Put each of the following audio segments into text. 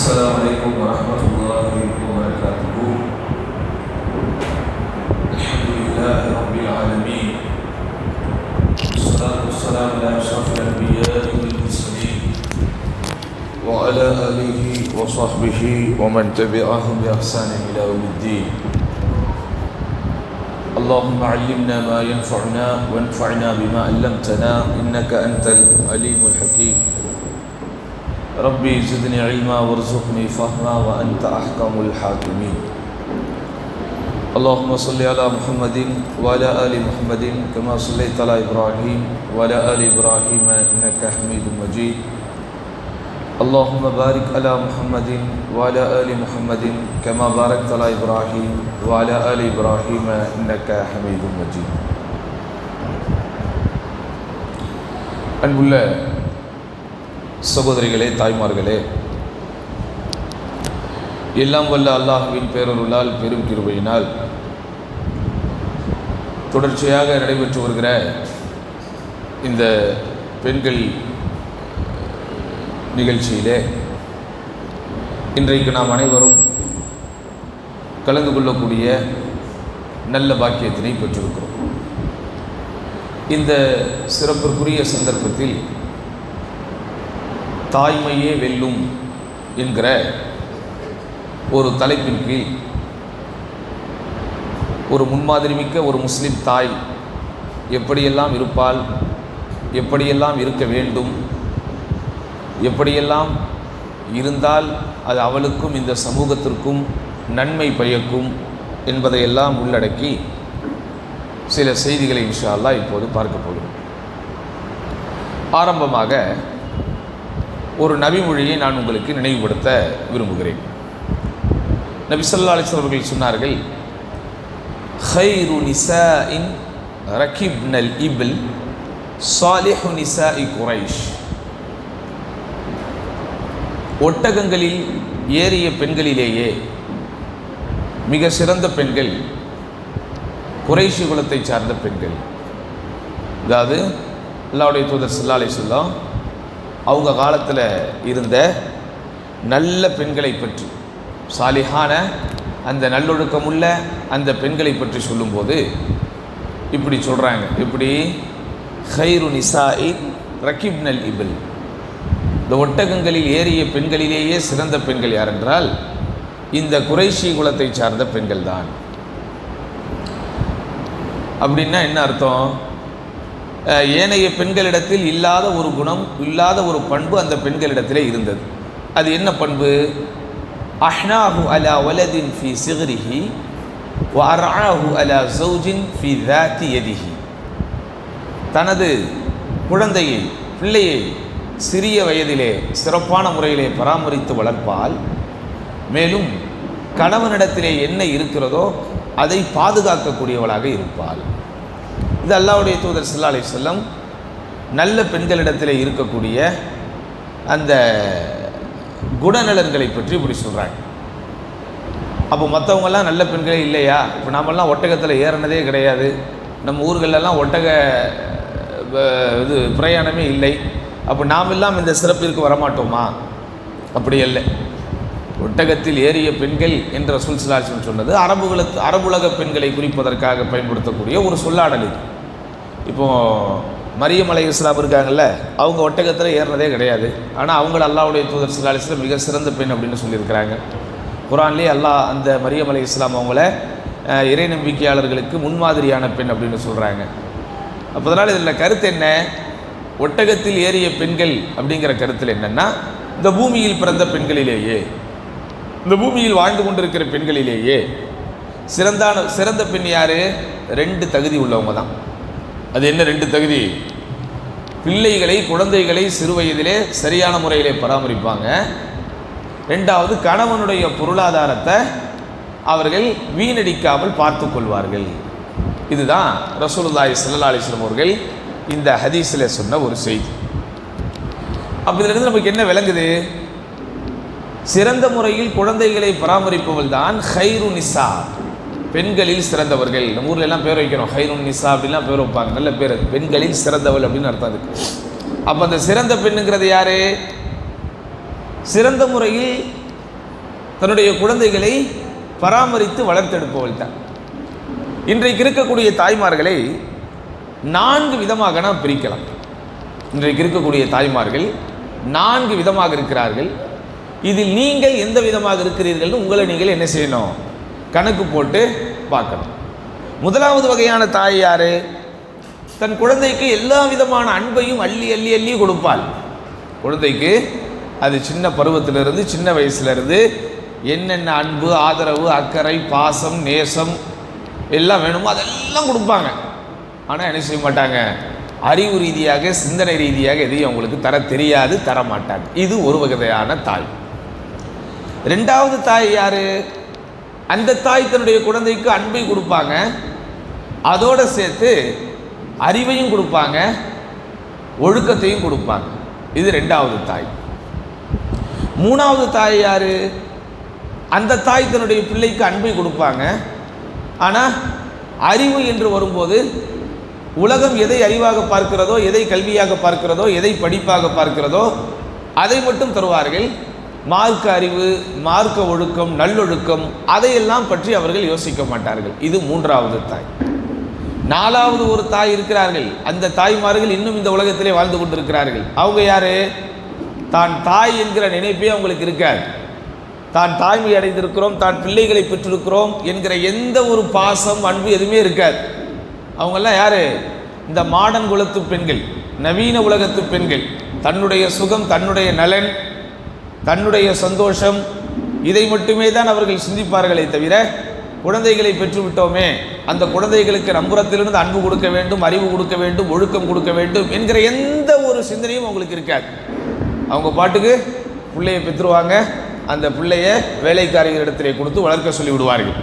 السلام عليكم ورحمة الله وبركاته. الحمد لله رب العالمين، والصلاة والسلام على أشرف الأنبياء والمرسلين وعلى آله وصحبه ومن تبعهم بإحسان إلى يوم الدين. اللهم علمنا ما ينفعنا وانفعنا بما علمتنا إنك أنت العليم الحكيم. ربي زدني علما وارزقني فهما وأنت أحكم الحاكمين. اللهم صل على محمد وعلى آل محمد كما صليت على إبراهيم وعلى آل إبراهيم إنك حميد مجيد. اللهم بارك على محمد وعلى آل محمد كما باركت على إبراهيم وعلى آل إبراهيم إنك حميد مجيد. அன்புள்ள சகோதரிகளே, தாய்மார்களே, எல்லாம் வல்ல அல்லாஹ்வின் பேரருளால் பெரும் கிருபையினால் தொடர்ச்சியாக நடைபெற்று வருகிற இந்த பெண்கள் நிகழ்ச்சியிலே இன்றைக்கு நாம் அனைவரும் கலந்து கொள்ளக்கூடிய நல்ல பாக்கியத்தினை பெற்றிருக்கிறோம். இந்த சிறப்பிற்குரிய சந்தர்ப்பத்தில் தாய்மையே வெல்லும் என்கிற ஒரு தலைப்பின் கீழ் ஒரு முன்மாதிரி மிக்க ஒரு முஸ்லிம் தாய் எப்படியெல்லாம் இருப்பாள், எப்படியெல்லாம் இருக்க வேண்டும், எப்படியெல்லாம் இருந்தால் அது அவளுக்கும் இந்த சமூகத்திற்கும் நன்மை பயக்கும் என்பதையெல்லாம் உள்ளடக்கி சில செய்திகளை இன்ஷா அல்லாஹ் இப்போது பார்க்க போகிறோம். ஆரம்பமாக ஒரு நபிமொழியை நான் உங்களுக்கு நினைவுபடுத்த விரும்புகிறேன். நபி ஸல்லல்லாஹு அலைஹி வஸல்லம் அவர்கள் சொன்னார்கள், خير نساء ركبن الإبل صالح نساء قريش. ஒட்டகங்களில் ஏறிய பெண்களிலேயே மிக சிறந்த பெண்கள் குறைஷி குலத்தை சார்ந்த பெண்கள். அதாவது அல்லாஹ்வுடைய தூதர் ஸல்லல்லாஹு அலைஹி வஸல்லம் அவங்க காலத்தில் இருந்த நல்ல பெண்களை பற்றி, சாலிஹான அந்த நல்லொழுக்கமுள்ள அந்த பெண்களை பற்றி சொல்லும்போது இப்படி சொல்கிறாங்க. இப்படி خير نساء ركبن الإبل, இந்த ஒட்டகங்களில் ஏறிய பெண்களிலேயே சிறந்த பெண்கள் யார் என்றால் இந்த குறைஷி குலத்தை சார்ந்த பெண்கள் தான். அப்படின்னா என்ன அர்த்தம்? ஏனைய பெண்களிடத்தில் இல்லாத ஒரு குணம், இல்லாத ஒரு பண்பு அந்த பெண்களிடத்திலே இருந்தது. அது என்ன பண்பு? அஹ்னாஹு அலா வலதின் ஃபி சிக்ரிஹி வ அர்ஆஹு அலா ஸௌஜின் ஃபி ذات யதிஹி. தனது குழந்தையை, பிள்ளையை சிறிய வயதிலே சிறப்பான முறையிலே பராமரித்து வளர்ப்பால், மேலும் கணவனிடத்திலே என்ன இருக்கிறதோ அதை பாதுகாக்கக்கூடியவளாக இருப்பாள். இது அல்லாஹ்வுடைய தூதர் ஸல்லல்லாஹு அலைஹி வஸல்லம் நல்ல பெண்களிடத்தில் இருக்கக்கூடிய அந்த குணநலன்களை பற்றி இப்படி சொல்கிறாங்க. அப்போ மற்றவங்கெல்லாம் நல்ல பெண்களே இல்லையா? இப்போ நாமெல்லாம் ஒட்டகத்தில் ஏறினதே கிடையாது, நம்ம ஊர்களெல்லாம் ஒட்டக பிரயாணமே இல்லை, அப்போ நாம் எல்லாம் இந்த சிறப்பிற்கு வரமாட்டோமா? அப்படி இல்லை. ஒட்டகத்தில் ஏறிய பெண்கள் என்ற ரசூல் ஸல்லல்லாஹு அலைஹி வஸல்லம் சொன்னது அரபுலக பெண்களை குறிப்பதற்காக பயன்படுத்தக்கூடிய ஒரு சொல்லாடல் இது. இப்போது மரியம் அலைஹிஸ்ஸலாம் இருக்காங்கல்ல, அவங்க ஒட்டகத்தில் ஏறினதே கிடையாது, ஆனால் அவங்கள அல்லாஹ்வுடைய தூதர் ஸல்லல்லாஹு அலைஹி வஸல்லம் மிக சிறந்த பெண் அப்படின்னு சொல்லியிருக்கிறாங்க. குர்ஆன்லேயே அல்லாஹ் அந்த மரியம் அலைஹிஸ்ஸலாம் அவங்கள இறை நம்பிக்கையாளர்களுக்கு முன்மாதிரியான பெண் அப்படின்னு சொல்கிறாங்க. அப்போ அதனால் இதில் கருத்து என்ன? ஒட்டகத்தில் ஏறிய பெண்கள் அப்படிங்கிற கருத்தில் என்னென்னா, இந்த பூமியில் பிறந்த பெண்களிலேயே, இந்த பூமியில் வாழ்ந்து கொண்டிருக்கிற பெண்களிலேயே சிறந்த பெண் யார்? 2 தகுதி உள்ளவங்க தான். அது என்ன 2 தகுதி? பிள்ளைகளை, குழந்தைகளை சிறு வயதிலே சரியான முறையிலே பராமரிப்பாங்க. 2வது, கணவனுடைய பொருளாதாரத்தை அவர்கள் வீணடிக்காமல் பார்த்து கொள்வார்கள். இதுதான் ரசூலுல்லாஹி ஸல்லல்லாஹு அலைஹி வஸல்லம் அவர்கள் இந்த ஹதீஸில் சொன்ன ஒரு செய்தி. அப்போ இதிலிருந்து நமக்கு என்ன விளங்குது? சிறந்த முறையில் குழந்தைகளை பராமரிப்பவள் தான் ஹைரு நிசா, பெண்களில் சிறந்தவர்கள். நம்ம ஊரில் எல்லாம் பேர் வைக்கிறோம், ஹைருன் நிசா அப்படின்லாம் பேர் வைப்பாங்க, நல்ல பேர். பெண்களில் சிறந்தவள் அப்படின்னு அர்த்தம் அதுக்கு. அப்போ அந்த சிறந்த பெண்ணுங்கிறது யாரு? சிறந்த முறையில் தன்னுடைய குழந்தைகளை பராமரித்து வளர்த்தெடுப்பவள் தான். இன்றைக்கு இருக்கக்கூடிய தாய்மார்களை 4 விதமாக நாம் பிரிக்கலாம். இன்றைக்கு இருக்கக்கூடிய தாய்மார்கள் 4 விதமாக இருக்கிறார்கள். இதில் நீங்கள் எந்த விதமாக இருக்கிறீர்கள் உங்களை நீங்கள் என்ன செய்யணும், கணக்கு போட்டு பார்க்கணும். முதலாவது வகையான தாய் யாரு? தன் குழந்தைக்கு எல்லா விதமான அன்பையும் அள்ளி அள்ளி அள்ளி கொடுப்பாள். குழந்தைக்கு அது சின்ன பருவத்திலிருந்து சின்ன வயசுலேருந்து என்னென்ன அன்பு, ஆதரவு, அக்கறை, பாசம், நேசம் எல்லாம் வேணுமோ அதெல்லாம் கொடுப்பாங்க. ஆனால் என்ன செய்ய மாட்டாங்க, அறிவு ரீதியாக சிந்தனை ரீதியாக எதையும் அவங்களுக்கு தர தெரியாது, தர மாட்டாங்க. இது ஒரு வகையான தாய். 2வது தாய் யாரு? அந்த தாய் தன்னுடைய குழந்தைக்கு அன்பை கொடுப்பாங்க, அதோடு சேர்த்து அறிவையும் கொடுப்பாங்க, ஒழுக்கத்தையும் கொடுப்பாங்க. இது 2வது தாய். 3வது தாய் யாரு? அந்த தாய் தன்னுடைய பிள்ளைக்கு அன்பை கொடுப்பாங்க, ஆனால் அறிவு என்று வரும்போது உலகம் எதை அறிவாக பார்க்கிறதோ, எதை கல்வியாக பார்க்கிறதோ, எதை படிப்பாக பார்க்கிறதோ அதை மட்டும் தருவார்கள். மார்க்க அறிவு, மார்க்க ஒழுக்கம், நல்லொழுக்கம் அதையெல்லாம் பற்றி அவர்கள் யோசிக்க மாட்டார்கள். இது 3வது தாய். 4வது ஒரு தாய் இருக்கிறார்கள். அந்த தாய்மார்கள் இன்னும் இந்த உலகத்திலே வாழ்ந்து கொண்டிருக்கிறார்கள். அவங்க யாரு? தான் தாய் என்கிற நினைப்பே அவங்களுக்கு இருக்காது. தான் தாய்மை அடைந்திருக்கிறோம், தான் பிள்ளைகளை பெற்றிருக்கிறோம் என்கிற எந்த ஒரு பாசம், அன்பு எதுவுமே இருக்காது. அவங்கெல்லாம் யாரு? இந்த மாடர்ன் குலத்து பெண்கள், நவீன உலகத்து பெண்கள். தன்னுடைய சுகம், தன்னுடைய நலன், தன்னுடைய சந்தோஷம், இதை மட்டுமே தான் அவர்கள் சிந்திப்பார்களே தவிர குழந்தைகளை பெற்றுவிட்டோமே, அந்த குழந்தைகளுக்கு நம்புறத்திலிருந்து அன்பு கொடுக்க வேண்டும், அறிவு கொடுக்க வேண்டும், ஒழுக்கம் கொடுக்க வேண்டும் என்கிற எந்த ஒரு சிந்தனையும் அவங்களுக்கு இருக்காது. அவங்க பாட்டுக்கு பிள்ளையை பெற்றுருவாங்க, அந்த பிள்ளைய வேலைக்காரிகளிடத்திலே கொடுத்து வளர்க்க சொல்லி விடுவார்கள்,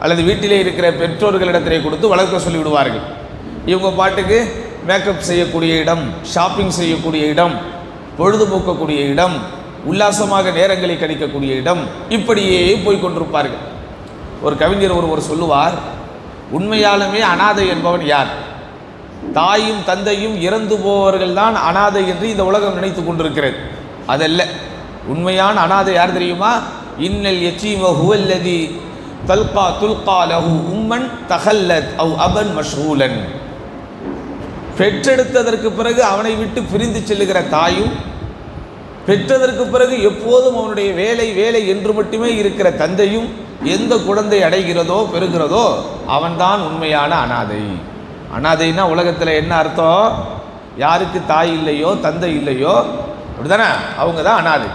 அல்லது வீட்டிலே இருக்கிற பெற்றோர்களிடத்திலே கொடுத்து வளர்க்க சொல்லி விடுவார்கள். இவங்க பாட்டுக்கு மேக்கப் செய்யக்கூடிய இடம், ஷாப்பிங் செய்யக்கூடிய இடம், பொழுதுபோக்கக்கூடிய இடம், உல்லாசமாக நேரங்களை கழிக்கக்கூடிய இடம், இப்படியே போய்கொண்டிருப்பார்கள். ஒரு கவிஞர் ஒருவர் சொல்லுவார், உண்மையாலுமே அனாதை என்பவன் யார்? தாயும் தந்தையும் இறந்து போவர்கள் தான் அனாதை என்று இந்த உலகம் நினைத்து கொண்டிருக்கிறது. அதல்ல, உண்மையான அனாதை யார் தெரியுமா? இன்னல் யத்தீம ஹுவல்லதி துல்கா லஹு உம்மன் தஹல்லத் அவ் அபன் மஷ்கூலன். பெற்றெடுத்ததற்கு பிறகு அவனை விட்டு பிரிந்து செல்லுகிற தாயும், பெற்றதற்கு பிறகு எப்போதும் அவனுடைய வேலை வேலை என்று மட்டுமே இருக்கிற தந்தையும் எந்த குழந்தை அடைகிறதோ பெறுகிறதோ அவன்தான் உண்மையான அனாதை. அனாதைன்னா உலகத்தில் என்ன அர்த்தம்? யாருக்கு தாய் இல்லையோ தந்தை இல்லையோ அப்படிதானே, அவங்க தான் அனாதை.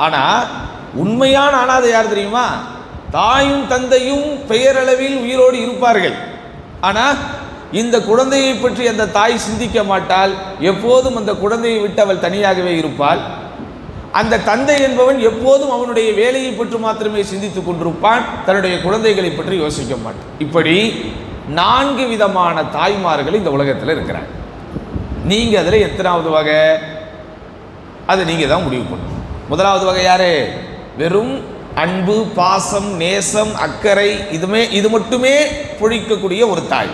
ஆனால் உண்மையான அனாதை யார் தெரியுமா? தாயும் தந்தையும் பெயரளவில் உயிரோடு இருப்பார்கள், ஆனால் இந்த குழந்தையை பற்றி அந்த தாய் சிந்திக்க மாட்டாள். எப்போதும் அந்த குழந்தையை விட்டு அவள் தனியாகவே இருப்பாள். அந்த தந்தை என்பவன் எப்போதும் அவனுடைய வேலையை பற்றி மாத்திரமே சிந்தித்துக் கொண்டிருப்பான், தன்னுடைய குழந்தைகளை பற்றி யோசிக்க மாட்டான். இப்படி 4 விதமான தாய்மார்கள் இந்த உலகத்தில் இருக்கிறாங்க. நீங்கள் அதில் எத்தனாவது வகை? அதை நீங்கள் தான் முடிவு பண்ணணும். முதலாவது வகை யாரு? வெறும் அன்பு, பாசம், நேசம், அக்கறை இது மட்டுமே பொழிக்கக்கூடிய ஒரு தாய்.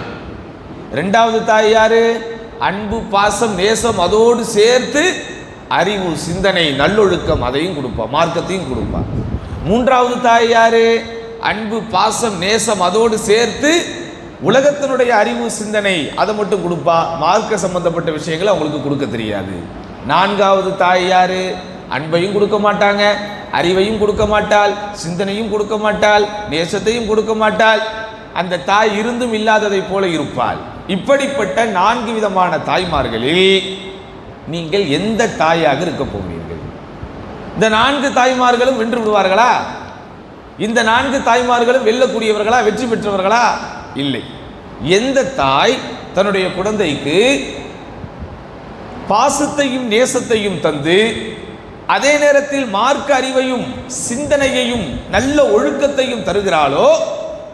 2வது தாய் யாரு? அன்பு, பாசம், நேசம் அதோடு சேர்த்து அறிவு, சிந்தனை, நல்லொழுக்கம் அதையும் கொடுப்பா, மார்க்கத்தையும் கொடுப்பா. 3வது தாய் யாரு? அன்பு, பாசம், நேசம் அதோடு சேர்த்து உலகத்தினுடைய அறிவு, சிந்தனை அதை மட்டும் கொடுப்பா, மார்க்க சம்பந்தப்பட்ட விஷயங்களை அவங்களுக்கு கொடுக்க தெரியாது. 4வது தாய் யாரு? அன்பையும் கொடுக்க மாட்டாங்க, அறிவையும் கொடுக்க மாட்டாள், சிந்தனையும் கொடுக்க மாட்டாள், நேசத்தையும் கொடுக்க மாட்டாள். அந்த தாய் இருந்தும் இல்லாததை போல இருப்பாள். இப்படிப்பட்ட 4 விதமான தாய்மார்களில் நீங்கள் எந்த தாயாக இருக்க போகிறீர்கள்? இந்த 4 தாய்மார்களும் வென்று விடுவார்களா? இந்த 4 தாய்மார்களும் வெல்லக்கூடியவர்களா, வெற்றி பெற்றவர்களா? இல்லை. எந்த தாய் தன்னுடைய குழந்தைக்கு பாசத்தையும் நேசத்தையும் தந்து அதே நேரத்தில் மார்க்க அறிவையும் சிந்தனையையும் நல்ல ஒழுக்கத்தையும் தருகிறாளோ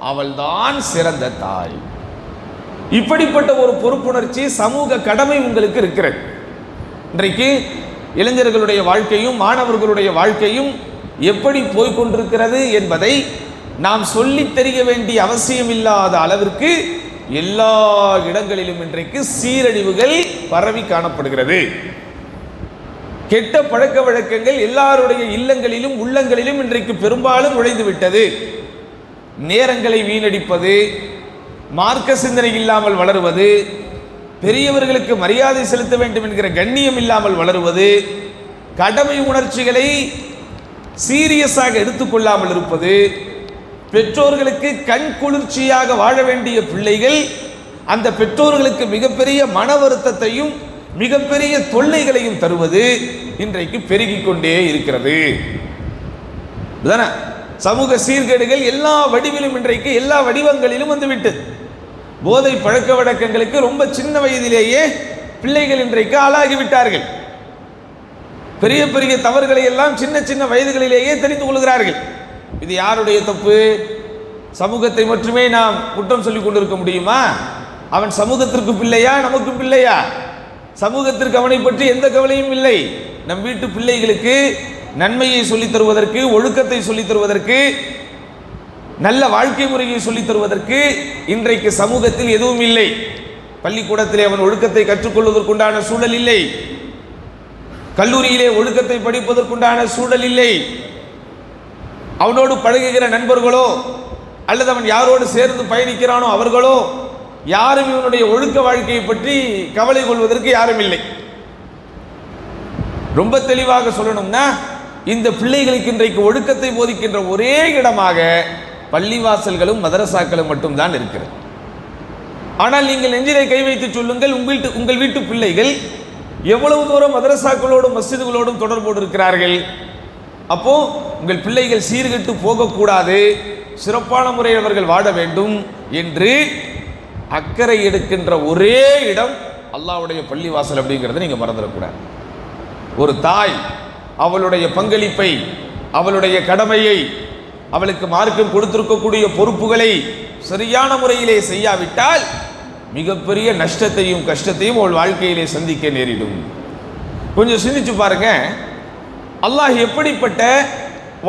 அவள்தான் சிறந்த தாய். இப்படிப்பட்ட ஒரு பொறுப்புணர்ச்சி, சமூக கடமை உங்களுக்கு இருக்கிறது. இன்றைக்கு இளைஞர்களுடைய வாழ்க்கையும் மாணவர்களுடைய வாழ்க்கையும் எப்படி போய்கொண்டிருக்கிறது என்பதை நாம் சொல்லித் தெரிய வேண்டிய அவசியம் இல்லாத அளவிற்கு எல்லா இடங்களிலும் இன்றைக்கு சீரழிவுகள் பரவி காணப்படுகிறது. கெட்ட பழக்க வழக்கங்கள் எல்லாருடைய இல்லங்களிலும் உள்ளங்களிலும் இன்றைக்கு பெரும்பாலும் நுழைந்து விட்டது. நேரங்களை வீணடிப்பது, மார்க்க சிந்தனை இல்லாமல் வளருவது, பெரியவர்களுக்கு மரியாதை செலுத்த வேண்டும் என்கிற கண்ணியம் இல்லாமல் வளருவது, கடமை உணர்ச்சிகளை சீரியஸாக எடுத்துக்கொள்ளாமல் இருப்பது, பெற்றோர்களுக்கு கண் குளிர்ச்சியாக வாழ வேண்டிய பிள்ளைகள் அந்த பெற்றோர்களுக்கு மிகப்பெரிய மன வருத்தத்தையும் மிகப்பெரிய தொல்லைகளையும் தருவது இன்றைக்கு பெருகிக் கொண்டே இருக்கிறது. சமூக சீர்கேடுகள் எல்லா வடிவிலும் இன்றைக்கு எல்லா வடிவங்களிலும் வந்துவிட்டது. போதை பழக்க வழக்கங்களுக்கு ரொம்ப சின்ன வயதிலேயே பிள்ளைகள் இன்றைக்கு ஆளாகிவிட்டார்கள். பெரிய பெரிய தவறுகளை எல்லாம் சின்ன சின்ன வயதுகளிலேயே தெரிந்து கொள்கிறார்கள். இது யாருடைய தப்பு? சமூகத்தை மட்டுமே நாம் குற்றம் சொல்லிக் கொண்டிருக்க முடியுமா? அவன் சமூகத்திற்கு பிள்ளையா, நமக்கு பிள்ளையா? சமூகத்திற்கு அவனை பற்றி எந்த கவலையும் இல்லை. நம் வீட்டு பிள்ளைகளுக்கு நன்மையை சொல்லித் தருவதற்கு, ஒழுக்கத்தை சொல்லித் தருவதற்கு, நல்ல வாழ்க்கை முறையை சொல்லித் தருவதற்கு இன்றைக்கு சமூகத்தில் எதுவும் இல்லை. பள்ளிக்கூடத்திலே அவன் ஒழுக்கத்தை கற்றுக்கொள்வதற்குண்டான சூழல் இல்லை. கல்லூரியிலே ஒழுக்கத்தை படிப்பதற்குண்டான சூழல் இல்லை. அவனோடு பழகுகிற நண்பர்களோ அல்லது அவன் யாரோடு சேர்ந்து பயணிக்கிறானோ அவர்களோ யாரும் இவனுடைய ஒழுக்க வாழ்க்கையை பற்றி கவலை கொள்வதற்கு யாரும் இல்லை. ரொம்ப தெளிவாக சொல்லணும்னா, இந்த பிள்ளைகளுக்கு இன்றைக்கு ஒழுக்கத்தை போதிக்கின்ற ஒரே இடமாக பள்ளிவாசல்களும் மதரசாக்களும் மட்டும்தான் இருக்கிறது. ஆனால் நீங்கள் நெஞ்சிலே கை வைத்து சொல்லுங்கள், உங்கள் வீட்டு பிள்ளைகள் எவ்வளவு தூரம் மதரசாக்களோடும் மஸ்ஜிதுகளோடும் தொடர்போடு இருக்கிறார்கள்? அப்போ உங்கள் பிள்ளைகள் சீர்கெட்டு போகக்கூடாது, சிறப்பான முறையில் அவர்கள் வாழ வேண்டும் என்று அக்கறை எடுக்கின்ற ஒரே இடம் அல்லாஹ்வுடைய பள்ளிவாசல் அப்படிங்கிறத நீங்கள் மறந்துடக்கூடாது. ஒரு தாய் அவளுடைய பங்களிப்பை, அவளுடைய கடமையை, அவளுக்கு மார்க்கம் கொடுத்திருக்கக்கூடிய பொறுப்புகளை சரியான முறையிலே செய்யாவிட்டால் மிகப்பெரிய நஷ்டத்தையும் கஷ்டத்தையும் அவள் வாழ்க்கையிலே சந்திக்க நேரிடும். கொஞ்சம் சிந்திச்சு பாருங்க, அல்லாஹ் எப்படிப்பட்ட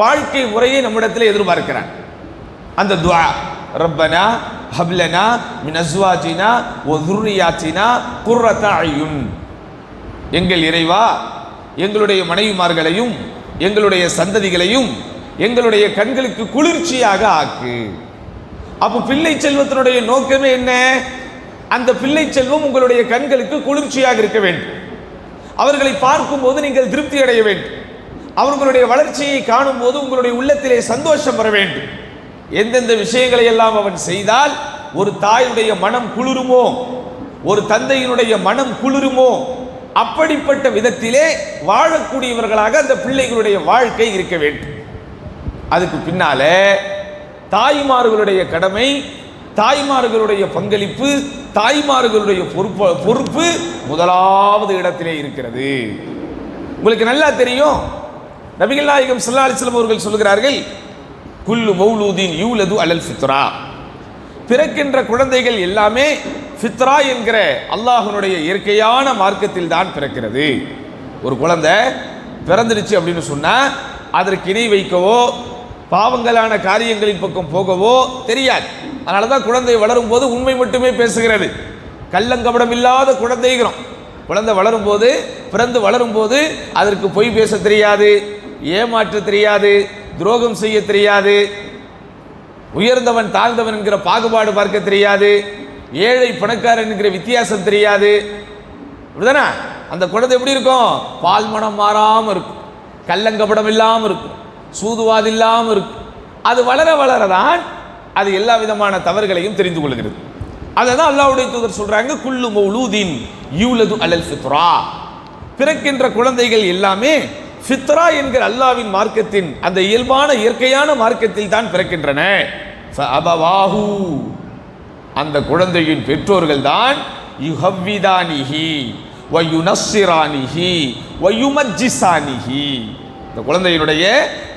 வாழ்க்கை முறையை நம்மிடத்தில் எதிர்பார்க்கிறான். அந்த துஆ, ரப்பனா ஹப்லனா மின் அஸ்வாஜினா வ ذُرِّيَّاتِنَا குர்ரத அயுன், எங்கள் இறைவா எங்களுடைய மனைவிமார்களையும் எங்களுடைய சந்ததிகளையும் எங்களுடைய கண்களுக்கு குளிர்ச்சியாக ஆக்கு. அப்போ பிள்ளை செல்வத்தினுடைய நோக்கமே என்ன? அந்த பிள்ளை செல்வம் உங்களுடைய கண்களுக்கு குளிர்ச்சியாக இருக்க வேண்டும். அவர்களை பார்க்கும் போது நீங்கள் திருப்தி அடைய வேண்டும். அவர்களுடைய வளர்ச்சியை காணும் போது உங்களுடைய உள்ளத்திலே சந்தோஷம் வர வேண்டும். எந்தெந்த விஷயங்களை எல்லாம் அவன் செய்தால் ஒரு தாயுடைய மனம் குளிருமோ, ஒரு தந்தையினுடைய மனம் குளிருமோ, அப்படிப்பட்ட விதத்திலே வாழக்கூடியவர்களாக அந்த பிள்ளைகளுடைய வாழ்க்கை இருக்க வேண்டும். அதுக்கு பின்னால தாய்மார்களுடைய கடமை, தாய்மார்களுடைய பங்களிப்பு, தாய்மார்களுடைய பொறுப்பு முதலாவது இடத்திலே இருக்கிறது. உங்களுக்கு நல்லா தெரியும், நபிகள் நாயகம் ஸல்லல்லாஹு அலைஹி வஸல்லம் அவர்கள் சொல்கிறார்கள், குல்லு மௌலூதின் யூலது அலல் ஃபித்ரா, பிறக்கின்ற குழந்தைகள் எல்லாமே ஃபித்ரா என்கிற அல்லாஹ்வுடைய இயற்கையான மார்க்கத்தில் தான் பிறக்கிறது. ஒரு குழந்தை பிறந்துடுச்சு அப்படின்னு சொன்னா அதற்கு இணை வைக்கவோ பாவங்களான காரியங்களின் பக்கம் போகவோ தெரியாது. அதனால தான் குழந்தை வளரும் போது உண்மை மட்டுமே பேசுகிறது. கள்ளங்கபடம் இல்லாத குழந்தைகிறோம். குழந்தை வளரும் போது, பிறந்து வளரும் போது அதற்கு பொய் பேச தெரியாது, ஏமாற்ற தெரியாது, துரோகம் செய்ய தெரியாது, உயர்ந்தவன் தாழ்ந்தவன் என்கிற பாகுபாடு பார்க்க தெரியாது, ஏழை பணக்காரன் என்கிற வித்தியாசம் தெரியாது. அப்படிதானே? அந்த குழந்தை எப்படி இருக்கும்? பால் மனம் மாறாமல் இருக்கும், கள்ளங்கபடம் இல்லாமல் இருக்கும், சூதுவாது இல்லாமல் இருக்கும். அது வளர வளரதான் அது எல்லா விதமான தவறுகளையும் தெரிந்து கொள்கிறது. அதை தான் அல்லாஹ்வுடைய தூதர் சொல்றாங்க, குல்லு மௌலூதின் யூலது அலல் ஃபித்ரா, பிறக்கின்ற குழந்தைகள் எல்லாமே ஃபித்ரா என்கிற அல்லாஹ்வின் மார்க்கத்தின் அந்த இயல்பான இயற்கையான மார்க்கத்தில் தான் பிறக்கின்றன. ஃபஅபவாஹு, அந்த குழந்தையின் பெற்றோர்கள் தான் யுஹவ்விதானிஹி வ யுனஸ்ஸிரானிஹி வ யுமஜ்ஜிசானிஹி, இந்த குழந்தையினுடைய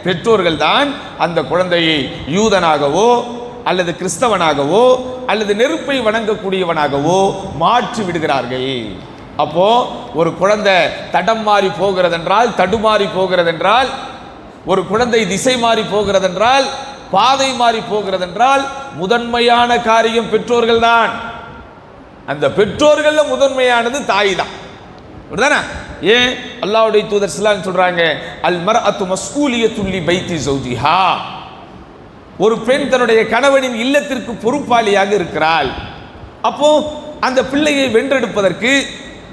பெற்றோர்கள் தான் அந்த குழந்தையை யூதனாகவோ அல்லது கிறிஸ்தவனாகவோ அல்லது நெருப்பை வணங்கக்கூடியவனாகவோ மாற்றி விடுகிறார்கள். அப்போ ஒரு குழந்தை தடம் மாறி போகிறதென்றால், தடுமாறி போகிறதென்றால், ஒரு குழந்தை திசை மாறி போகிறதென்றால், பாதை மாறி போகிறதென்றால் முதன்மையான காரியம் பெற்றோர்கள் தான். அந்த பெற்றோர்கள் முதன்மையானது தாய் தான். ஏன் அல்லாஹ்வுடைய தூதர் ஸல்லல்லாஹு அலைஹி சொல்றாங்க, அல் மர்அத்து மஸ்ஊலியத்துல் லி பைத்தி ஜௌஜிஹா, ஒரு பெண் தன்னுடைய கணவனின் இல்லத்திற்கு பொறுப்பாளியாக இருக்கிறாள். அப்போ அந்த பிள்ளையை வென்றெடுப்பதற்கு,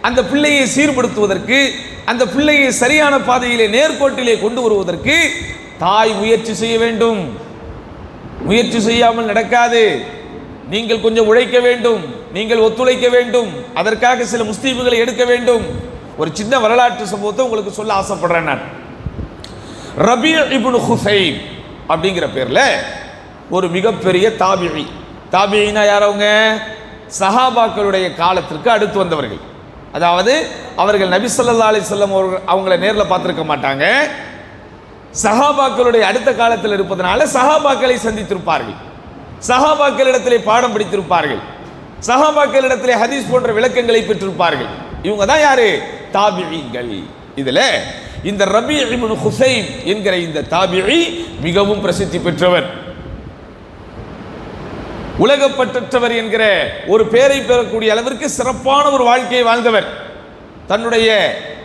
அந்த பிள்ளையை சீர்படுத்துவதற்கு, அந்த பிள்ளையை சரியான பாதையிலே நேர்கோட்டிலே கொண்டு வருவதற்கு தாய் முயற்சி செய்ய வேண்டும். முயற்சி செய்யாமல் நடக்காது. நீங்கள் கொஞ்சம் உழைக்க வேண்டும், நீங்கள் ஒத்துழைக்க வேண்டும், அதற்காக சில முஸ்தீபுகளை எடுக்க வேண்டும். ஒரு சின்ன வரலாற்று சம்பவத்தை உங்களுக்கு சொல்ல ஆசைப்படுறேன் நான். ரபீ இப்னு ஹுசைம் அப்படிங்கிற பேர்ல ஒரு மிகப்பெரிய தாபிஈ. தாபிஈனா யாரவங்க? சஹாபாக்களுடைய காலத்திற்கு அடுத்து வந்தவர்கள். அதாவது அவர்கள் நபி ஸல்லல்லாஹு அலைஹி வஸல்லம் அவங்கள நேரில் பார்த்துருக்க மாட்டாங்க. சஹாபாக்களுடைய அடுத்த காலத்தில் இருப்பதனால சஹாபாக்களை சந்தித்திருப்பார்கள், சஹாபாக்களிடத்திலே பாடம் படித்திருப்பார்கள், சஹாபாக்களிடத்திலே ஹதீஸ் போன்ற விளக்கங்களை பெற்றிருப்பார்கள். இவங்க தான் யாரு? தாபிஈங்கள். இதுல இந்த ரபீ இப்னு ஹுசைம் என்கிற இந்த தாபிஈ மிகவும் பிரசித்தி பெற்றவர், உலகப்பற்றவர் என்கிற ஒரு பேரை பெறக்கூடிய அளவிற்கு சிறப்பான ஒரு வாழ்க்கையை வாழ்ந்தவர். தன்னுடைய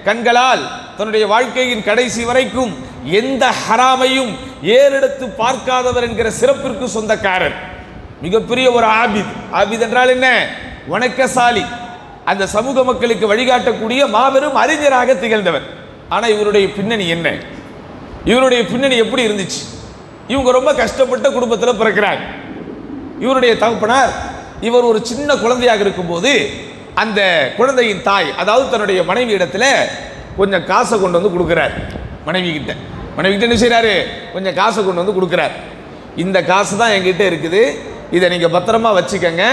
கண்களால் தன்னுடைய வாழ்க்கையின் கடைசி வரைக்கும் எந்த ஹராமையும் ஏறெடுத்து பார்க்காதவர் என்கிற சிறப்பிற்கு சொந்தக்காரர். மிகப்பெரிய ஒரு ஆபித். ஆபித் என்றால் என்ன? வணக்கசாலி. அந்த சமூக மக்களுக்கு வழிகாட்டக்கூடிய மாபெரும் அறிஞராக திகழ்ந்தவர். ஆனால் இவருடைய பின்னணி என்ன? இவருடைய பின்னணி எப்படி இருந்துச்சு? இவங்க ரொம்ப கஷ்டப்பட்ட குடும்பத்தில் பிறக்கிறார். இவருடைய தகப்பனார் இவர் ஒரு சின்ன குழந்தையாக இருக்கும்போது அந்த குழந்தையின் தாய், அதாவது தன்னுடைய மனைவி இடத்துல கொஞ்சம் காசை கொண்டு வந்து கொடுக்குறார். மனைவி கிட்ட என்ன செய்கிறாரு? கொஞ்சம் காசை கொண்டு வந்து கொடுக்குறார். இந்த காசு தான் என்கிட்ட இருக்குது, இதை நீங்கள் பத்திரமா வச்சுக்கங்க.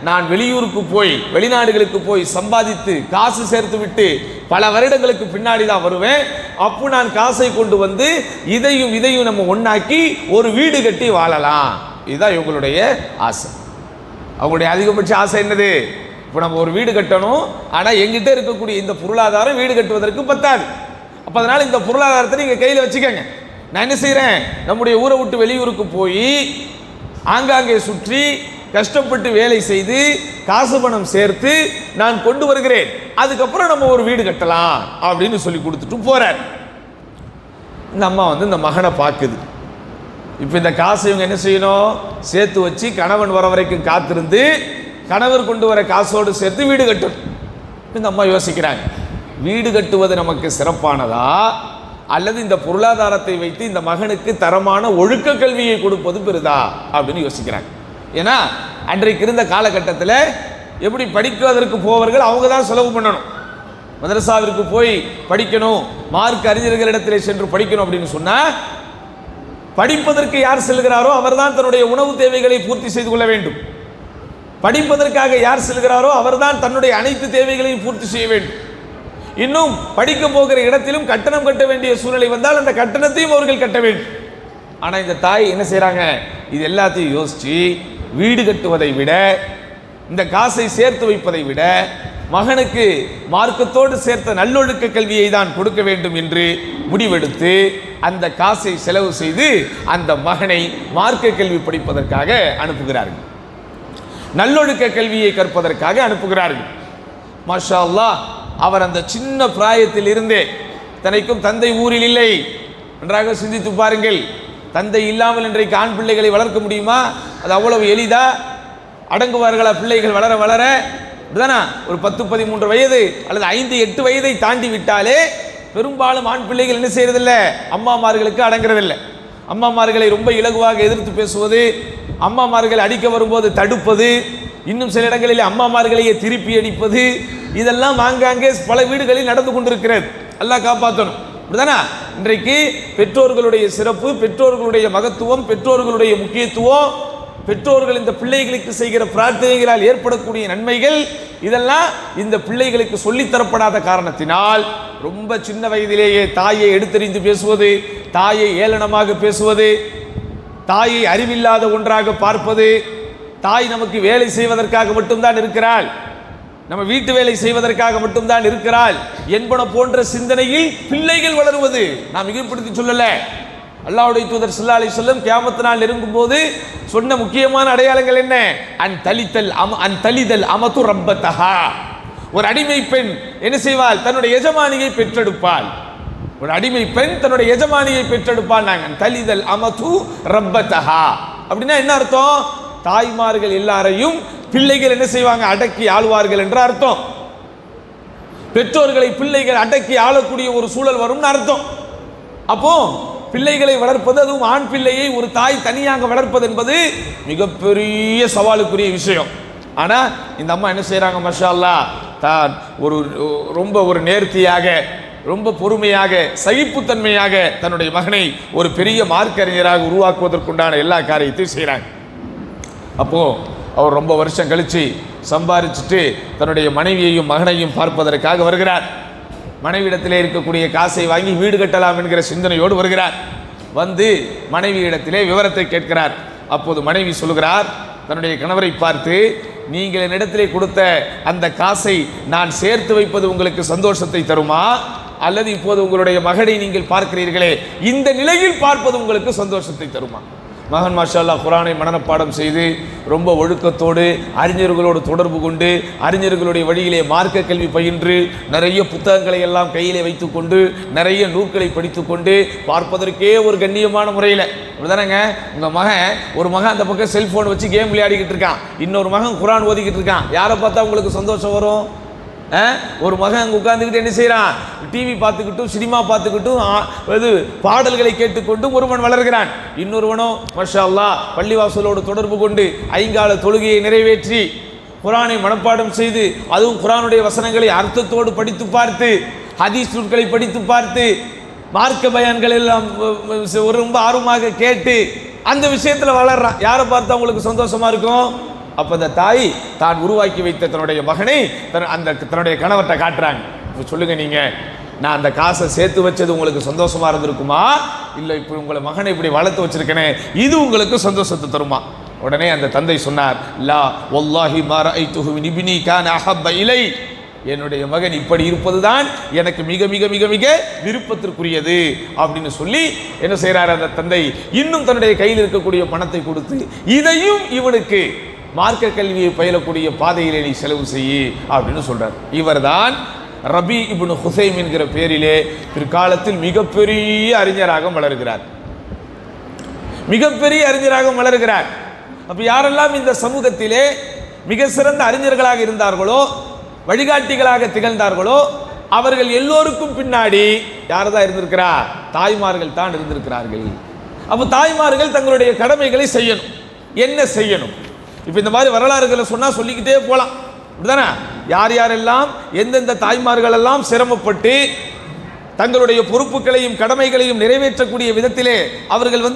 நான் வெளியூருக்கு போய், வெளிநாடுகளுக்கு போய் சம்பாதித்து காசு சேர்த்து விட்டு பல வருடங்களுக்கு பின்னாடி தான் வருவேன். அப்போ நான் காசை கொண்டு வந்து இதையும் நம்ம ஒன்னாக்கி ஒரு வீடு கட்டி வாழலாம். இதுதான் இவங்களுடைய ஆசை. அவங்களுடைய அதிகபட்ச ஆசை என்னது? இப்போ நம்ம ஒரு வீடு கட்டணும், ஆனால் எங்கிட்ட இருக்கக்கூடிய இந்த பொருளாதாரம் வீடு கட்டுவதற்கு பத்தாது. அப்போ அதனால் இந்த பொருளாதாரத்தை நீங்கள் கையில் வச்சுக்கோங்க. நான் என்ன செய்கிறேன்? நம்முடைய ஊரை விட்டு வெளியூருக்கு போய் ஆங்காங்கே சுற்றி கஷ்டப்பட்டு வேலை செய்து காசு பணம் சேர்த்து நான் கொண்டு வருகிறேன், அதுக்கப்புறம் நம்ம ஒரு வீடு கட்டலாம் அப்படின்னு சொல்லி கொடுத்துட்டு போகிறார். இந்த அம்மா வந்து இந்த மகனை பார்க்குது. இப்போ இந்த காசை இவங்க என்ன செய்யணும்? சேர்த்து வச்சு கணவன் வர வரைக்கும் காத்திருந்து கணவர் கொண்டு வர காசோடு சேர்த்து வீடு கட்டணும். இந்த அம்மா யோசிக்கிறாங்க, வீடு கட்டுவது நமக்கு சிறப்பானதா அல்லது இந்த பொருளாதாரத்தை வைத்து இந்த மகனுக்கு தரமான ஒழுக்க கல்வியை கொடுப்பது பெரிதா அப்படின்னு யோசிக்கிறாங்க. ஏன்னா அன்றைக்கு இருந்த காலகட்டத்தில் எப்படி படிப்பதற்கு போவர்கள் அவங்க தான் செலவு பண்ணணும். மதரசாவிற்கு போய் படிக்கணும், மார்க் அறிஞர்களிடத்திலே சென்று படிக்கணும் அப்படின்னு சொன்னால் படிப்பதற்கு யார் செல்கிறாரோ அவர்தான் தன்னுடைய உணவு தேவைகளை பூர்த்தி செய்து கொள்ள வேண்டும். படிப்பதற்காக யார் செல்கிறாரோ அவர்தான் தன்னுடைய அனைத்து தேவைகளையும் பூர்த்தி செய்ய வேண்டும். இன்னும் படிக்க போகிற இடத்திலும் கட்டணம் கட்ட வேண்டிய சூழ்நிலை வந்தால் அந்த கட்டணத்தையும் அவர்கள் கட்ட வேண்டும். ஆனால் இந்த தாய் என்ன செய்கிறாங்க? இது எல்லாத்தையும் யோசித்து வீடு கட்டுவதை விட, இந்த காசை சேர்த்து வைப்பதை விட மகனுக்கு மார்க்கத்தோடு சேர்த்த நல்லொழுக்க கல்வியை தான் கொடுக்க வேண்டும் என்று முடிவெடுத்து அந்த காசை செலவு செய்து அந்த மகனை மார்க்க கல்வி படிப்பதற்காக அனுப்புகிறார்கள், நல்லொழுக்க கல்வியை கற்பதற்காக அனுப்புகிறார்கள். மாஷா அல்லாஹ், அவர் அந்த சின்ன பிராயத்தில் இருந்தே, தனக்கும் தந்தை ஊரில் இல்லை, நன்றாக சிந்தித்து பாருங்கள். தந்தை இல்லாமல் இன்றைக்கு ஆண் பிள்ளைகளை வளர்க்க முடியுமா? அது அவ்வளவு எளிதா? அடங்குவார்களா பிள்ளைகள் வளர வளர? இதுதானா ஒரு 10-13 வயது அல்லது 5-8 வயதை தாண்டி விட்டாலே பெரும்பாலும் ஆண் பிள்ளைகள் என்ன செய்யறதில்லை? அம்மாமார்களுக்கு அடங்குறதில்லை. அம்மாமார்களை ரொம்ப இலகுவாக எதிர்த்து பேசுவது, அம்மாமார்கள் அடிக்க வரும்போது தடுப்பது, இன்னும் சில இடங்களில் அம்மாமார்களையே திருப்பி அடிப்பது, இதெல்லாம் ஆங்காங்கே பல வீடுகளில் நடந்து கொண்டிருக்கிறது. அல்லாஹ் காப்பாற்றணும். அப்படிதானா? இன்றைக்கு பெற்றோர்களுடைய சிறப்பு, பெற்றோர்களுடைய மகத்துவம், பெற்றோர்களுடைய முக்கியத்துவம், பெற்றோர்கள் இந்த பிள்ளைகளுக்கு செய்கிற பிரார்த்தனைகளால் ஏற்படக்கூடிய நன்மைகள், இதெல்லாம் இந்த பிள்ளைகளுக்கு சொல்லித்தரப்படாத காரணத்தினால் ரொம்ப சின்ன வயதிலேயே தாயை எடுத்தறிந்து பேசுவது, தாயை ஏளனமாக பேசுவது, தாயை அறிவில்லாத ஒன்றாக பார்ப்பது, தாய் நமக்கு வேலை செய்வதற்காக மட்டும்தான் இருக்கிறாள், நம்ம வீட்டு வேலை செய்வதற்காக மட்டும்தான் இருக்கிறாள் என்பன போன்ற சிந்தனையில் பிள்ளைகள் வளருவது நாம் மிகப்படுத்தி சொல்லல. அல்லாஹ்வுடைய தூதர் ஸல்லல்லாஹு அலைஹி வஸல்லம் கியாமத் நாள் நெருங்கும் போது சொன்ன முக்கியமான அடையாளங்கள் என்ன? அன் தலிதல் அமது ரப்பத்தஹா, ஒரு அடிமை பெண் என்ன செய்வாள்? தன்னுடைய எஜமானியை பெற்றெடுப்பாள். ஒரு அடிமை பெண் தன்னுடைய எஜமானியை பெற்றெடுப்பாள். நாங்கள் தலிதல் அமது ரப்பதஹா அப்படின்னா என்ன அர்த்தம்? தாய்மார்கள் எல்லாரையும் பிள்ளைகள் என்ன செய்வாங்க? அடக்கி ஆளுவார்கள் என்ற அர்த்தம். பெற்றோர்களை பிள்ளைகள் அடக்கி ஆளக்கூடிய ஒரு சூழல் வரும்னு அர்த்தம். அப்போ பிள்ளைகளை வளர்ப்பது, அதுவும் ஆண் பிள்ளையை ஒரு தாய் தனியாக வளர்ப்பது என்பது மிகப்பெரிய சவாலுக்குரிய விஷயம். ஆனால் இந்த அம்மா என்ன செய்கிறாங்க? மாஷா அல்லாஹ், தான் ரொம்ப ஒரு நேர்த்தியாக, ரொம்ப பொறுமையாக, சகிப்புத்தன்மையாக தன்னுடைய மகனை ஒரு பெரிய மார்க்கறிஞராக உருவாக்குவதற்குண்டான எல்லா காரியத்தையும் செய்கிறாங்க. அப்போது அவர் ரொம்ப வருஷம் கழித்து சம்பாதிச்சுட்டு தன்னுடைய மனைவியையும் மகனையும் பார்ப்பதற்காக வருகிறார். மனைவியிடத்திலே இருக்கக்கூடிய காசை வாங்கி வீடு கட்டலாம் என்கிற சிந்தனையோடு வருகிறார். வந்து மனைவியிடத்திலே விவரத்தை கேட்கிறார். அப்போது மனைவி சொல்கிறார் தன்னுடைய கணவரை பார்த்து, நீங்கள் என்னிடத்திலே கொடுத்த அந்த காசை நான் சேர்த்து வைப்பது உங்களுக்கு சந்தோஷத்தை தருமா, அல்லது இப்போது உங்களுடைய மகனை நீங்கள் பார்க்கிறீர்களே இந்த நிலையில் பார்ப்பது உங்களுக்கு சந்தோஷத்தை தருமா? மகன் மாஷா அல்லாஹ் குர்ஆனை மனனப்பாடம் செய்து ரொம்ப ஒழுக்கத்தோடு அறிஞர்களோடு தொடர்பு கொண்டு அறிஞர்களுடைய வழியிலே மார்க்க கல்வி பயின்று நிறைய புத்தகங்களை எல்லாம் கையிலே வைத்துக்கொண்டு நிறைய நூல்களை படித்துக்கொண்டு பார்ப்பதற்கே ஒரு கண்ணியமான முறையில் அப்படிதானேங்க. உங்கள் ஒரு மகன் அந்த பக்கம் செல்ஃபோன் வச்சு கேம் விளையாடிக்கிட்டு இருக்கான், இன்னொரு மகன் குர்ஆன் ஓதிக்கிட்டு இருக்கான். யாரை பார்த்தா உங்களுக்கு சந்தோஷம் வரும்? ஒரு மகன் அங்கே உட்கார்ந்துக்கிட்டு என்ன செய்கிறான்? டிவி பார்த்துக்கிட்டும் சினிமா பார்த்துக்கிட்டும் இது பாடல்களை கேட்டுக்கொண்டு ஒருவன் வளர்கிறான். இன்னொருவனோ மாஷா அல்லாஹ் பள்ளிவாசலோடு தொடர்பு கொண்டு ஐங்கால தொழுகையை நிறைவேற்றி குர்ஆனை மனப்பாடம் செய்து, அதுவும் குர்ஆனுடைய வசனங்களை அர்த்தத்தோடு படித்து பார்த்து, ஹதீஸ் நூல்களை படித்து பார்த்து, மார்க்க பயான்கள் எல்லாம் ரொம்ப ஆர்வமாக கேட்டு அந்த விஷயத்தில் வளர்றான். யாரை பார்த்தா உங்களுக்கு சந்தோஷமா இருக்கும்? அப்போ அந்த தாய் தான் உருவாக்கி வைத்த தன்னுடைய மகனை தன்னுடைய கணவர்கிட்ட காட்டுறாங்க. இப்போ சொல்லுங்க, நீங்கள் நான் அந்த காசை சேர்த்து வச்சது உங்களுக்கு சந்தோஷமா இருந்திருக்குமா, இல்லை இப்போ உங்களை மகனை இப்படி வளர்த்து வச்சிருக்கேனே இது உங்களுக்கு சந்தோஷத்தை தருமா? உடனே அந்த தந்தை சொன்னார், லா வல்லாஹி மா ரஅய்துஹு மின் இப்னி கான அஹப்ப இலை, என்னுடைய மகன் இப்படி இருப்பதுதான் எனக்கு மிக மிக மிக மிக விருப்பத்திற்குரியது அப்படின்னு சொல்லி என்ன செய்கிறார் அந்த தந்தை? இன்னும் தன்னுடைய கையில் இருக்கக்கூடிய பணத்தை கொடுத்து, இதையும் இவனுக்கு மார்க்க கல்வியை பயிலக்கூடிய பாதையிலே நீ செலவு செய்யி அப்படின்னு சொல்றார். இவர்தான் ரபி இப்னு ஹுசைம் என்கிற பேரிலே பிற்காலத்தில் மிகப்பெரிய அறிஞராக வளர்கிறார். மிகப்பெரிய அறிஞராக வளர்கிறார். அப்ப யாரெல்லாம் இந்த சமூகத்திலே மிக சிறந்த அறிஞர்களாக இருந்தார்களோ, வழிகாட்டிகளாக திகழ்ந்தார்களோ, அவர்கள் எல்லோருக்கும் பின்னாடி யார் தான் இருந்திருக்கிறார்? தாய்மார்கள் தான் இருந்திருக்கிறார்கள். அப்போ தாய்மார்கள் தங்களுடைய கடமைகளை செய்யணும். என்ன செய்யணும்? இப்போ இந்த மாதிரி வரலாறுகளை சொன்னால் சொல்லிக்கிட்டே போகலாம், அப்படிதானே? யார் யாரெல்லாம் எந்தெந்த தாய்மார்கள் எல்லாம் சிரமப்பட்டு தங்களுடைய பொறுப்புகளையும் கடமைகளையும் நிறைவேற்றக்கூடிய விதத்திலே அவர்கள்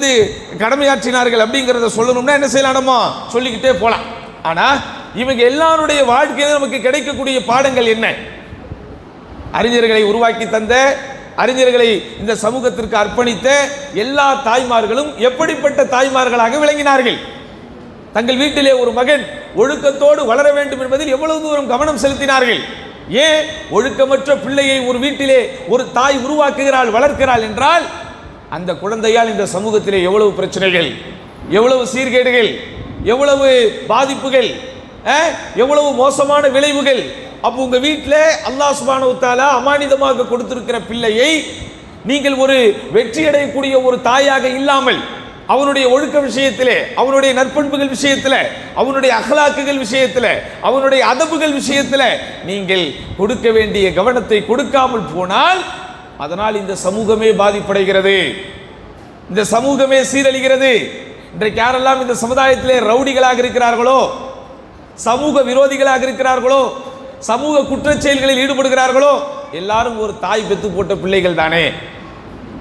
கடமையாற்றினார்கள் அப்படிங்கிறத சொல்லணும்னா என்ன செய்யலாமோ சொல்லிக்கிட்டே போகலாம். ஆனால் இவங்க எல்லாருடைய வாழ்க்கையில் நமக்கு கிடைக்கக்கூடிய பாடங்கள் என்ன? அறிஞர்களை உருவாக்கி தந்த, அறிஞர்களை இந்த சமூகத்திற்கு அர்ப்பணித்த எல்லா தாய்மார்களும் எப்படிப்பட்ட தாய்மார்களாக விளங்கினார்கள்? தங்கள் வீட்டிலே ஒரு மகன் ஒழுக்கத்தோடு வளர வேண்டும் என்பதில் எவ்வளவு தூரம் கவனம் செலுத்தினார்கள்? ஏன் ஒழுக்கமற்ற பிள்ளையை ஒரு வீட்டிலே ஒரு தாய் உருவாக்குகிறாள், வளர்க்கிறாள் என்றால் அந்த குழந்தையால் இந்த சமூகத்திலே எவ்வளவு பிரச்சனைகள், எவ்வளவு சீர்கேடுகள், எவ்வளவு பாதிப்புகள், எவ்வளவு மோசமான விளைவுகள். அப்போ உங்க வீட்டில் அல்லாஹ் சுப்ஹானஹு வ தஆலா அமானிதமாக கொடுத்திருக்கிற பிள்ளையை நீங்கள் ஒரு வெற்றி அடையக்கூடிய ஒரு தாயாக இல்லாமல் அவனுடைய ஒழுக்க விஷயத்திலே, அவனுடைய நற்பண்புகள் விஷயத்தில், அவனுடைய அகலாக்குகள் விஷயத்தில், அவனுடைய அதபுகள் விஷயத்தில் நீங்கள் கொடுக்க வேண்டிய கவனத்தை கொடுக்காமல் போனால் அதனால் இந்த சமூகமே பாதிப்படைகிறது, இந்த சமூகமே சீரழிகிறது. இன்றைக்கு யாரெல்லாம் இந்த சமுதாயத்திலே ரவுடிகளாக இருக்கிறார்களோ, சமூக விரோதிகளாக இருக்கிறார்களோ, சமூக குற்றச்செயல்களில் ஈடுபடுகிறார்களோ எல்லாரும் ஒரு தாய் பெத்து போட்ட பிள்ளைகள் தானே.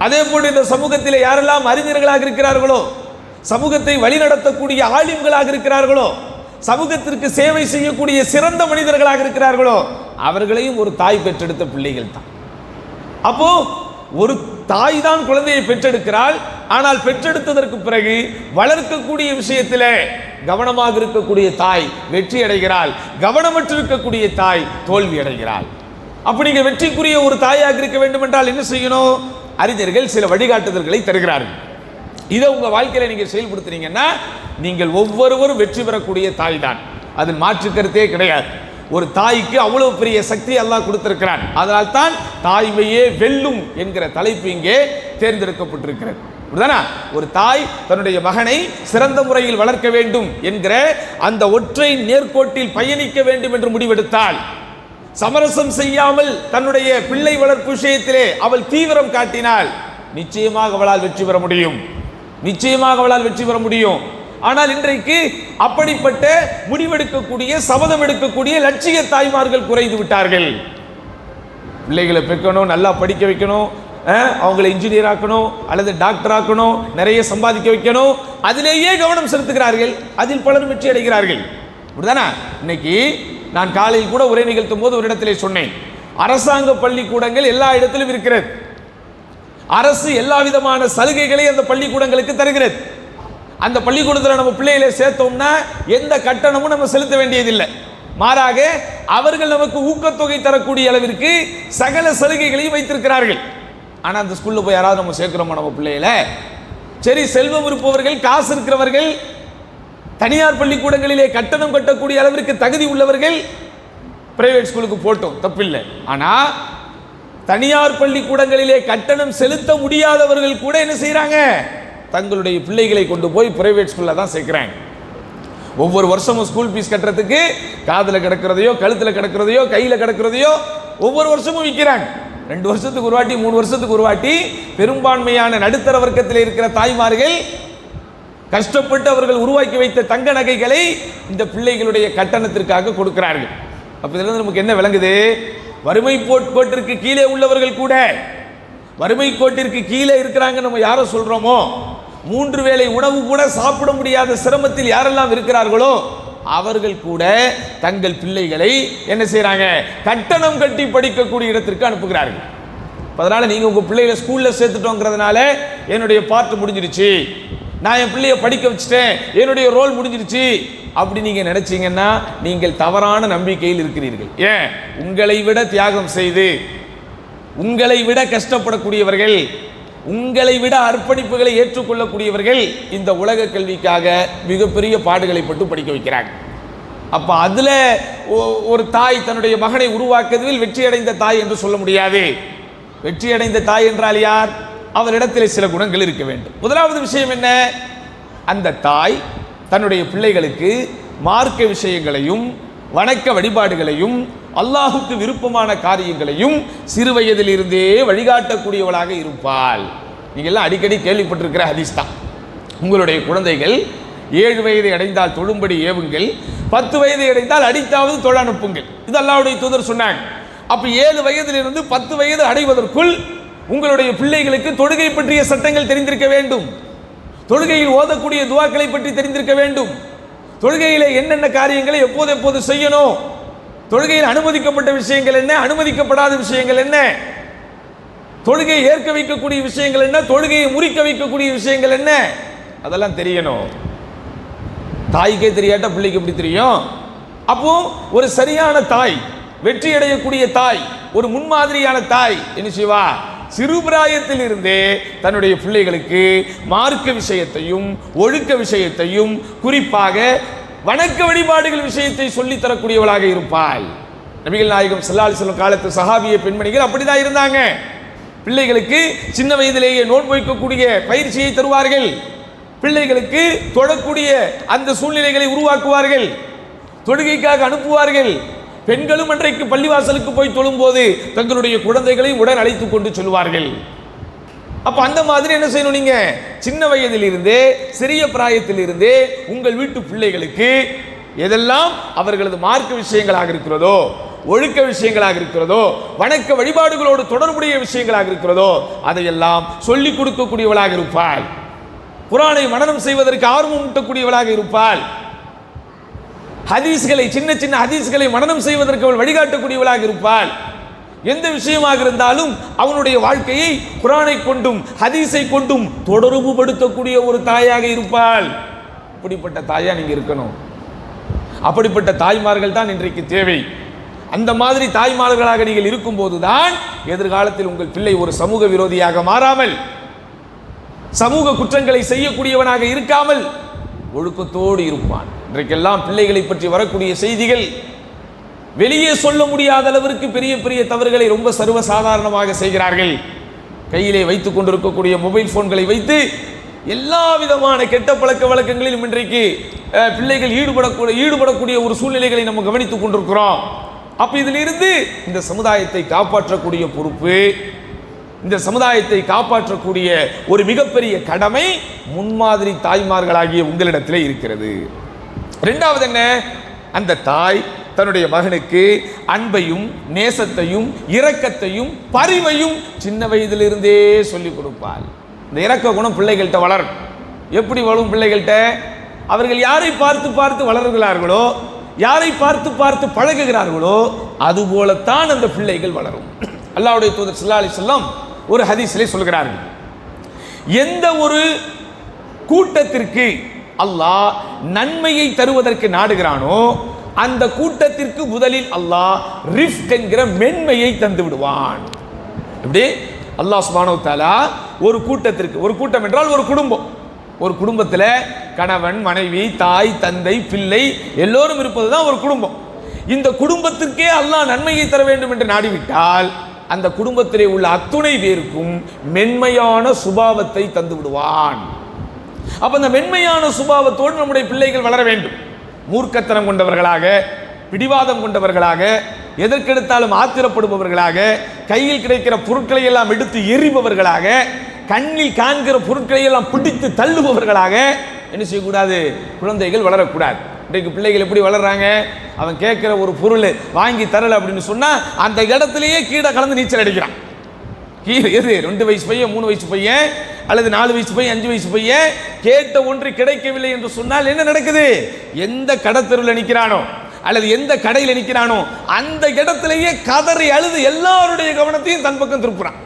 அதே போன்று இந்த சமூகத்தில் யாரெல்லாம் அறிஞர்களாக இருக்கிறார்களோ, சமூகத்தை வழிநடத்தக்கூடிய ஆலிம்களாக இருக்கிறார்களோ, சமூகத்திற்கு சேவை செய்யக்கூடிய சிறந்த மனிதர்களாக இருக்கிறார்களோ அவர்களையும் ஒரு தாய் பெற்றெடுத்த பிள்ளைகள் தான். அப்போ ஒரு தாய் தான் குழந்தையை பெற்றெடுக்கிறாள். ஆனால் பெற்றெடுத்ததற்கு பிறகு வளர்க்கக்கூடிய விஷயத்தில் கவனமாக இருக்கக்கூடிய தாய் வெற்றி அடைகிறாள், கவனமற்று இருக்கக்கூடிய தாய் தோல்வி அடைகிறாள். அப்ப நீங்க வெற்றிக்குரிய ஒரு தாயாக இருக்க வேண்டும் என்றால் என்ன செய்யணும்? அறிஞர்கள் சில வழிகாட்டுதல்களை தருகிறார்கள். இதை உங்க வாழ்க்கையில நீங்க செயல்படுத்துறீங்கன்னா நீங்கள் ஒவ்வொருவரும் வெற்றி பெறக்கூடிய தாய் தான், அதில் மாற்று கருத்தே கிடையாது. ஒரு தாய்க்கு அவ்வளவு பெரிய சக்தி அல்லாஹ் கொடுத்திருக்கிறான். அதனால் தான் தாய்மையே வெல்லும் என்கிற தலைப்பு இங்கே தேர்ந்தெடுக்கப்பட்டிருக்கிறது. ஒரு தாய் தன்னுடைய மகனை சிறந்த முறையில் வளர்க்க வேண்டும் என்கிற அந்த ஒற்றை நேர்கோட்டில் பயணிக்க வேண்டும் என்று முடிவெடுத்தால், சமரசம் செய்யாமல் தன்னுடைய பிள்ளை வளர்ப்பு விஷயத்திலே அவள் தீவிரம் காட்டினால் நிச்சயமாக அவளால் வெற்றி பெற முடியும், நிச்சயமாக அவளால் வெற்றி பெற முடியும். ஆனால் இன்றைக்கு அப்படிப்பட்ட முடிவெடுக்கக்கூடிய, சபதம் எடுக்கக்கூடிய லட்சிய தாய்மார்கள் குறைந்து விட்டார்கள். பிள்ளைகளை பெக்கணும், நல்லா படிக்க வைக்கணும், அவங்களை இன்ஜினியர் ஆக்கணும் அல்லது டாக்டர் ஆக்கணும், நிறைய சம்பாதிக்க வைக்கணும், அதிலேயே கவனம் செலுத்துகிறார்கள். அதில் பலரும் வெற்றி அடைகிறார்கள். இன்னைக்கு நான் காலையில் கூட உரை நிகழ்த்தும் போது ஒரு இடத்திலே சொன்னேன், அரசாங்க பள்ளிக்கூடங்கள் எல்லா இடத்திலும் இருக்கிறது. அரசு எல்லா விதமான சலுகைகளை அந்த பள்ளிக்கூடங்களுக்கு தருகிறது. அந்த பள்ளிக்கூடத்தில் நம்ம பிள்ளைகளை சேர்த்தோம்னா எந்த கட்டணமும் நம்ம செலுத்த வேண்டியதில்லை. மாறாக அவர்கள் நமக்கு ஊக்கத்தொகை தரக்கூடிய அளவிற்கு சகல சலுகைகளையும் வைத்திருக்கிறார்கள். ஆனால் அந்த ஸ்கூலில் போய் யாராவது நம்ம சேர்க்கிறோமா நம்ம பிள்ளைகளை? சரி, செல்வம் இருப்பவர்கள், காசு இருக்கிறவர்கள், தனியார் பள்ளிக்கூடங்களிலே கட்டணம் கட்டக்கூடிய அளவிற்கு தகுதி உள்ளவர்கள் பிரைவேட் ஸ்கூலுக்கு போட்டோம், தப்பில்லை. ஆனால் தனியார் பள்ளிக்கூடங்களிலே கட்டணம் செலுத்த முடியாதவர்கள் கூட என்ன செய்கிறாங்க? தங்களுடைய பிள்ளைகளை கொண்டு போய் பிரைவேட் ஸ்கூலில் தான் சேர்க்கிறாங்க. ஒவ்வொரு வருஷமும் ஸ்கூல் ஃபீஸ் கட்டுறதுக்கு காதில் கிடக்கிறதையோ, கழுத்தில் கிடக்கிறதையோ, கையில் கிடக்கிறதையோ ஒவ்வொரு வருஷமும் விற்கிறாங்க. 2 வருஷத்துக்கு ஒரு வாட்டி, 3 வருஷத்துக்கு ஒரு வாட்டி பெரும்பான்மையான நடுத்தர வர்க்கத்தில் இருக்கிற தாய்மார்கள் கஷ்டப்பட்டு அவர்கள் உருவாக்கி வைத்த தங்க நகைகளை இந்த பிள்ளைகளுடைய கட்டணத்திற்காக கொடுக்கிறார்கள். அப்ப இதிலிருந்து நமக்கு என்ன விளங்குது? வறுமை கோட்டிற்கு கீழே உள்ளவர்கள் கூட, வறுமை கோட்டிற்கு கீழே இருக்கிறாங்க நம்ம யாரை சொல்றோமோ, 3 வேளை உணவு கூட சாப்பிட முடியாத சிரமத்தில் யாரெல்லாம் இருக்கிறார்களோ அவர்கள் கூட தங்கள் பிள்ளைகளை என்ன செய்யறாங்க? கட்டணம் கட்டி படிக்கக்கூடிய இடத்திற்கு அனுப்புகிறார்கள். அதனால நீங்க உங்க பிள்ளைகளை ஸ்கூல்ல சேர்த்துட்டோங்கிறதுனால என்னுடைய பார்ட் முடிஞ்சிருச்சு, நான் என் பிள்ளைய படிக்க வச்சுட்டேன், என்னுடைய ரோல் முடிஞ்சிருச்சு அப்படி நீங்க நினைச்சீங்கன்னா நீங்கள் தவறான நம்பிக்கையில் இருக்கிறீர்கள். ஏன்? உங்களை விட தியாகம் செய்து, உங்களை விட கஷ்டப்படக்கூடியவர்கள், உங்களை விட அர்ப்பணிப்புகளை ஏற்றுக்கொள்ளக்கூடியவர்கள் இந்த உலக கல்விக்காக மிகப்பெரிய பாடுகளை பட்டு படிக்க வைக்கிறாங்க. அப்ப அதுல ஒரு தாய் தன்னுடைய மகனை உருவாக்குவதில் வெற்றி அடைந்த தாய் என்று சொல்ல முடியாது. வெற்றி அடைந்த தாய் என்றால் யார்? அவரிடத்தில் சில குணங்கள் இருக்க வேண்டும். முதலாவது விஷயம் என்ன? அந்த தாய் தன்னுடைய பிள்ளைகளுக்கு மார்க்க விஷயங்களையும் வணக்க வழிபாடுகளையும் அல்லாஹுக்கு விருப்பமான காரியங்களையும் சிறு வயதில் இருந்தே வழிகாட்டக்கூடியவளாக இருப்பாள். நீங்க எல்லாம் அடிக்கடி கேள்விப்பட்டிருக்கிற ஹதீஸ் தான். உங்களுடைய குழந்தைகள் 7 வயதை அடைந்தால் தொழும்படி ஏவுங்கள், 10 வயதை அடைந்தால் அடித்தாவது தொழ அனுப்புங்கள். இது அல்லாஹ்வுடைய தூதர் சொன்னாங்க. அப்ப 7 வயதிலிருந்து 10 வயது அடைவதற்குள் உங்களுடைய பிள்ளைகளுக்கு தொழுகை பற்றிய சட்டங்கள் தெரிந்திருக்க வேண்டும், தொழுகையில் ஓதக்கூடிய துஆக்களை பற்றி தெரிந்திருக்க வேண்டும், தொழுகையிலே என்னென்ன காரியங்களை எப்போது எப்போது செய்யணும், தொழுகையில் அனுமதிக்கப்பட்ட விஷயங்கள் என்ன, அனுமதிக்கப்படாத விஷயங்கள் என்ன, தொழுகையை ஏற்க வைக்கக்கூடிய விஷயங்கள் என்ன, தொழுகையை முறிக்க வைக்கக்கூடிய விஷயங்கள் என்ன, அதெல்லாம் தெரியணும். தாய்க்கே தெரியாட்டா பிள்ளைக்கு எப்படி தெரியும்? அப்போ ஒரு சரியான தாய், வெற்றி அடையக்கூடிய தாய், ஒரு முன்மாதிரியான தாய் என்ன செய்வா? சிறுபிராயத்தில் இருந்தே தன்னுடைய பிள்ளைகளுக்கு மார்க்க விஷயத்தையும் ஒழுக்க விஷயத்தையும் குறிப்பாக வணக்க வழிபாடுகள் விஷயத்தை சொல்லித் தரக்கூடியவளாக இருப்பாள். நபிகள் நாயகம் ஸல்லல்லாஹு அலைஹி வஸல்லம் காலத்து சஹாபிய பெண்மணிகள் அப்படிதான் இருந்தாங்க. பிள்ளைகளுக்கு சின்ன வயதிலேயே நோன்பு வைக்கக்கூடிய பயிற்சியை தருவார்கள், பிள்ளைகளுக்கு தொழக்கூடிய அந்த சூழ்நிலைகளை உருவாக்குவார்கள், தொழுகைக்காக அனுப்புவார்கள். பெண்களும் அன்றைக்கு பள்ளிவாசலுக்கு போய் தொழும்போது தங்களுடைய குழந்தைகளை உடன் அழைத்துக் கொண்டு சொல்வார்கள். அப்ப அந்த மாதிரி என்ன செய்யணும்? நீங்க சின்ன வயதில் இருந்தே, சிறிய பிராயத்தில் இருந்தே உங்கள் வீட்டு பிள்ளைகளுக்கு எதெல்லாம் அவர்களது மார்க்க விஷயங்களாக இருக்கிறதோ, ஒழுக்க விஷயங்களாக இருக்கிறதோ, வணக்க வழிபாடுகளோடு தொடர்புடைய விஷயங்களாக இருக்கிறதோ அதையெல்லாம் சொல்லிக் கொடுக்கக்கூடியவளாக இருப்பாள். குர்ஆனை மனனம் செய்வதற்கு ஆர்வம் ஊட்டக்கூடியவளாக இருப்பாள். ஹதீஸ்களை, சின்ன சின்ன ஹதீஸ்களை மனனம் செய்வதற்கு அவள் வழிகாட்டக்கூடியவளாக இருப்பாள். எந்த விஷயமாக இருந்தாலும் அவனுடைய வாழ்க்கையை குர்ஆனை கொண்டும் ஹதீஸை கொண்டும் தொடர்பு படுத்தக்கூடிய ஒரு தாயாக இருப்பாள். அப்படிப்பட்ட தாயா நீங்க இருக்கணும். அப்படிப்பட்ட தாய்மார்கள் தான் இன்றைக்கு தேவை. அந்த மாதிரி தாய்மார்களாக நீங்கள் இருக்கும்போதுதான் எதிர்காலத்தில் உங்கள் பிள்ளை ஒரு சமூக விரோதியாக மாறாமல், சமூக குற்றங்களை செய்யக்கூடியவனாக இருக்காமல் ஒழுக்கத்தோடு இருப்பான். இன்றைக்கெல்லாம் பிள்ளைகளை பற்றி வரக்கூடிய செய்திகள் வெளியே சொல்ல முடியாத அளவிற்கு பெரிய பெரிய தவறுகளை ரொம்ப சர்வசாதாரணமாக செய்கிறார்கள். கையிலே வைத்துக் கொண்டிருக்கக்கூடிய மொபைல் போன்களை வைத்து எல்லா விதமான கெட்ட பழக்க வழக்கங்களிலும் இன்றைக்கு பிள்ளைகள் ஈடுபடக்கூடிய ஒரு சூழ்நிலைகளை நம்ம கவனித்துக் கொண்டிருக்கிறோம். அப்ப இதிலிருந்து இந்த சமுதாயத்தை காப்பாற்றக்கூடிய பொறுப்பு, இந்த சமுதாயத்தை காப்பாற்றக்கூடிய ஒரு மிகப்பெரிய கடமை முன்மாதிரி தாய்மார்களாகிய உங்களிடத்திலே இருக்கிறது. இரண்டாவது என்ன, அந்த தாய் தன்னுடைய மகனுக்கு அன்பையும் நேசத்தையும் இரக்கத்தையும் பரிவையும் சின்ன வயதிலிருந்தே சொல்லிக் கொடுப்பாள். இந்த இரக்க குணம் பிள்ளைகள்கிட்ட வளரும். எப்படி வளரும் பிள்ளைகள்கிட்ட? அவர்கள் யாரை பார்த்து பார்த்து வளர்கிறார்களோ, யாரை பார்த்து பார்த்து பழகுகிறார்களோ, அதுபோலத்தான் அந்த பிள்ளைகள் வளரும். அல்லாஹ்வுடைய தூதர் ஸல்லல்லாஹு அலைஹி வஸல்லம் ஒரு ஹதீஸிலே சொல்கிறார்கள், எந்த ஒரு கூட்டத்திற்கு அல்லாஹ் நன்மையை தருவதற்கு நாடுகிறானோ அந்த கூட்டத்திற்கு முதலில் அல்லாஹ் ரிஃப்க் என்கிற மென்மையை தந்து விடுவான். இப்படி அல்லாஹ் சுப்ஹானஹு வ தஆலா ஒரு கூட்டத்திற்கு, ஒரு கூட்டம் என்றால் ஒரு குடும்பம், ஒரு குடும்பத்தில் கணவன் மனைவி தாய் தந்தை பிள்ளை எல்லோரும் இருப்பது தான் ஒரு குடும்பம். இந்த குடும்பத்திற்கே அல்லாஹ் நன்மையை தர வேண்டும் என்று நாடிவிட்டால் அந்த குடும்பத்திலே உள்ள அத்துணை பேருக்கும் மென்மையான சுபாவத்தை தந்து விடுவான். அப்ப அந்த மென்மையான சுபாவத்தோடு நம்முடைய பிள்ளைகள் வளர வேண்டும். மூர்க்கத்தனம் கொண்டவர்களாக, பிடிவாதம் கொண்டவர்களாக, எதற்கெடுத்தாலும் ஆத்திரப்படுபவர்களாக, கையில் கிடைக்கிற பொருட்களை எல்லாம் எடுத்து எறிபவர்களாக, கண்ணில் காண்கிற பொருட்களை எல்லாம் பிடித்து தள்ளுபவர்களாக என்ன செய்யக்கூடாது? குழந்தைகள் வளரக்கூடாது. இன்றைக்கு பிள்ளைகள் எப்படி வளர்றாங்க? அவன் கேட்கிற ஒரு பொருள் வாங்கி தரல அப்படின்னு சொன்னா அந்த இடத்திலேயே கீழே கலந்து நீச்சல் அடிக்கிறான். கீழே எது 2 வயசு பையன் 3 வயசு பையன் அல்லது 4 வயசு பையன் 5 வயசு பையன் கேட்ட ஒன்று கிடைக்கவில்லை என்று சொன்னால் என்ன நடக்குது? எந்த கடத்தெருவில் நிற்கிறானோ அல்லது எந்த கடையில் நிற்கிறானோ அந்த இடத்திலேயே கதறி அழுது எல்லாருடைய கவனத்தையும் தன் பக்கம் திருப்புறான்.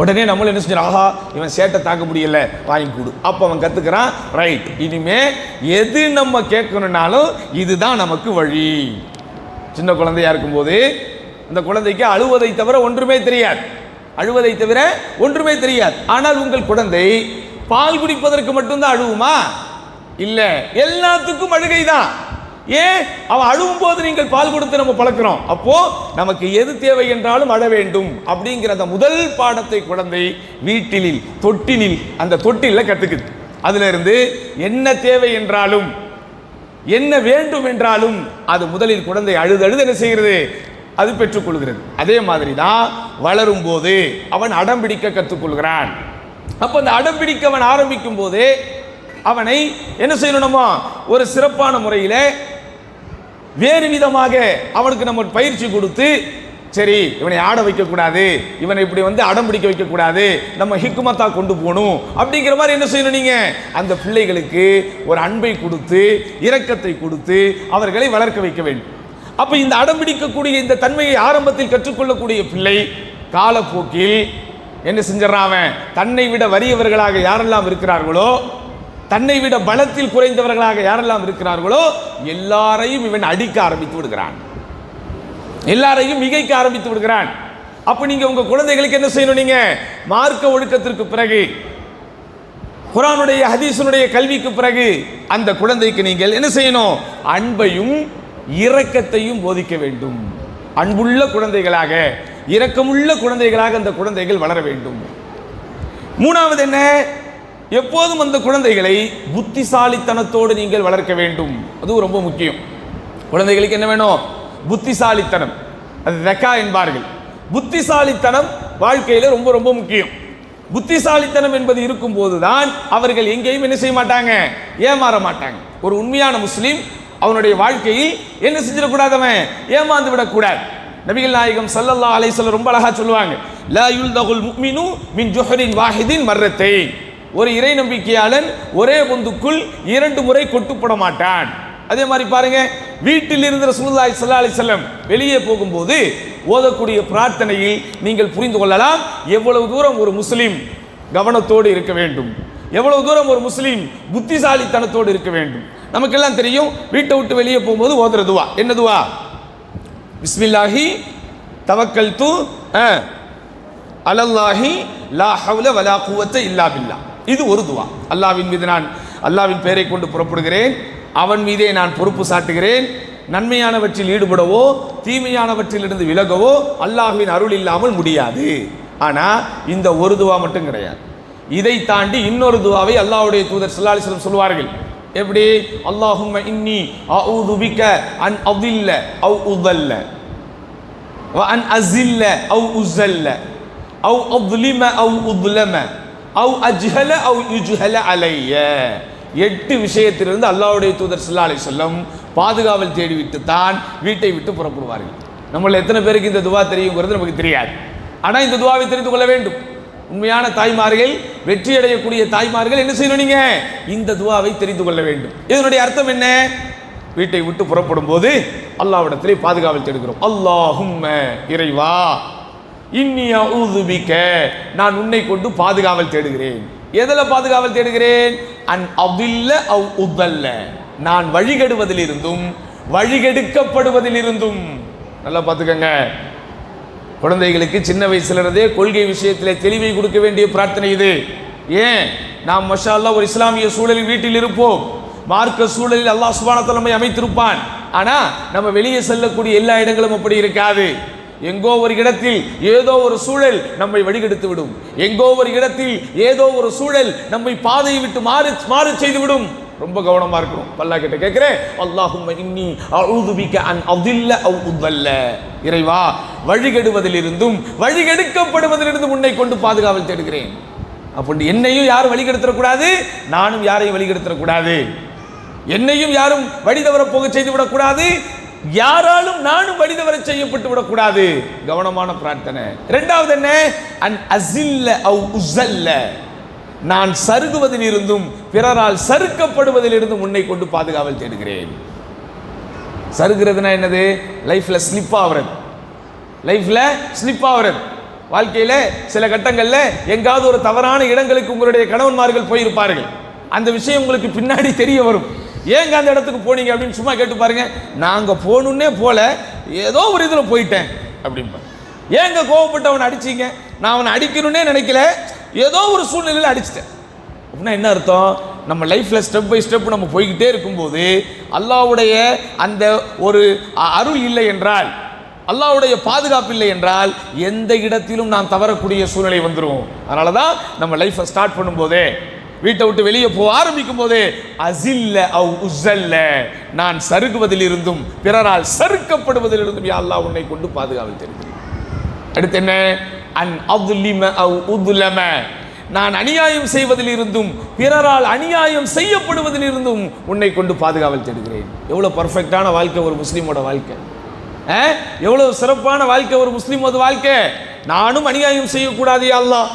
உடனே நம்மள என்ன செஞ்சோம்? ஆஹா, இவன் சேட்டை தாக்க முடியல, வாங்கி கொடு. அப்போ அவன் கத்துக்கிறான், ரைட், இனிமே எது நம்ம கேட்கணும்னாலும் இதுதான் நமக்கு வழி. சின்ன குழந்தையா இருக்கும்போது இந்த குழந்தைக்கு அழுவதை தவிர ஒன்றுமே தெரியாது, அழுவதை தவிர ஒன்றுமே தெரியாது. ஆனால் உங்கள் குழந்தை பால் குடிப்பதற்கு மட்டும்தான் அழுவுமா? இல்ல, எல்லாத்துக்கும் அழுகை தான். ஏன்? அவன் அழுவும் போது நீங்கள் பால் கொடுத்து நம்ம பழக்கிறோம். அப்போ நமக்கு எது தேவை என்றாலும் அழ வேண்டும் அப்படிங்கிற அந்த முதல் பாடத்தை குழந்தை வீட்டினில் தொட்டினில் அந்த தொட்டில கத்துக்குது. அதுல இருந்து என்ன தேவை என்றாலும் என்ன வேண்டும் என்றாலும் அது முதலில் குழந்தை அழுது அழுது என்ன செய்கிறது? அது பெற்றுக்கொள்கிறது. அதே மாதிரி தான் வளரும் போது அவன் அடம்பிடிக்க கற்றுக்கொள்கிறான். அப்ப அந்த அடம்பிடிக்க அவன் ஆரம்பிக்கும் போது அவனை என்ன செய்யணுமா? ஒரு சிறப்பான முறையில் வேறு விதமாக அவனுக்கு நம்ம பயிற்சி கொடுத்து, சரி இவனை ஆட வைக்கக்கூடாது, இவனை இப்படி அடம் பிடிக்க வைக்கக்கூடாது, நம்ம ஹிக்மத்தா கொண்டு போகணும் அப்படிங்கிற மாதிரி என்ன செய்யணும்? நீங்க அந்த பிள்ளைகளுக்கு ஒரு அன்பை கொடுத்து இரக்கத்தை கொடுத்து அவர்களை வளர்க்க வைக்க வேண்டும். அப்ப இந்த அடம் பிடிக்கக்கூடிய இந்த தன்மையை ஆரம்பத்தில் கற்றுக்கொள்ளக்கூடிய பிள்ளை காலப்போக்கில் என்ன செஞ்சிடறான்? அவன் தன்னை விட வறியவர்களாக யாரெல்லாம் இருக்கிறார்களோ, தன்னை விட பலத்தில் குறைந்தவர்களாக யாரெல்லாம் இருக்கிறார்களோ எல்லாரையும் இவன் அடிக்க ஆரம்பித்து விடுகிறான், எல்லாரையும் மிகைக்க ஆரம்பித்து விடுகிறான். அப்ப நீங்க உங்க குழந்தைகளுக்கு என்ன செய்யணும்? நீங்க மார்க்க ஒழுக்கத்திற்கு பிறகு, குர்ஆனுடைய ஹதீஸுடைய கல்விக்கு பிறகு அந்த குழந்தைக்கு நீங்கள் என்ன செய்யணும்? அன்பையும் இரக்கத்தையும் போதிக்க வேண்டும். அன்புள்ள குழந்தைகளாக, இரக்கமுள்ள குழந்தைகளாக அந்த குழந்தைகள் வளர வேண்டும். மூணாவது என்ன? எப்போதும் அந்த குழந்தைகளை புத்திசாலித்தனத்தோடு நீங்கள் வளர்க்க வேண்டும். அது ரொம்ப முக்கியம். குழந்தைகளுக்கு என்ன வேணும்? புத்திசாலித்தனம், அது தக்கா என்பார்கள். புத்திசாலித்தனம் வாழ்க்கையில் ரொம்ப ரொம்ப முக்கியம். புத்திசாலித்தனம் என்பது இருக்கும் போதுதான் அவர்கள் எங்கேயும் என்ன செய்ய மாட்டாங்க? ஏமாற மாட்டாங்க. ஒரு உண்மையான முஸ்லீம் அவனுடைய வாழ்க்கையில் என்ன செஞ்சிடக்கூடாது? அவன் ஏமாந்து விடக்கூடாது. நபிகள் நாயகம் ஸல்லல்லாஹு அலைஹி வஸல்லம் ரொம்ப அழகா சொல்லுவாங்க, லா யுல்தகுல் முஃமினு மின் ஜுஹரின் வாஹிதின் மர்ரத்தைன். ஒரு இறை நம்பிக்கையாளன் ஒரே பொந்துக்குள் 2 முறை கொட்டுப்பட மாட்டான். அதே மாதிரி பாருங்க, வீட்டில் இருந்து ரசூலுல்லாஹி ஸல்லல்லாஹு அலைஹி வஸல்லம் வெளியே போகும்போது ஓதக்கூடிய பிரார்த்தனையில் நீங்கள் புரிந்து கொள்ளலாம் எவ்வளவு தூரம் ஒரு முஸ்லீம் கவனத்தோடு இருக்க வேண்டும், எவ்வளவு தூரம் ஒரு முஸ்லீம் புத்திசாலித்தனத்தோடு இருக்க வேண்டும். நமக்கெல்லாம் தெரியும், வீட்டை விட்டு வெளியே போகும்போது ஓதுற துவா என்ன துவா? பிஸ்மில்லாஹி தவக்கல்து அலல்லாஹி லா ஹவ்ல வலா குவத்த இல்லா பில்லா. இது ஒரு துவா. அல்லாஹ்வின் மீது நான் அல்லாஹ்வின் பெயரை கொண்டு புறப்படுகிறேன், அவன் மீதே நான் பொறுப்பு சாட்டுகிறேன், நன்மையானவற்றில் ஈடுபடவோ தீமையானவற்றிலிருந்து விலகவோ அல்லாஹ்வின் அருள் இல்லாமல் முடியாது. ஆனால் இந்த ஒரு துவா மட்டும் கிடையாது. இதை தாண்டி இன்னொரு துவாவை அல்லாஹ்வுடைய தூதர் ஸல்லல்லாஹு அலைஹி வஸல்லம் சொல்வார்கள். எப்படி? அல்லாஹும்ம இன்னி அஊது பிக அன் அദിல்ல அவ் உதல்ல வ அன் அஸில்ல அவ் உஸல்ல அவ் அظلم அவ் உظلم அவ் அஜ்ஹல அவ் யுஜ்ஹல அலைய. 8 விஷயத்திலிருந்து அல்லாஹ்வுடைய தூதர் ஸல்லல்லாஹு அலைஹி வஸல்லம் பாதுகாவல் தேடிவிட்டு தான் வீட்டை விட்டு புறப்படுவார்கள். நம்மள எத்தனை பேருக்கு இந்த துவா தெரியுங்கிறது நமக்கு தெரியாது. ஆனால் இந்த துவாவை தெரிந்து கொள்ள வேண்டும். உண்மையான தாய்மார்கள், வெற்றி அடையக்கூடிய தாய்மார்கள் என்ன செய்யணும்? நீங்க இந்த துவாவை தெரிந்து கொள்ள வேண்டும். இதனுடைய அர்த்தம் என்ன? வீட்டை விட்டு புறப்படும் போது அல்லாஹ்விடத்திலே பாதுகாவல் தேடுகிறோம். அல்லாஹும்ம, இறைவா, இன்னி அஊது பிக, நான் உன்னை கொண்டு பாதுகாவல் தேடுகிறேன். எதில் பாதுகாவல் தேடுகிறேன்? அன் அദിல்ல அவ் உதல்ல, நான் வழிகெடுவதிலிருந்தும் வழிகெடுக்கப்படுவதிலிருந்தும். நல்லா பார்த்துக்கங்க. குழந்தைகளுக்கு சின்ன வயசுலேருந்தே கொள்கை விஷயத்தில் தெளிவை கொடுக்க வேண்டிய பிரார்த்தனை இது. ஏன்? நாம் மாஷா அல்லாஹ் ஒரு இஸ்லாமிய சூழலில் வீட்டில் இருப்போம், மார்க்க சூழலில் அல்லாஹ் சுப்ஹானஹு வ தஆலா நம்மை அமைத்திருப்பான். ஆனால் நம்ம வெளியே செல்லக்கூடிய எல்லா இடங்களும் அப்படி இருக்காது. எங்கோ ஒரு இடத்தில் ஏதோ ஒரு சூழல் நம்மை வழிகெடுத்து விடும். எங்கோ ஒரு இடத்தில் ஏதோ ஒரு சூழல் நம்மை பாதையை விட்டு மாறு செய்து விடும். ரொம்ப கவனமா இருக்கணும். அல்லாஹ் கிட்ட கேட்கிறேன், அல்லாஹும்ம இன்னி அஊது பிக அன் அദിல்ல அவ் உதல்ல, இறைவா, வழிகெடுவதிலிருந்தும் வழிகெடுக்கப்படுவதிலிருந்தும் உன்னை கொண்டு பாதுகாவல் தேடுகிறேன். அப்படி என்னையும் யாரும் வழிகெடுத்துடக்கூடாது, நானும் யாரையும் வழிகெடுத்துடக்கூடாது. என்னையும் யாரும் வழி தவற போக செய்து விடக்கூடாது, யாராலும் நானும் வழி தவற செய்யப்பட்டு விடக்கூடாது. கவனமான பிரார்த்தனை. இரண்டாவது என்ன? அன் அஸில்ல அவ் உஸல்ல, நான் சறுகுவதிலிருந்தும் பிறரால் சறுக்கப்படுவதிலிருந்தும் உன்னை கொண்டு பாதுகாவல் தேடுகிறேன். சறுகிறதுனா என்னது? லைஃப்ல ஸ்லிப் ஆகிறது. லைஃப்ல ஸ்லிப் ஆகிறது. வாழ்க்கையில சில கட்டங்களில் எங்காவது ஒரு தவறான இடங்களுக்கு உங்களுடைய கணவன்மார்கள் போயிருப்பார்கள். அந்த விஷயம் உங்களுக்கு பின்னாடி தெரிய வரும். ஏங்க அந்த இடத்துக்கு போனீங்க அப்படின்னு சும்மா கேட்டு பாருங்க. நாங்க போகணுன்னே போல, ஏதோ ஒரு இதில் போயிட்டேன் அப்படின்பா. ஏங்க கோவப்பட்டு அவனை அடிச்சிங்க? நான் அவனை அடிக்கணும்னே நினைக்கல, ஏதோ ஒரு சூழ்நிலையில் அடிச்சிட்டேன் அப்படின்னா என்ன அர்த்தம்? நம்ம லைஃப்பில் ஸ்டெப் பை ஸ்டெப் நம்ம போய்கிட்டே இருக்கும்போது அல்லாஹ்வுடைய அந்த ஒரு அருள் இல்லை என்றால், அல்லாஹ்வுடைய பாதுகாப்பு இல்லை என்றால் எந்த இடத்திலும் நாம் தவறக்கூடிய சூழ்நிலை வந்துடும். அதனால தான் நம்ம லைஃப்பை ஸ்டார்ட் பண்ணும்போதே, வீட்டை விட்டு வெளியே போக ஆரம்பிக்கும் போதே, அஸில்ல அவ் உஸல்ல, நான் சறுகுவதிலிருந்தும் பிறரால் சறுக்கப்படுவதிலிருந்தும் யா அல்லாஹ் உன்னை கொண்டு பாதுகாவல் தேடுகிறேன். அடுத்து என்ன? அன் அظلم அவ் உظلم, நான் அநியாயம் செய்வதிலிருந்தும் பிறரால் அநியாயம் செய்யப்படுவதிலிருந்தும் உன்னை கொண்டு பாதுகாவல் தேடுகிறேன். எவ்வளவு பர்ஃபெக்டான வாழ்க்கை ஒரு முஸ்லீமோட வாழ்க்கை! எவ்வளவு சிறப்பான வாழ்க்கை ஒரு முஸ்லீமோட வாழ்க்கை! நானும் அநியாயம் செய்யக்கூடாது யா அல்லாஹ்,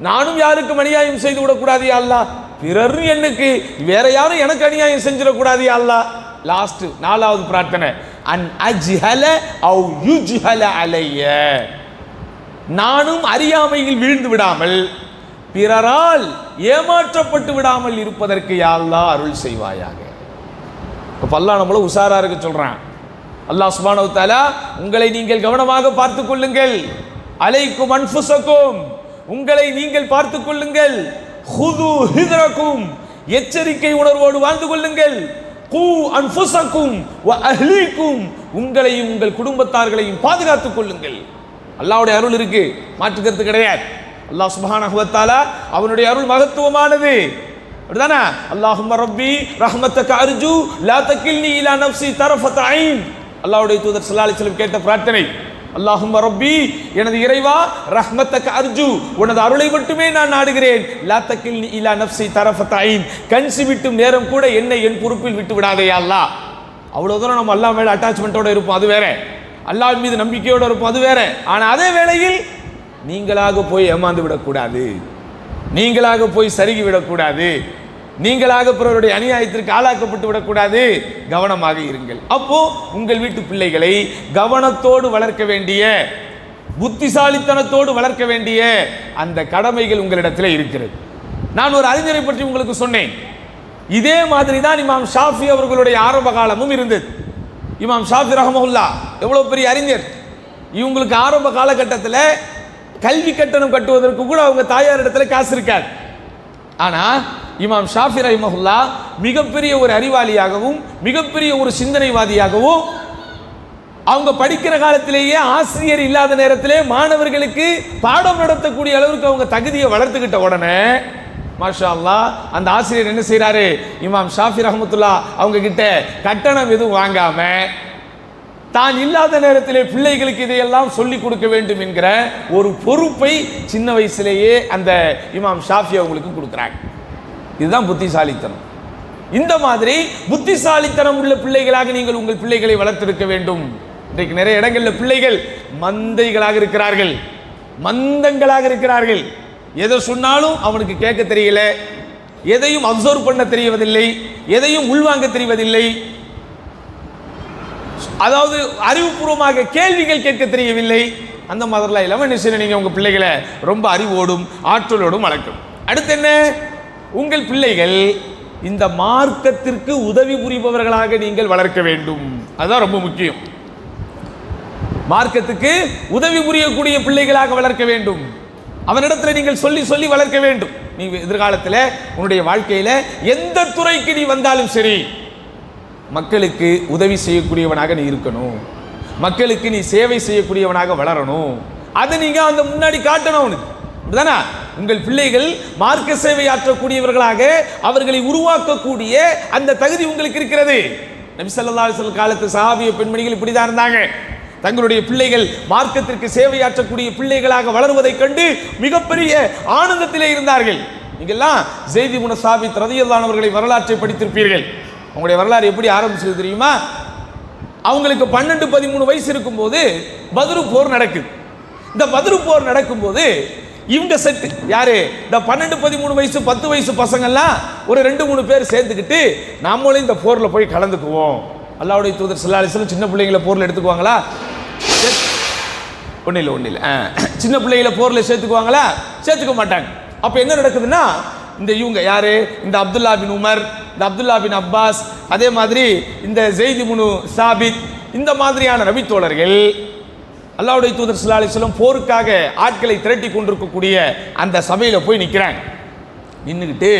நானும் யாருக்கும் அநியாயம் செய்து விடக்கூடாது யா அல்லாஹ், பிறர் எனக்கு வேற யாரும் எனக்கு அநியாயம் செஞ்சிடக்கூடாது யா அல்லாஹ். லாஸ்ட் 4வது பிரார்த்தனை, அன் அஜ்ஹல அவ் யுஜ்ஹல அலைய, நானும் அறியாமையில் வீழ்ந்து விடாமல் பிறரால் ஏமாற்றப்பட்டு விடாமல் இருப்பதற்கு யா அல்லாஹ் அருள் செய்வாயாக. இப்போ அல்லாஹ் நம்மள உஷாரா இருக்க சொல்றான். அல்லாஹ் சுப்ஹானஹு வ தஆலா, உங்களை நீங்கள் கவனமாக பார்த்துக் கொள்ளுங்கள். அலைக்கும் அன்ஃபுஸக்கும், உங்களை நீங்கள் பார்த்துக் கொள்ளுங்கள். ஹுது ஹித்ரக்கும், எச்சரிக்கை உணர்வோடு வாழ்ந்து கொள்ளுங்கள். கூ அன்ஃபுஸக்கும் வ அஹ்லீக்கும், உங்களையும் உங்கள் குடும்பத்தார்களையும் பாதுகாத்துக் கொள்ளுங்கள். அல்லாஹ்வுடைய அருள் இருக்கு, மாற்றுக்கிறது கிடையாது. அல்லாஹ் சுப்ஹானஹு வ தஆலா அவனுடைய அருள் மகத்துவமானது. அப்படிதானே? அல்லாஹும்ம ரப்பி ரஹ்மத்தக அர்ஜு லா தக்கில்னி இலா நஃப்ஸி தரஃபத ஐன். அல்லாஹ்வுடைய தூதர் ஸல்லல்லாஹு அலைஹி வஸல்லம் கேட்ட பிரார்த்தனை, அல்லாஹும்ம ரப்பி, எனது இறைவா, ரஹ்மத்தக அர்ஜு, உனது அருளை மட்டுமே நான் நாடுகிறேன். லா தக்கில்னி இலா நஃப்ஸி தரஃபத ஐன், கண்சி விட்டும் நேரம் கூட என்னை என் பொறுப்பில் விட்டு விடாதே யா அல்லாஹ். அவ்வளவு தூரம் நம்ம அல்லாஹ் மேல அட்டாச்மெண்ட்டோட இருப்போம், அது வேற. அல்லாஹ் மீது நம்பிக்கையோடு இருப்போம், அது வேற. ஆனால் அதே வேளையில் நீங்களாக போய் ஏமாந்து விடக்கூடாது, நீங்களாக போய் சருகி விடக்கூடாது, நீங்களாக பிறருடைய அநியாயத்திற்கு ஆளாக்கப்பட்டு விடக்கூடாது. கவனமாக இருங்கள். அப்போ உங்கள் வீட்டு பிள்ளைகளை கவனத்தோடு வளர்க்க வேண்டிய, புத்திசாலித்தனத்தோடு வளர்க்க வேண்டிய அந்த கடமைகள் உங்களிடத்தில் இருக்கிறது. நான் ஒரு அறிஞரை பற்றி உங்களுக்கு சொன்னேன். இதே மாதிரி தான் இமாம் ஷாஃபி அவர்களுடைய ஆரம்ப காலமும் இருந்தது. இமாம் ஷாஃபி ரஹ்மத்துல்லாஹ் எவ்வளவு பெரிய அறிஞர்! இவங்களுக்கு ஆரம்ப காலகட்டத்தில் கல்வி கட்டணம் கட்டுவதற்கு கூட அவங்க தாயார் இடத்துல காசு இருக்காது. ஆனால் இமாம் ஷாஃபி ரஹ்மத்துல்லாஹ் மிகப்பெரிய ஒரு அறிவாளியாகவும் மிகப்பெரிய ஒரு சிந்தனைவாதியாகவும் அவங்க படிக்கிற காலத்திலேயே ஆசிரியர் இல்லாத நேரத்திலே மாணவர்களுக்கு பாடம் நடத்தக்கூடிய அளவுக்கு அவங்க தகுதியை வளர்த்துக்கிட்ட உடனே மாஷா அல்லாஹ் அந்த ஆசிரியர் என்ன செய்யறாரு, இமாம் ஷாஃபி ரஹ்மத்துல்லா அவங்க கிட்ட கட்டணம் எதுவும் வாங்காம தான் இல்லாத நேரத்திலே பிள்ளைகளுக்கு இதையெல்லாம் சொல்லிக் கொடுக்க வேண்டும் என்கிற ஒரு பொறுப்பை சின்ன வயசுலேயே அந்த இமாம் ஷாஃபி அவங்களுக்கு கொடுக்குறாங்க. இதுதான் புத்திசாலித்தனம். இந்த மாதிரி புத்திசாலித்தனம் உள்ள பிள்ளைகளாக நீங்கள் உங்கள் பிள்ளைகளை வளர்த்திருக்க வேண்டும். இன்றைக்கு நிறைய இடங்களில் பிள்ளைகள் மந்தைகளாக இருக்கிறார்கள், மந்தங்களாக இருக்கிறார்கள். எதை சொன்னாலும் அவனுக்கு கேட்க தெரியல, எதையும் அப்சர்வ் பண்ண தெரியவதில்லை, எதையும் உள்வாங்க தெரிவதில்லை, அதாவது அறிவுபூர்வமாக கேள்விகள் கேட்க தெரியவில்லை. அந்த மாதிரிலாம் இல்லாமல் என்ன செய்யணும், நீங்கள் உங்கள் பிள்ளைகளை ரொம்ப அறிவோடும் ஆற்றலோடும் வளர்க்கணும். அடுத்து என்ன, உங்கள் பிள்ளைகள் இந்த மார்க்கத்திற்கு உதவி புரிபவர்களாக நீங்கள் வளர்க்க வேண்டும். அதுதான் ரொம்ப முக்கியம். மார்க்கத்துக்கு உதவி புரியக்கூடிய பிள்ளைகளாக வளர்க்க வேண்டும். அவனிடத்தில் நீங்கள் சொல்லி சொல்லி வளர்க்க வேண்டும். நீ எதிர்காலத்தில் உன்னுடைய வாழ்க்கையில் எந்த துறைக்கு நீ வந்தாலும் சரி, மக்களுக்கு உதவி செய்யக்கூடியவனாக நீ இருக்கணும், மக்களுக்கு நீ சேவை செய்யக்கூடியவனாக வளரணும். அதை நீங்க அந்த முன்னாடி காட்டணும் அவனுக்கு. அப்படிதானே? உங்கள் பிள்ளைகள் மார்க்க சேவை ஆற்றக்கூடியவர்களாக அவர்களை உருவாக்கக்கூடிய அந்த தகுதி உங்களுக்கு இருக்கிறது. நபி ஸல்லல்லாஹு அலைஹி வஸல்லம் காலத்து சஹாபிய பெண்மணிகள் இப்படிதான் இருந்தாங்க. தங்களுடைய பிள்ளைகள் மார்க்கத்திற்கு சேவையாற்றக்கூடிய பிள்ளைகளாக வளருவதைக் கண்டு மிகப்பெரிய ஆனந்தத்திலே இருந்தார்கள். நீங்கள்லாம் ஸைத் இப்னு சாபித் ரலியல்லாஹு அன்ஹு அவர்களை வரலாற்றை படித்திருப்பீர்கள். அவங்களுடைய வரலாறு எப்படி ஆரம்பிச்சது தெரியுமா? அவங்களுக்கு 12-13 வயசு இருக்கும்போது பத்ரு போர் நடக்குது. இந்த பத்ரு போர் நடக்கும்போது இவங்க செட்டு யாரு, இந்த 12-13 வயசு 10 வயசு பசங்கள்லாம் ஒரு 2-3 பேர் சேர்ந்துக்கிட்டு நாமளும் இந்த போரில் போய் கலந்துக்குவோம். அல்லாஹ்வுடைய தூதர் ஸல்லல்லாஹு அலைஹி வஸல்லம் சின்ன பிள்ளைங்களை போரில் எடுத்துக்குவாங்களா? ஒன்றும் இல்லை. சின்ன பிள்ளைகளை போரில் சேர்த்துக்குவாங்களா? சேர்த்துக்க மாட்டாங்க. அப்போ என்ன நடக்குதுன்னா, இந்த இவங்க யாரு, இந்த அப்துல்லா பின் உமர், இந்த அப்துல்லா பின் அப்பாஸ், அதே மாதிரி இந்த ஸைத் இப்னு சாபித், இந்த மாதிரியான நபி தோழர்கள் அல்லாஹ்வுடைய தூதர் ஸல்லல்லாஹு அலைஹி வஸல்லம் போருக்காக ஆட்களை திரட்டி கொண்டிருக்கக்கூடிய அந்த சபையில் போய் நிற்கிறாங்க. நின்றுக்கிட்டு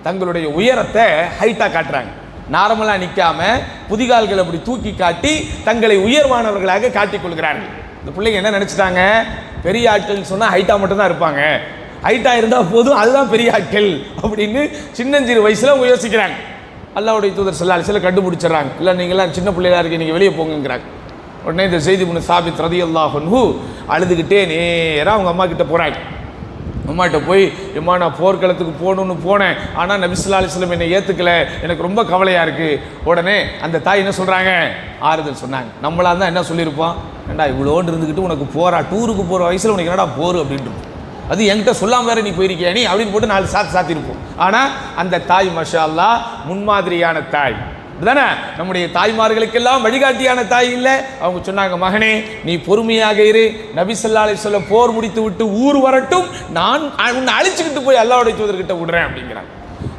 தங்களுடைய உயரத்தை ஹைட்டாக காட்டுறாங்க. நார்மலாக நிற்காம புதிகால்களை அப்படி தூக்கி காட்டி தங்களை உயர்வானவர்களாக காட்டிக் கொள்கிறார்கள். இந்த பிள்ளைங்க என்ன நினச்சிட்டாங்க, பெரிய ஆட்கள் சொன்னால் ஹைட்டாக மட்டும்தான் இருப்பாங்க, ஹைட்டாக இருந்தால் போதும், அதுதான் பெரிய ஆட்கள் அப்படின்னு சின்னஞ்சிறு வயசில் அவங்க யோசிக்கிறாங்க. அல்லாஹ்வுடைய தூதர் ஸல்லல்லாஹு அலைஹி வஸல்லம் கண்டுபிடிச்சிடறாங்க. இல்லை நீங்களாம் சின்ன பிள்ளைகளாக இருக்கீங்க, நீங்கள் வெளியே போங்கிறாங்க. உடனே இந்த ஸைத் இப்னு சாபித் ரலியல்லாஹு அன்ஹு அழுதுகிட்டே நேராக அவங்க அம்மா கிட்ட போகிறாங்க. அம்மாட்ட போய், எம்மா நான் போர்க்களத்துக்கு போகணுன்னு போனேன், ஆனால் நபி ஸல்லல்லாஹு அலைஹி வஸல்லம் என்னை ஏற்றுக்கலை, எனக்கு ரொம்ப கவலையாக இருக்குது. உடனே அந்த தாய் என்ன சொல்கிறாங்க, ஆறுதல் சொன்னாங்க. நம்மளாக தான் என்ன சொல்லியிருப்போம், ஏண்டா இவ்வளோண்டு இருந்துக்கிட்டு உனக்கு டூருக்கு போகிற வயசில் உனக்கு என்னடா போர் அப்படின்ட்டு, அது என்கிட்ட சொல்லாம வேற நீ போயிருக்கியா நீ அப்படின்னு போட்டு 4 சாத்திருப்போம். ஆனால் அந்த தாய் மாஷா அல்லாஹ் முன்மாதிரியான தாய் தானே, நம்முடைய தாய்மார்களுக்கெல்லாம் வழிகாட்டியான தாய் இல்லை. அவங்க சொன்னாங்க, மகனே நீ பொறுமையாக இரு, நபி ஸல்லல்லாஹு அலைஹி வஸல்லம் போர் முடித்து விட்டு ஊர் வரட்டும், நான் உன்னை அழிச்சுக்கிட்டு போய் அல்லாஹ்வுடைய தூதர்கிட்ட விடுறேன் அப்படிங்கிறாங்க.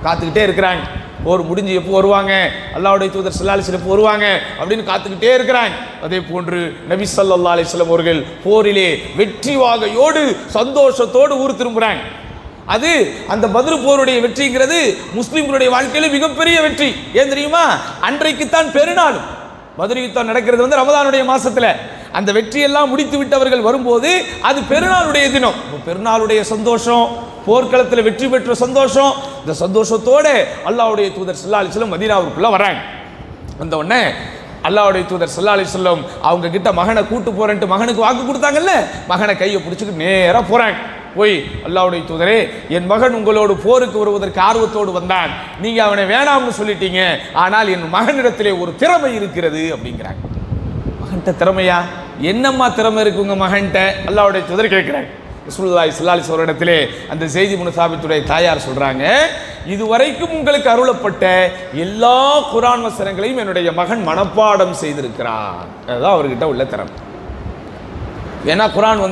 காத்துக்கிட்டே இருக்கிறாங்க. போர் முடிஞ்சு எப்போ வருவாங்க, அல்லாஹ்வுடைய தூதர் ஸல்லல்லாஹு அலைஹி வஸல்லம் எப்போ வருவாங்க அப்படின்னு காத்துக்கிட்டே இருக்கிறாங்க. அதே போன்று நபி ஸல்லல்லாஹு அலைஹி வஸல்லம் அவர்கள் போரிலே வெற்றி வாகையோடு சந்தோஷத்தோடு ஊர் திரும்புகிறாங்க. அது அந்த பத்ரு போருடைய வெற்றிங்கிறது முஸ்லிம்களுடைய வாழ்க்கையில மிகப்பெரிய வெற்றி. ஏன் தெரியுமா, அன்றைக்குத்தான் பெருநாளும். பத்ரு யுத்தம் நடக்கிறது ரமதானுடைய மாசத்துல. அந்த வெற்றியெல்லாம் முடித்து விட்டவர்கள் வரும்போது அது பெருநாளுடைய தினம். பெருநாளுடைய சந்தோஷம், போர்க்களத்தில் வெற்றி பெற்ற சந்தோஷம், இந்த சந்தோஷத்தோட அல்லாஹ்வுடைய தூதர் ஸல்லல்லாஹு அலைஹி வஸல்லம் மதீனாவுக்குள்ள வராங்க. வந்த உடனே அல்லாஹ்வுடைய தூதர் ஸல்லல்லாஹு அலைஹி வஸல்லம் அவங்க கிட்ட மகனை கூட்டு போறேன்ட்டு மகனுக்கு வாக்கு கொடுத்தாங்கல்ல, மகனை கையை பிடிச்சிட்டு நேராக போறாங்க. போய், அல்லாஹ்வுடைய தூதரே, என் மகன் உங்களோடு போருக்கு வருவதற்கு ஆர்வத்தோடு வந்தான், நீங்க அவனை வேணாம்னு சொல்லிட்டீங்க, ஆனால் என் மகனிடத்திலே ஒரு திறமை இருக்கிறது அப்படிங்கிறாங்க. மகன்கிட்ட திறமையா? என்னம்மா திறமை இருக்கு உங்க மகன்கிட்ட? அல்லாஹ்வுடைய தூதர் கேட்கிறாங்க. ரசூலுல்லாஹி ஸல்லல்லாஹு அலைஹி வஸல்லம் இடத்திலே அந்த ஸைத் இப்னு சாபித்துடைய தாயார் சொல்றாங்க, இதுவரைக்கும் உங்களுக்கு அருளப்பட்ட எல்லா குர்ஆன் வசனங்களையும் என்னுடைய மகன் மனப்பாடம் செய்திருக்கிறார். அதுதான் அவர்கிட்ட உள்ள திறமை. ஏன்னா குர்ஆன்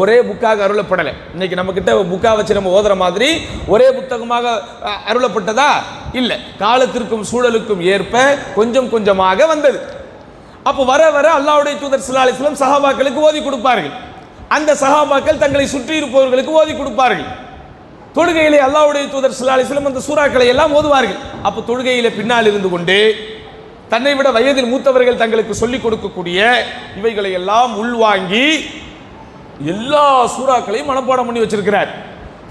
ஒரே புக்காக அருளப்படலை. இன்னைக்கு நம்ம கிட்ட புக்கா வச்சு நம்ம ஓதுற மாதிரி ஒரே புத்தகமாக அருளப்பட்டதா இல்லை. காலத்திற்கும் சூழலுக்கும் ஏற்ப கொஞ்சம் கொஞ்சமாக வந்தது. அப்போ வர வர அல்லாஹ்வுடைய தூதர் ஸல்லல்லாஹு அலைஹி வஸல்லம் சஹாபாக்களுக்கு ஓதி கொடுப்பார்கள். அந்த சஹாபாக்கள் தங்களை சுற்றி இருப்பவர்களுக்கு ஓதி கொடுப்பார்கள். தொழுகையிலே அல்லாஹ்வுடைய தூதர் ஸல்லல்லாஹு அலைஹி வஸல்லம் அந்த சூறாக்களை எல்லாம் ஓதுவார்கள். அப்போ தொழுகையிலே பின்னால் இருந்து கொண்டு தன்னை விட வயதில் மூத்தவர்கள் தங்களுக்கு சொல்லிக் கொடுக்கக்கூடிய இவைகளை எல்லாம் உள்வாங்கி எல்லா சூறாக்களையும் மனப்பாடம் பண்ணி வச்சிருக்கிறார்.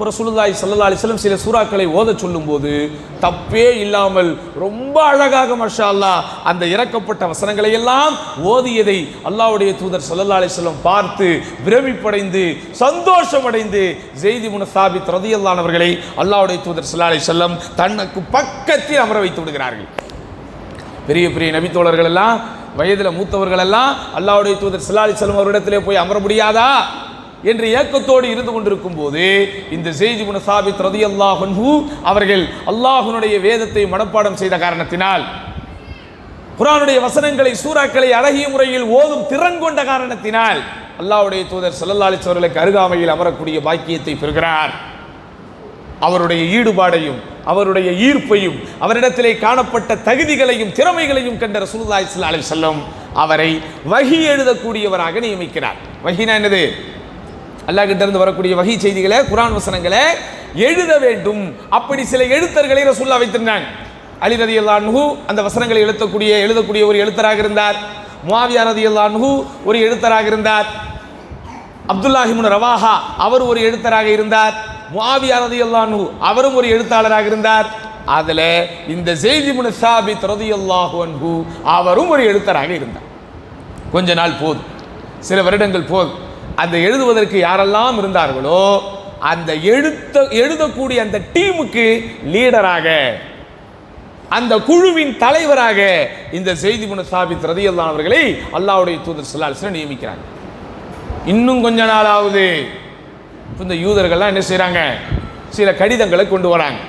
ரசூலுல்லாஹி ஸல்லல்லாஹு அலைஹி வஸல்லம் சில சூறாக்களை ஓத சொல்லும்போது தப்பே இல்லாமல் ரொம்ப அழகாக மாஷா அல்லாஹ் அந்த இறக்கப்பட்ட வசனங்களை எல்லாம் ஓதியதை அல்லாஹ்வுடைய தூதர் ஸல்லல்லாஹு அலைஹி வஸல்லம் பார்த்து பிரமிப்படைந்து சந்தோஷமடைந்து ஸெய்த் இப்னு சாபித் ரலியல்லாஹு அன்ஹு அவர்களை அல்லாஹ்வுடைய தூதர் ஸல்லல்லாஹு அலைஹி வஸல்லம் தனக்கு பக்கத்தில் அமர வைத்து விடுகிறார்கள். பெரிய பெரிய நபித்தோழர்கள் எல்லாம் வயதில் மூத்தவர்கள் எல்லாம் அல்லாஹ்வுடைய தூதர் ஸல்லல்லாஹு அலைஹி வஸல்லம் அவரிடத்திலே போய் அமர முடியாதா என்று ஏக்கத்தோடு இருந்து கொண்டிருக்கும் போது இந்த ஸெய்த் இப்னு சாபித் ரலியல்லாஹு அன்ஹு அவர்கள் அல்லாஹ்வுடைய வேதத்தை மனப்பாடம் செய்த காரணத்தினால், குர்ஆனுடைய வசனங்களை சூறாக்களை அழகிய முறையில் ஓதும் திறன் கொண்ட காரணத்தினால் அல்லாஹ்வுடைய தூதர் ஸல்லல்லாஹு அலைஹி வஸல்லம் அருகாமையில் அமரக்கூடிய பாக்கியத்தை பெறுகிறார். அவருடைய ஈடுபாடையும் அவருடைய ஈர்ப்பையும் அவரிடத்திலே காணப்பட்ட தகுதிகளையும் திறமைகளையும் கண்ட ரசூலுல்லாஹி ஸல்லல்லாஹு அலைஹி வஸல்லம் அவரை வஹி எழுதக்கூடியவராக நியமிக்கிறார். வஹினா என்னது? அல்லாஹ் கிட்ட இருந்து வரக்கூடிய வஹி செய்திகளை, குர்ஆன் வசனங்களை எழுத வேண்டும். அப்படி சில எழுத்தர்களை ரசூலுல்லாஹ் வைத்திருந்தாங்க. அலி ரலியல்லாஹு அன்ஹு அந்த வசனங்களை எழுதக்கூடிய ஒரு எழுத்தராக இருந்தார். முஆவியா ரலியல்லாஹு அன்ஹு ஒரு எழுத்தராக இருந்தார். அப்துல்லாஹ் இப்னு ரவாஹா அவர் ஒரு எழுத்தராக இருந்தார். முஆவியா ரலியல்லாஹு அன்ஹு அவரும் ஒரு எழுத்தாளராக இருந்தார். அதுல இந்த ஸெய்த் இப்னு சாபித் ரலியல்லாஹு அன்ஹு அவரும் ஒரு எழுத்தராக இருந்தார். கொஞ்ச நாள் போதும், சில வருடங்கள் போதும். அந்த எழுதுவதற்கு யாரெல்லாம் இருந்தார்களோ அந்த எழுதக்கூடிய அந்த டீமுக்கு லீடராக, அந்த குழுவின் தலைவராக இந்த ஸெய்த் இப்னு சாபித் ரலியல்லாஹு அவர்களை அல்லாஹ்வுடைய தூதர் ஸல்லல்லாஹு அலைஹி வஸல்லம் நியமிக்கிறாங்க. இன்னும் கொஞ்ச நாளாவது இந்த யூதர்கள்லாம் என்ன செய்றாங்க? சில கடிதங்களை கொண்டு வராங்க.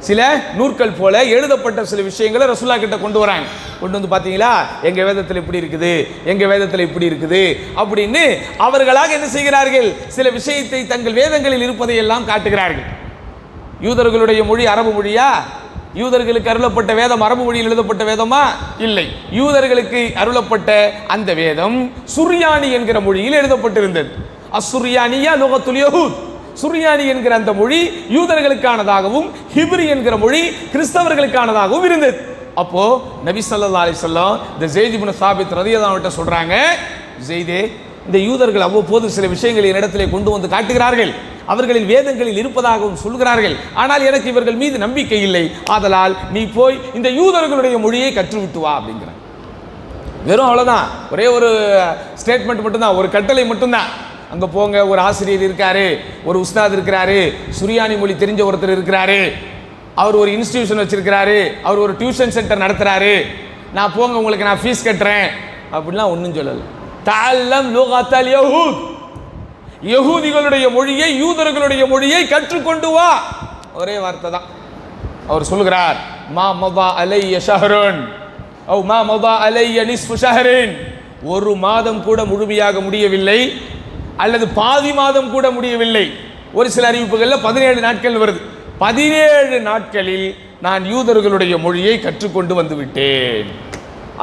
சில நூற்கள் போல எழுதப்பட்ட சில விஷயங்களை ரசூலுல்லாஹ் கிட்ட கொண்டு வராங்க. கொண்டு வந்து பார்த்தீங்களா, எங்க வேதத்தில் இப்படி இருக்குது, எங்க வேதத்தில் இப்படி இருக்குது அப்படின்னு அவர்களாக என்ன செய்கிறார்கள்? சில விஷயத்தை தங்கள் வேதங்களில் இருப்பதை எல்லாம் காட்டுகிறார்கள். யூதர்களுடைய மொழி அரபு மொழியா? யூதர்களுக்கு அருளப்பட்ட வேதம் அரபு மொழியில் எழுதப்பட்ட வேதமா? இல்லை. யூதர்களுக்கு அருளப்பட்ட அந்த வேதம் சுர்யானி என்கிற மொழியில் எழுதப்பட்டிருந்தது. அஸ்ஸுர்யானியா லுகத்துல் யஹூத். சுர்யானி என்கிற அந்த மொழி யூதர்களுக்கானதாகவும் ஹிப்ரி என்கிற மொழி கிறிஸ்தவர்களுக்கானதாகவும் இருந்தது. அப்போ நபி ஸல்லல்லாஹு அலைஹி வஸல்லம் இந்த ஸெய்த் இப்னு சாபித் ரலியல்லாஹு அன்ஹு சொல்றாங்க, ஸெய்தே, இந்த யூதர்கள் அவ்வப்போது சில விஷயங்களை என்னிடத்திலே கொண்டு வந்து காட்டுகிறார்கள், அவர்களின் வேதங்களில் இருப்பதாகவும் சொல்கிறார்கள். ஆனால் எனக்கு இவர்கள் மீது நம்பிக்கை இல்லை. ஆதலால் நீ போய் இந்த யூதர்களுடைய மொழியை கற்றுவிட்டு வா அப்படிங்கிறாங்க. வெறும் அவ்வளோதான், ஒரே ஒரு ஸ்டேட்மெண்ட் மட்டும்தான், ஒரு கட்டளை மட்டும்தான். அங்கே போங்க, ஒரு ஆசிரியர் இருக்காரு, ஒரு உஸ்தாத் இருக்கிறாரு, சுரியானி மொழி தெரிஞ்ச ஒருத்தர் இருக்கிறாரு, அவர் ஒரு இன்ஸ்டிடியூஷன் வச்சிருக்கிறாரு, அவர் ஒரு டியூஷன் சென்டர் நடத்துறாரு, நான் போங்க உங்களுக்கு நான் ஃபீஸ் கட்டுறேன் அப்படிலாம் ஒன்றும் சொல்லலை. தஅல்லம் லுகத்தல் யஹூத், யஹூதிகளுடைய மொழியை, யூதர்களுடைய மொழியை கற்றுக்கொண்டு வா. ஒரே வார்த்தை தான் அவர் சொல்கிறார். மா மதா அலைய ஷஹ்ருன் அவ் மா மதா அலைய நிஸ்ஃபு ஷஹ்ரின், ஒரு மாதம் கூட முழுமையாக முடியவில்லை, அல்லது பாதி மாதம் கூட முடியவில்லை. ஒரு சில அறிவிப்புகளில் 17 நாட்கள் வருது. 17 நாட்களில் நான் யூதர்களுடைய மொழியை கற்றுக்கொண்டு வந்து விட்டேன்.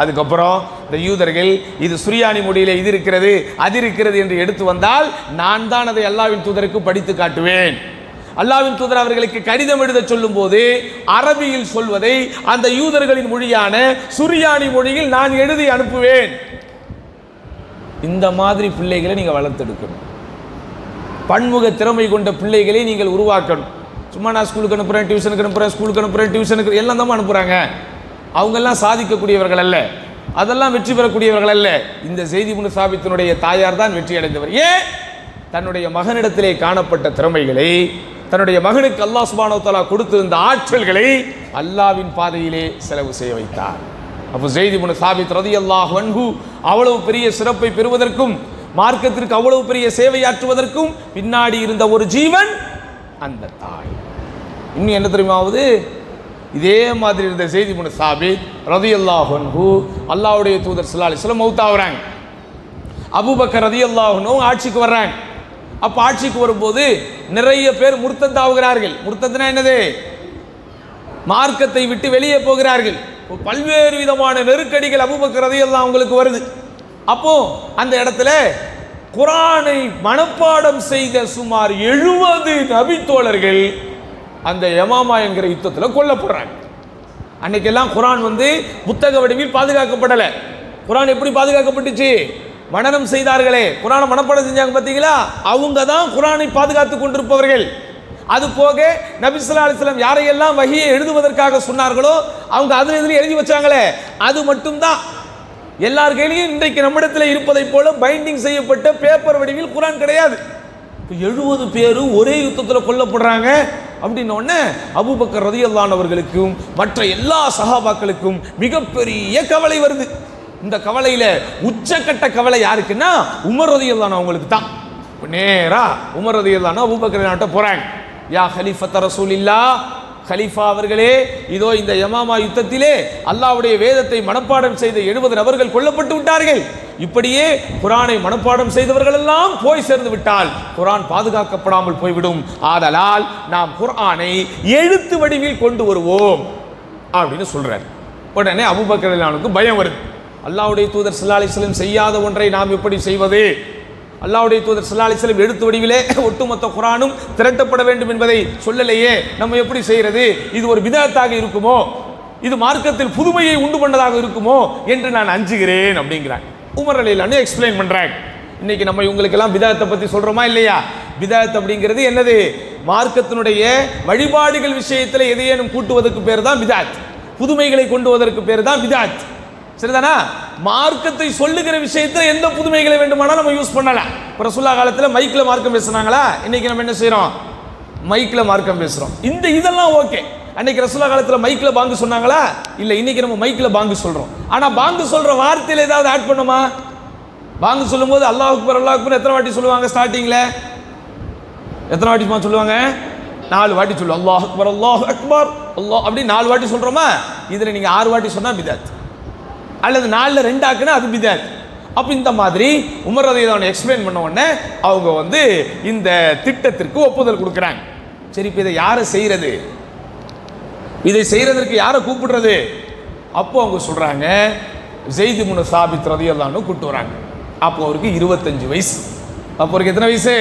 அதுக்கப்புறம் இந்த யூதர்கள் இது சுரியானி மொழியிலே இது இருக்கிறது அது இருக்கிறது என்று எடுத்து வந்தால் நான் தான் அதை அல்லாஹ்வின் தூதருக்கு படித்து காட்டுவேன். அல்லாஹ்வின் தூதர் அவர்களுக்கு கடிதம் எழுத சொல்லும் போது அரபியில் சொல்வதை அந்த யூதர்களின் மொழியான சுரியானி மொழியில் நான் எழுதி அனுப்புவேன். இந்த மாதிரி பிள்ளைகளை நீங்கள் வளர்த்தெடுக்கணும். பன்முக திறமை கொண்ட பிள்ளைகளை நீங்கள் உருவாக்கணும். சும்மா நான் ஸ்கூலுக்கு அனுப்புகிறேன், டியூஷனுக்கு அனுப்புகிறேன், ஸ்கூலுக்கு அனுப்புகிறேன், டியூஷனுக்கு எல்லாம் தான் அனுப்புகிறாங்க. அவங்கெல்லாம் சாதிக்கக்கூடியவர்கள் அல்ல, அதெல்லாம் வெற்றி பெறக்கூடியவர்கள் அல்ல. இந்த ஸெய்த் இப்னு சாபித்தினுடைய தாயார் தான் வெற்றி அடைந்தவர். ஏன்? தன்னுடைய மகனிடத்திலே காணப்பட்ட திறமைகளை, தன்னுடைய மகனுக்கு அல்லாஹ் சுப்ஹானஹு வ தஆலா கொடுத்திருந்த ஆற்றல்களை அல்லாஹ்வின் பாதையிலே செலவு செய்ய வைத்தார். அப்போ ஸெய்த் இப்னு சாபித் ரலியல்லாஹு அன்ஹு அவ்வளவு பெரிய சிறப்பை பெறுவதற்கும் மார்க்கத்திற்கு அவ்வளவு பெரிய சேவையாற்றுவதற்கும் பின்னாடி இருந்த ஒரு ஜீவன் அந்த தாய். இன்னும் என்ன தெரியுமாவது, இதே மாதிரி இருந்த ஸெய்த் இப்னு சாபித் ரலியல்லாஹு அன்ஹு அல்லாஹ்வுடைய தூதர் ஸல்லல்லாஹு அலைஹி வஸல்லம் மௌத்தாகுறாங்க. அபூபக்கர் ரலியல்லாஹு அன்ஹு ஆட்சிக்கு வர்றாங்க. அப்போ ஆட்சிக்கு வரும்போது நிறைய பேர் முர்த்தத் ஆகுகிறார்கள். முர்த்தத்னா என்னது? மார்க்கத்தை விட்டு வெளியே போகிறார்கள். பல்வேறு விதமான நெருக்கடிகள் அபூபக்கர் ரலியல்லாஹு அவங்களுக்கு வருது. அப்போ அந்த இடத்துல குர்ஆனை மனப்பாடம் செய்த சுமார் 70 நபி தோழர்கள் அந்த யமாமா என்கிற யுத்தத்தில் கொல்லப்படுறாங்க. அன்னைக்கெல்லாம் குர்ஆன் புத்தக வடிவில் பாதுகாக்கப்படலை. குர்ஆன் எப்படி பாதுகாக்கப்பட்டுச்சு? மனனம் செய்தார்களே, குர்ஆனை மனப்பாடம் செஞ்சாங்க பார்த்தீங்களா, அவங்க தான் குர்ஆனை பாதுகாத்து கொண்டிருப்பவர்கள். அது போக நபி ஸல்லல்லாஹு அலைஹி வஸல்லம் யாரையெல்லாம் வஹியை எழுதுவதற்காக சொன்னார்களோ அவங்க அதில் இதில் எழுதி வச்சாங்களே, அது மட்டும்தான் எல்லார் கையிலையும் இன்றைக்கு நம்மிடத்தில் இருப்பதை போல பைண்டிங் செய்யப்பட்ட பேப்பர் வடிவில் குர்ஆன் கிடையாது. 70 பேர் ஒரே யுத்தத்தில் கொல்லப்படுறாங்க அப்படின்ன உடனே அபூபக்கர் ரலியல்லாஹு அன்ஹு அவர்களுக்கும் மற்ற எல்லா சஹாபாக்களுக்கும் மிகப்பெரிய கவலை வருது. இந்த கவலையில உச்சக்கட்ட கவலை யாருக்குன்னா உமர் ரலியல்லாஹு அன்ஹு அவங்களுக்கு தான். நேரா உமர் ரலியல்லாஹு அன்ஹு அபூபக்கர் நாட்ட போறாங்க. யா கலீஃபத் ரசூலில்லாஹ், கலீஃபா அவர்களே, இதோ இந்த யமாமா யுத்தத்திலே அல்லாஹ்வுடைய வேதத்தை மனப்பாடம் செய்த 70 நபர்கள் கொல்லப்பட்டு விட்டார்கள். இப்படியே குர்ஆனை மனப்பாடம் செய்தவர்கள் எல்லாம் போய் சேர்ந்து விட்டால் குர்ஆன் பாதுகாக்கப்படாமல் போய்விடும். ஆதலால் நாம் குர்ஆனை எழுத்து வடிவில் கொண்டு வருவோம் அப்படின்னு சொல்றார். உடனே அபூபக்கர் ரலியல்லாஹு அன்ஹுக்கு பயம் வருது. அல்லாஹ்வுடைய தூதர் ஸல்லல்லாஹு அலைஹி வஸல்லம் செய்யாத ஒன்றை நாம் எப்படி செய்வது? அல்லாஹ்வுடைய தூதர் ஸல்லல்லாஹு அலைஹி வஸல்லம் எழுத்து வடிவிலே ஒட்டுமொத்த குர்ஆனும் திரட்டப்பட வேண்டும் என்பதை சொல்லலையே, நம்ம எப்படி செய்யறது? இது ஒரு பிதஅத்தாக இருக்குமோ, இது மார்க்கத்தில் புதுமையை உண்டு பண்ணதாக இருக்குமோ என்று நான் அஞ்சுகிறேன் அப்படிங்கிறாங்க. உமர் ரலியல்லாஹு அன்ஹு எக்ஸ்பிளைன் பண்றாங்க. இன்னைக்கு நம்ம இவங்களுக்கெல்லாம் பிதஅத்தை பத்தி சொல்றோமா இல்லையா? பிதஅத் அப்படிங்கிறது என்னது? மார்க்கத்தினுடைய வழிபாடுகள் விஷயத்தில் எதையேனும் கூட்டுவதற்கு பேர் தான் பிதஅத். புதுமைகளை கொண்டு வருவதற்கு பேர் தான் பிதஅத். சரிதானா? மார்க்கத்தை சொல்லுகிற விஷயத்தில் எந்த புதுமைகளை வேண்டுமானாலும் நம்ம யூஸ் பண்ணலாம். இப்போ ரசூலுல்லாஹ் காலத்தில் மைக்கில் மார்க்கம் பேசுனாங்களா? இன்னைக்கு நம்ம என்ன செய்யறோம்? மைக்கில் மார்க்கம் பேசுறோம். இதெல்லாம் ஓகே. அன்னைக்கு ரசூலுல்லாஹ் காலத்தில் மைக்கில் பாங்கு சொன்னாங்களா? இல்லை, இன்னைக்கு நம்ம மைக்கில் பாங்கு சொல்றோம். ஆனால் பாங்கு சொல்ற வார்த்தையில் ஏதாவது ஆட் பண்ணுமா? பாங்கு சொல்லும்போது அல்லாஹ் அக்பர் அல்லாஹ் அக்பர் எத்தனை வாட்டி சொல்லுவாங்க? ஸ்டார்டிங்ல எத்தனை வாட்டி சொல்லுவாங்க? 4 வாட்டி சொல்லுவோம். அல்லாஹ் அக்பர் அல்லாஹ் அக்பர் அல்லாஹ் அப்படி 4 வாட்டி சொல்றோமா? இதில் நீங்க 6 வாட்டி சொன்னா பிதஅத், அல்லது 4ல் 2 ஆக்குனா அது பிதஅத். அப்போ இந்த மாதிரி உமர் ரலியல்லாஹு அன்ஹு எக்ஸ்பிளைன் பண்ண உடனே அவங்க இந்த திட்டத்திற்கு ஒப்புதல் கொடுக்குறாங்க. சரி, இப்போ இதை யாரை செய்யறது? இதை செய்யறதற்கு யாரை கூப்பிடுறது? அப்போ அவங்க சொல்றாங்க ஸைத் இப்னு சாபித் ரலியல்லாஹு அன்ஹு கூப்பிட்டு வராங்க. அப்போ அவருக்கு 25 வயசு. அப்போ அவருக்கு எத்தனை வயசு?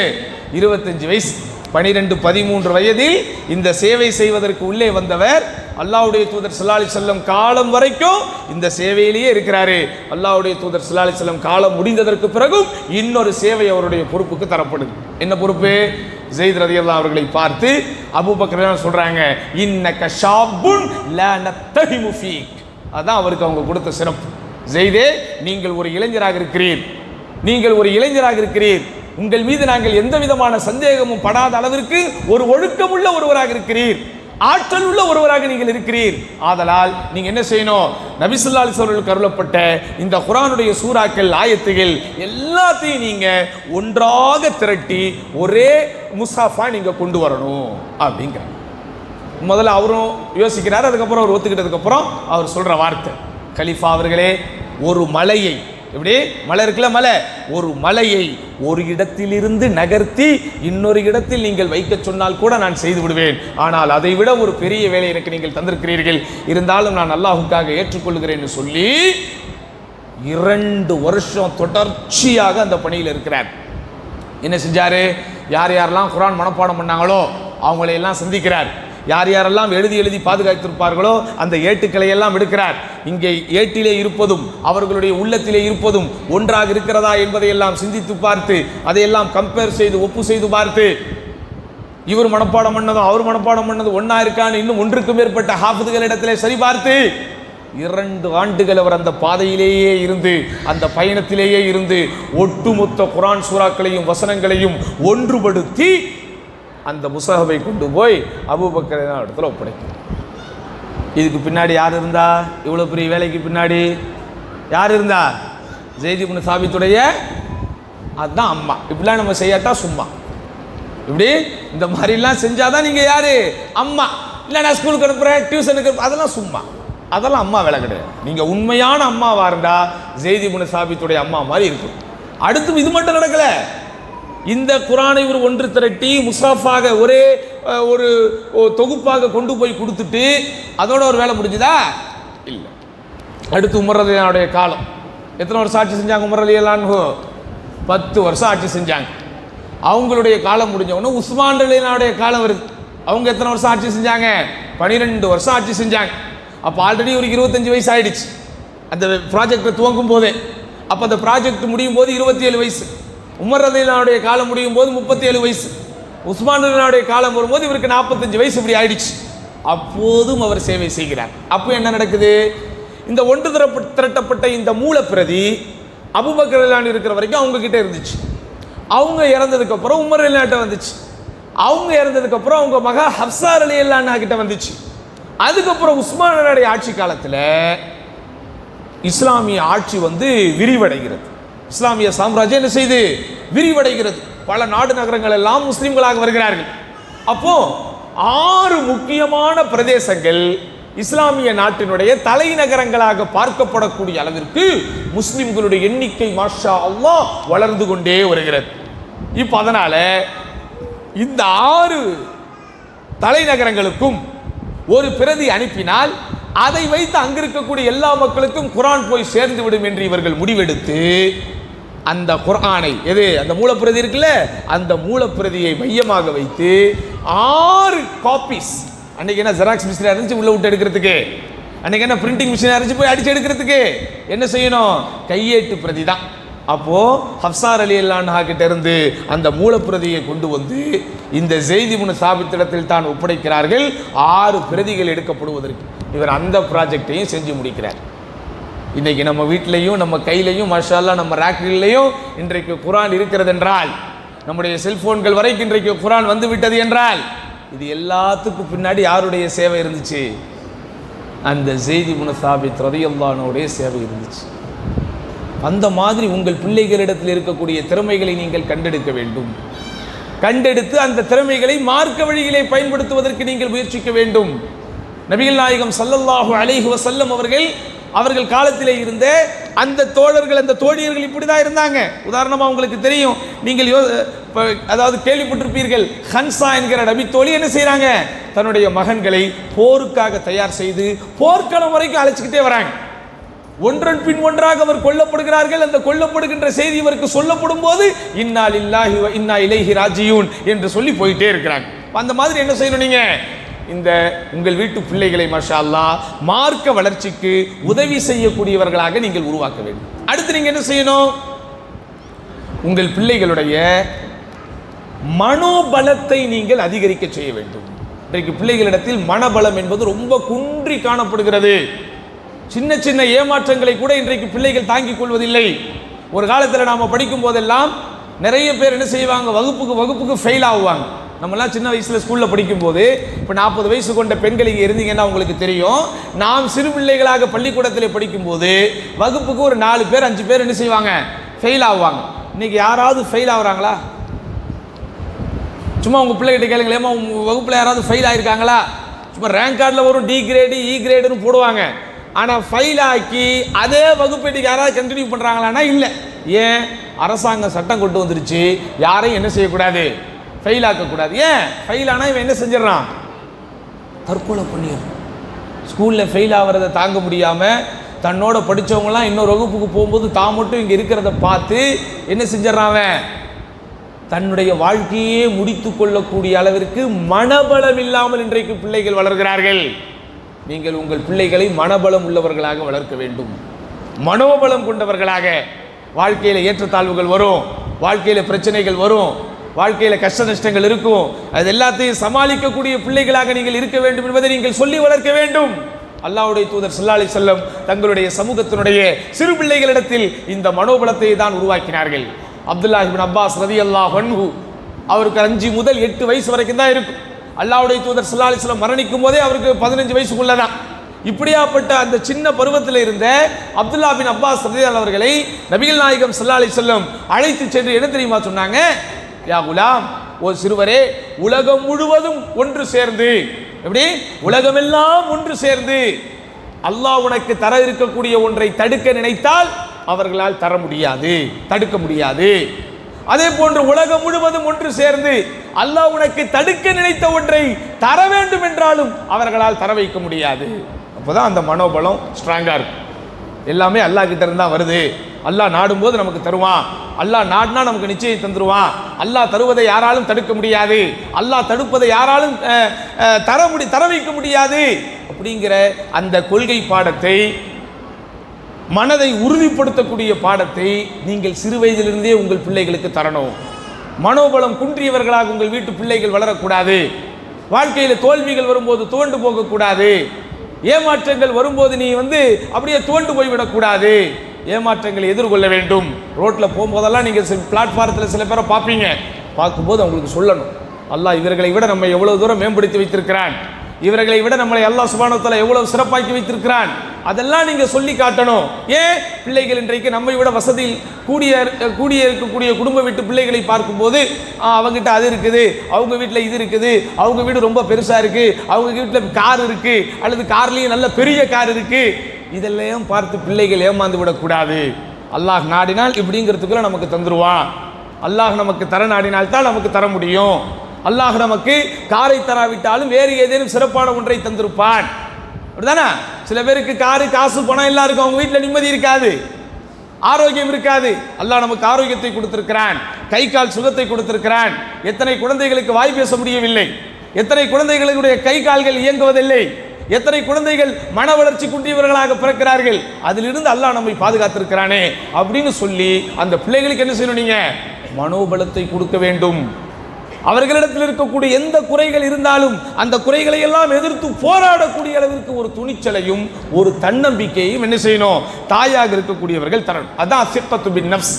25 வயசு. 12-13 வயதில் இந்த சேவை செய்வதற்கு உள்ளே வந்தவர் அல்லாஹ்வுடைய தூதர் ஸல்லல்லாஹு அலைஹி வஸல்லம் காலம் வரைக்கும் இந்த சேவையிலேயே இருக்கிறாரு. அல்லாஹ்வுடைய தூதர் ஸல்லல்லாஹு அலைஹி வஸல்லம் காலம் முடிந்ததற்கு பிறகும் இன்னொரு சேவை அவருடைய பொறுப்புக்கு தரப்படுது. என்ன பொறுப்பு? ஸைத் ரலியல்லாஹு அவர்களை பார்த்து அபூபக்கர் சொல்றாங்க, இன்னக ஷாபுன் லா நத்தஹிமு ஃபீக். அதான் அவருக்கு அவங்க கொடுத்த சிறப்பு. ஸைதே, நீங்கள் ஒரு இளைஞராக இருக்கிறீர், நீங்கள் ஒரு இளைஞராக இருக்கிறீர், உங்கள் மீது நாங்கள் எந்த விதமான சந்தேகமும் படாத அளவிற்கு ஒரு ஒழுக்கமுள்ள ஒருவராக இருக்கிறீர், ஆற்றல் உள்ள ஒருவராக நீங்கள் இருக்கிறீர். ஆதலால் நீங்க என்ன செய்யணும்? நபி ஸல்லல்லாஹு அலைஹி வஸல்லம் அருளப்பட்ட இந்த குர்ஆனுடைய சூறாக்கள், ஆயத்துகள் எல்லாத்தையும் நீங்க ஒன்றாக திரட்டி ஒரே முஸ்ஹஃபா நீங்க கொண்டு வரணும் அப்படிங்கிற. முதல்ல அவரும் யோசிக்கிறார். அதுக்கப்புறம் அவர் ஒத்துக்கிட்டதுக்கு அப்புறம் அவர் சொல்ற வார்த்தை, கலீஃபா அவர்களே, ஒரு மலையை, எப்படி மலை இருக்குல்ல, மலை, ஒரு மலையை ஒரு இடத்திலிருந்து நகர்த்தி இன்னொரு இடத்தில் நீங்கள் வைக்க சொன்னால் கூட நான் செய்து விடுவேன். ஆனால் அதை விட ஒரு பெரிய வேலை எனக்கு நீங்கள் தந்திருக்கிறீர்கள், இருந்தாலும் நான் அல்லாஹ்வுக்காக ஏற்றுக்கொள்கிறேன்னு சொல்லி 2 வருஷம் தொடர்ச்சியாக அந்த பணியில் இருக்கிறார். என்ன செஞ்சாரு? யார் யாரெல்லாம் குர்ஆன் மனப்பாடம் பண்ணாங்களோ அவங்களையெல்லாம் சந்திக்கிறார். யார் யாரெல்லாம் எழுதி பாதுகாத்திருப்பார்களோ அந்த ஏட்டுக்களை எல்லாம் எடுக்கிறார். இங்கே ஏட்டிலே இருப்பதும் அவர்களுடைய உள்ளத்திலே இருப்பதும் ஒன்றாக இருக்கிறதா என்பதை எல்லாம் சிந்தித்து பார்த்து அதையெல்லாம் கம்பேர் செய்து ஒப்பு செய்து பார்த்து இவர் மனப்பாடம் பண்ணதும் அவர் மனப்பாடம் பண்ணது ஒன்னா இருக்கான்னு இன்னும் 1க்கு மேற்பட்ட ஹாஃபிதுகள் இடத்திலே சரி பார்த்து 2 ஆண்டுகள் அவர் அந்த பாதையிலேயே இருந்து, அந்த பயணத்திலேயே இருந்து ஒட்டுமொத்த குர்ஆன் சூறாக்களையும் வசனங்களையும் ஒன்றுபடுத்தி அந்த முஸ்ஹஃபை கொண்டு போய் அபூபக்கர் இடத்துல ஒப்படைக்கிறார். இதுக்கு பின்னாடி யார் இருந்தா? இவ்வளோ பெரிய வேலைக்கு பின்னாடி யார் இருந்தா? ஸைத் இப்னு சாபித்துடைய அதுதான் அம்மா. இப்படிலாம் நம்ம செய்யாட்டா சும்மா, இப்படி இந்த மாதிரிலாம் செஞ்சாதான் நீங்க யாரு? அம்மா. இல்லை நான் ஸ்கூலுக்கு அனுப்புறேன், டியூஷனுக்கு, அதெல்லாம் சும்மா, அதெல்லாம் அம்மா வேலை கிடையாது. நீங்க உண்மையான அம்மாவா இருந்தா ஸைத் இப்னு சாபித்துடைய அம்மா மாதிரி இருக்கும். அடுத்து இது மட்டும் நடக்கல, இந்த குர்ஆனை ஒரு ஒன்று திரட்டி முஸ்ஹஃபாக ஒரே ஒரு தொகுப்பாக கொண்டு போய் கொடுத்துட்டு அதோட ஒரு வேலை முடிஞ்சுதா? இல்லை. அடுத்து உமர் ரலியல்லாஹு காலம். எத்தனை வருஷம் ஆட்சி செஞ்சாங்க உமர் ரலியல்லாஹு? 10 வருஷம் ஆட்சி செஞ்சாங்க. அவங்களுடைய காலம் முடிஞ்சவொன்னே உஸ்மான் ரலியல்லாஹுடைய காலம் வருது. அவங்க எத்தனை வருஷம் ஆட்சி செஞ்சாங்க? 12 வருஷம் ஆட்சி செஞ்சாங்க. அப்போ ஆல்ரெடி ஒரு 25 வயசு ஆயிடுச்சு அந்த ப்ராஜெக்டை துவங்கும் போதே. அப்போ அந்த ப்ராஜெக்ட் முடியும் போது 27 வயசு. உமர் ரலியல்லாஹுடைய காலம் முடியும் போது 37 வயசு. உஸ்மான் ரலியல்லாஹுடைய காலம் வரும்போது இவருக்கு 45 வயசு இப்படி ஆயிடுச்சு. அப்போதும் அவர் சேவை செய்கிறார். அப்போ என்ன நடக்குது? இந்த ஒன்று திரட்டப்பட்ட இந்த மூலப்பிரதி அபூபக்கர் ரலியல்லாஹு இருக்கிற வரைக்கும் அவங்க கிட்ட இருந்துச்சு. அவங்க இறந்ததுக்கு அப்புறம் உமர் ரலியல்லாஹு வந்துச்சு. அவங்க இறந்ததுக்கு அப்புறம் அவங்க மகா ஹப்ஸா ரலியல்லாஹு கிட்ட வந்துச்சு. அதுக்கப்புறம் உஸ்மான் ரலியல்லாஹுடைய ஆட்சி காலத்தில் இஸ்லாமிய ஆட்சி விரிவடைகிறது. இஸ்லாமிய சாம்ராஜ்யம் என்ன செய்து விரிவடைகிறது. பல நாடு நகரங்கள் எல்லாம் முஸ்லிம்களாக வருகிறார்கள். அப்போ 6 முக்கியமான பிரதேசங்கள் இஸ்லாமிய நாட்டினுடைய தலைநகரங்களாக பார்க்கப்படக்கூடிய அளவிற்கு முஸ்லிம்களுடைய எண்ணிக்கை மாஷா அல்லாஹ் வளர்ந்து கொண்டே வருகிறது. இப்போ அதனால இந்த 6 தலைநகரங்களுக்கும் ஒரு பிரதி அனுப்பினால் அதை வைத்து அங்கிருக்கக்கூடிய எல்லா மக்களுக்கும் குர்ஆன் போய் சேர்ந்து விடும் என்று இவர்கள் முடிவெடுத்து அந்த குர்ஆனை அந்த மூலப்பிரதி இருக்குல்ல, அந்த மூலப்பிரதியை மையமாக வைத்து 6 காப்பீஸ். அன்னைக்கு என்ன ஜெராக்ஸ் மிஷின் இருந்துச்சு உள்ள விட்டு எடுக்கிறதுக்கு? அன்னைக்கு என்ன பிரிண்டிங் மிஷின் இருந்துச்சு போய் அடிச்சு எடுக்கிறதுக்கு? என்ன செய்யணும்? கையேட்டு பிரதி தான். அப்போ ஹப்ஸா ரலியல்லாஹு அன்ஹா கிட்ட இருந்து அந்த மூலப்பிரதியை கொண்டு வந்து இந்த ஸெய்த் இப்னு சாபித் இடத்தில் தான் ஒப்படைக்கிறார்கள் 6 பிரதிகள் எடுக்கப்படுவதற்கு. இவர் அந்த ப்ராஜெக்டையும் செஞ்சு முடிக்கிறார். இன்றைக்கி நம்ம வீட்டிலையும் நம்ம கையிலையும் மாஷா அல்லாஹ் நம்ம ராக்கிலையும் இன்றைக்கு குர்ஆன் இருக்கிறது என்றால், நம்முடைய செல்போன்கள் வரைக்கும் இன்றைக்கு குர்ஆன் வந்து விட்டது என்றால், இது எல்லாத்துக்கும் பின்னாடி யாருடைய சேவை இருந்துச்சு? அந்த ஸெய்த் இப்னு சாபித் ரலியல்லாஹு அன்ஹுடைய சேவை இருந்துச்சு. அந்த மாதிரி உங்கள் பிள்ளைகளிடத்தில் இருக்கக்கூடிய திறமைகளை நீங்கள் கண்டெடுக்க வேண்டும். கண்டெடுத்து அந்த திறமைகளை மார்க்க வழிகளை பயன்படுத்துவதற்கு நீங்கள் முயற்சிக்க வேண்டும். நபிகள் நாயகம் ஸல்லல்லாஹு அலைஹி வஸல்லம் அவர்கள் காலத்திலே இருந்த அந்த தோழர்கள், அந்த தோழியர்கள் இப்படி தான் இருந்தாங்க. உதாரணமாக உங்களுக்கு தெரியும், நீங்கள் அதாவது கேள்விப்பட்டிருப்பீர்கள், ஹன்சா என்கிற நபி தோழி என்ன செய்கிறாங்க? தன்னுடைய மகன்களை போருக்காக தயார் செய்து போர்க்களம் வரைக்கும் அழைச்சிக்கிட்டே வராங்க. ஒன்றன் பின் ஒன்றாக அவர் கொல்லப்படுகிறார்கள். அந்த கொல்லப்படுகின்ற செய்தி இவருக்கு சொல்லப்படும் போது இன்னா லில்லாஹி வ இன்னா இலைஹி ராஜியூன் என்று சொல்லி போயிட்டே இருக்கிறாங்க. அந்த மாதிரி என்ன செய்யணும்? நீங்க இந்த உங்கள் வீட்டு பிள்ளைகளை மாஷா அல்லாஹ் மார்க்க வளர்ச்சிக்கு உதவி செய்யக்கூடியவர்களாக நீங்கள் உருவாக்க வேண்டும். அடுத்து நீங்க என்ன செய்யணும்? உங்கள் பிள்ளைகளுடைய மனோபலத்தை நீங்கள் அதிகரிக்க செய்ய வேண்டும். இன்றைக்கு பிள்ளைகளிடத்தில் மனபலம் என்பது ரொம்ப குன்றி காணப்படுகிறது. சின்ன சின்ன ஏமாற்றங்களை கூட இன்றைக்கு பிள்ளைகள் தாங்கிக் கொள்வதில்லை. ஒரு காலத்தில் நாம் படிக்கும் போதெல்லாம் நிறைய பேர் என்ன செய்வாங்க? வகுப்புக்கு ஃபெயில் ஆகுவாங்க. நம்மலாம் சின்ன வயசில் ஸ்கூலில் படிக்கும்போது, இப்போ 40 வயசு கொண்ட பெண்கள் இங்கே இருந்தீங்கன்னா உங்களுக்கு தெரியும், நாம் சிறு பிள்ளைகளாக பள்ளிக்கூடத்தில் படிக்கும்போது வகுப்புக்கு ஒரு 4 பேர் 5 பேர் என்ன செய்வாங்க? ஃபெயில் ஆகுவாங்க. இன்னைக்கு யாராவது ஃபெயில் ஆகுறாங்களா? சும்மா உங்கள் பிள்ளைகிட்ட கேளுங்களேம்மா, உங்கள் வகுப்பில் யாராவது ஃபெயில் ஆகிருக்காங்களா? சும்மா ரேங்க் கார்டில் வரும் D கிரேடு E கிரேடுன்னு போடுவாங்க. ஆனால் ஃபெயில் ஆக்கி அதே வகுப்பேட்டுக்கு யாராவது கண்டினியூ பண்ணுறாங்களான்னா இல்லை. ஏன்? அரசாங்கம் சட்டம் கொண்டு வந்துருச்சு, யாரையும் என்ன செய்யக்கூடாது? ஃபெயில் ஆக்கக்கூடாது. ஏன்? ஃபெயில் ஆனால் இவன் என்ன செஞ்சிடறான்? தற்கொலை பண்ணிடுறான். ஸ்கூலில் ஃபெயில் ஆகிறத தாங்க முடியாமல் தன்னோட படித்தவங்களாம் இன்னொரு வகுப்புக்கு போகும்போது தான் மட்டும் இங்கே இருக்கிறத பார்த்து என்ன செஞ்சிடறான்? அவன் தன்னுடைய வாழ்க்கையே முடித்து கொள்ளக்கூடிய அளவிற்கு மனபலம் இல்லாமல் இன்றைக்கு பிள்ளைகள் வளர்கிறார்கள். நீங்கள் உங்கள் பிள்ளைகளை மனபலம் உள்ளவர்களாக வளர்க்க வேண்டும். மனோபலம் கொண்டவர்களாக. வாழ்க்கையில் ஏற்றத்தாழ்வுகள் வரும், வாழ்க்கையில் பிரச்சனைகள் வரும், வாழ்க்கையில் கஷ்ட நஷ்டங்கள் இருக்கும். அது எல்லாத்தையும் சமாளிக்கக்கூடிய பிள்ளைகளாக நீங்கள் இருக்க வேண்டும் என்பதை நீங்கள் சொல்லி வளர்க்க வேண்டும். அல்லாஹ்வுடைய தூதர் ஸல்லல்லாஹு அலைஹி வஸல்லம் தங்களுடைய சமூகத்தினுடைய சிறு பிள்ளைகளிடத்தில் இந்த மனோபலத்தை தான் உருவாக்கினார்கள். அப்துல்லாஹ் இப்னு அப்பாஸ் ரலியல்லாஹு அன்ஹு அவருக்கு 5 முதல் 8 வயசு வரைக்கும் தான் இருக்கும். அல்லாஹ்வுடைய தூதர் ஸல்லல்லாஹு அலைஹி வஸல்லம் மரணிக்கும் போதே அவருக்கு 15 வயசுக்குள்ள தான். இப்படியாப்பட்ட அந்த சின்ன பருவத்தில் இருந்த அப்துல்லா பின் அப்பாஸ் ரலியல்லாஹு அவர்களை நபிகள் நாயகம் ஸல்லல்லாஹு அலைஹி வஸல்லம் அழைத்து சென்று என்ன தெரியுமா சொன்னாங்க? யா குலாம், ஓ சிறுவரே, உலகம் முழுவதும் ஒன்று சேர்ந்து, எப்படி உலகமெல்லாம் ஒன்று சேர்ந்து அல்லாஹ் உனக்கு தர இருக்கக்கூடிய ஒன்றை தடுக்க நினைத்தால் அவர்களால் தர முடியாது, தடுக்க முடியாது. அதே போன்று உலகம் முழுவதும் ஒன்று சேர்ந்து அல்லாஹ் உனக்கு தடுக்க நினைத்த ஒன்றை தர வேண்டும் என்றாலும் அவர்களால் தர வைக்க முடியாது. அப்போதான் அந்த மனோபலம் ஸ்ட்ராங்கா இருக்கும். எல்லாமே அல்லாஹ் கிட்ட இருந்தா வருது. அல்லாஹ் நாடும்போது நமக்கு தருவான், அல்லாஹ் நாடினா நமக்கு நிச்சயம் தந்துருவான், அல்லாஹ் தருவதை யாராலும் தடுக்க முடியாது, அல்லாஹ் தடுப்பதை யாராலும் தர வைக்க முடியாது அப்படிங்கிற அந்த கொள்கை பாடத்தை, மனதை உறுதிப்படுத்தக்கூடிய பாடத்தை நீங்கள் சிறு வயதிலிருந்தே உங்கள் பிள்ளைகளுக்கு தரணும். மனோபலம் குன்றியவர்களாக உங்கள் வீட்டு பிள்ளைகள் வளரக்கூடாது. வாழ்க்கையில் தோல்விகள் வரும்போது துவண்டு போகக்கூடாது. ஏமாற்றங்கள் வரும்போது நீ அப்படியே துவண்டு போய்விடக்கூடாது. ஏமாற்றங்களை எதிர்கொள்ள வேண்டும். ரோட்டில் போகும்போதெல்லாம் நீங்கள் பிளாட்ஃபாரத்தில் சில பேரை பார்ப்பீங்க. பார்க்கும்போது அவங்களுக்கு சொல்லணும், அல்லாஹ் இவர்களை விட நம்ம எவ்வளவு தூரம் மேம்படுத்தி வைத்திருக்கிறான், இவர்களை விட நம்மளை அல்லாஹ் சுப்ஹானஹு வ தஆலா எவ்வளவு சிறப்பாக்கி வைத்திருக்கிறான். அதெல்லாம் நீங்க சொல்லி காட்டணும். ஏன் பிள்ளைகள் இன்றைக்கு நம்மை விட வசதியில் கூடிய இருக்கக்கூடிய குடும்ப வீட்டு பிள்ளைகளை பார்க்கும்போது அவங்ககிட்ட அது இருக்குது, அவங்க வீட்டில் இது இருக்குது, அவங்க வீடு ரொம்ப பெருசா இருக்கு, அவங்க வீட்டில் கார் இருக்கு, அல்லது கார்லயும் நல்ல பெரிய கார் இருக்கு, இதெல்லாம் பார்த்து பிள்ளைகள் ஏமாந்து விடக்கூடாது. அல்லாஹ் நாடினால் இப்படிங்கிறதுக்குள்ள நமக்கு தந்துருவான். அல்லாஹ் நமக்கு தர நாடினால் தான் நமக்கு தர முடியும். அல்லாஹ் நமக்கு காரை தராவிட்டாலும் வேறு ஏதேனும் சிறப்பான ஒன்றை தந்திருப்பான். அப்படிதானே? சில பேருக்கு காரு, காசு, பணம் எல்லாம் இருக்கும், அவங்க வீட்டில் நிம்மதி இருக்காது, ஆரோக்கியம் இருக்காது. அல்லாஹ் நமக்கு ஆரோக்கியத்தை கொடுத்திருக்கிறான், கை கால் சுகத்தை கொடுத்திருக்கிறான். எத்தனை குழந்தைகளுக்கு வாய் பேச முடியவில்லை, எத்தனை குழந்தைகளுடைய கை கால்கள் இயங்குவதில்லை, எத்தனை குழந்தைகள் மன வளர்ச்சி குன்றியவர்களாக பிறக்கிறார்கள். அதிலிருந்து அல்லாஹ் நம்மை பாதுகாத்திருக்கிறானே அப்படின்னு சொல்லி அந்த பிள்ளைகளுக்கு என்ன செய்யணும்? நீங்க மனோபலத்தை கொடுக்க வேண்டும். அவர்களிடத்தில் இருக்கக்கூடிய எந்த குறைகள் இருந்தாலும் அந்த குறைகளை எல்லாம் எதிர்த்து போராடக்கூடிய அளவிற்கு ஒரு துணிச்சலையும் ஒரு தன்னம்பிக்கையும் என்ன செய்யணும்? தாயாக இருக்கக்கூடியவர்கள் தரணும். அதான் சிக்கத்து பின் நஃப்ஸ்,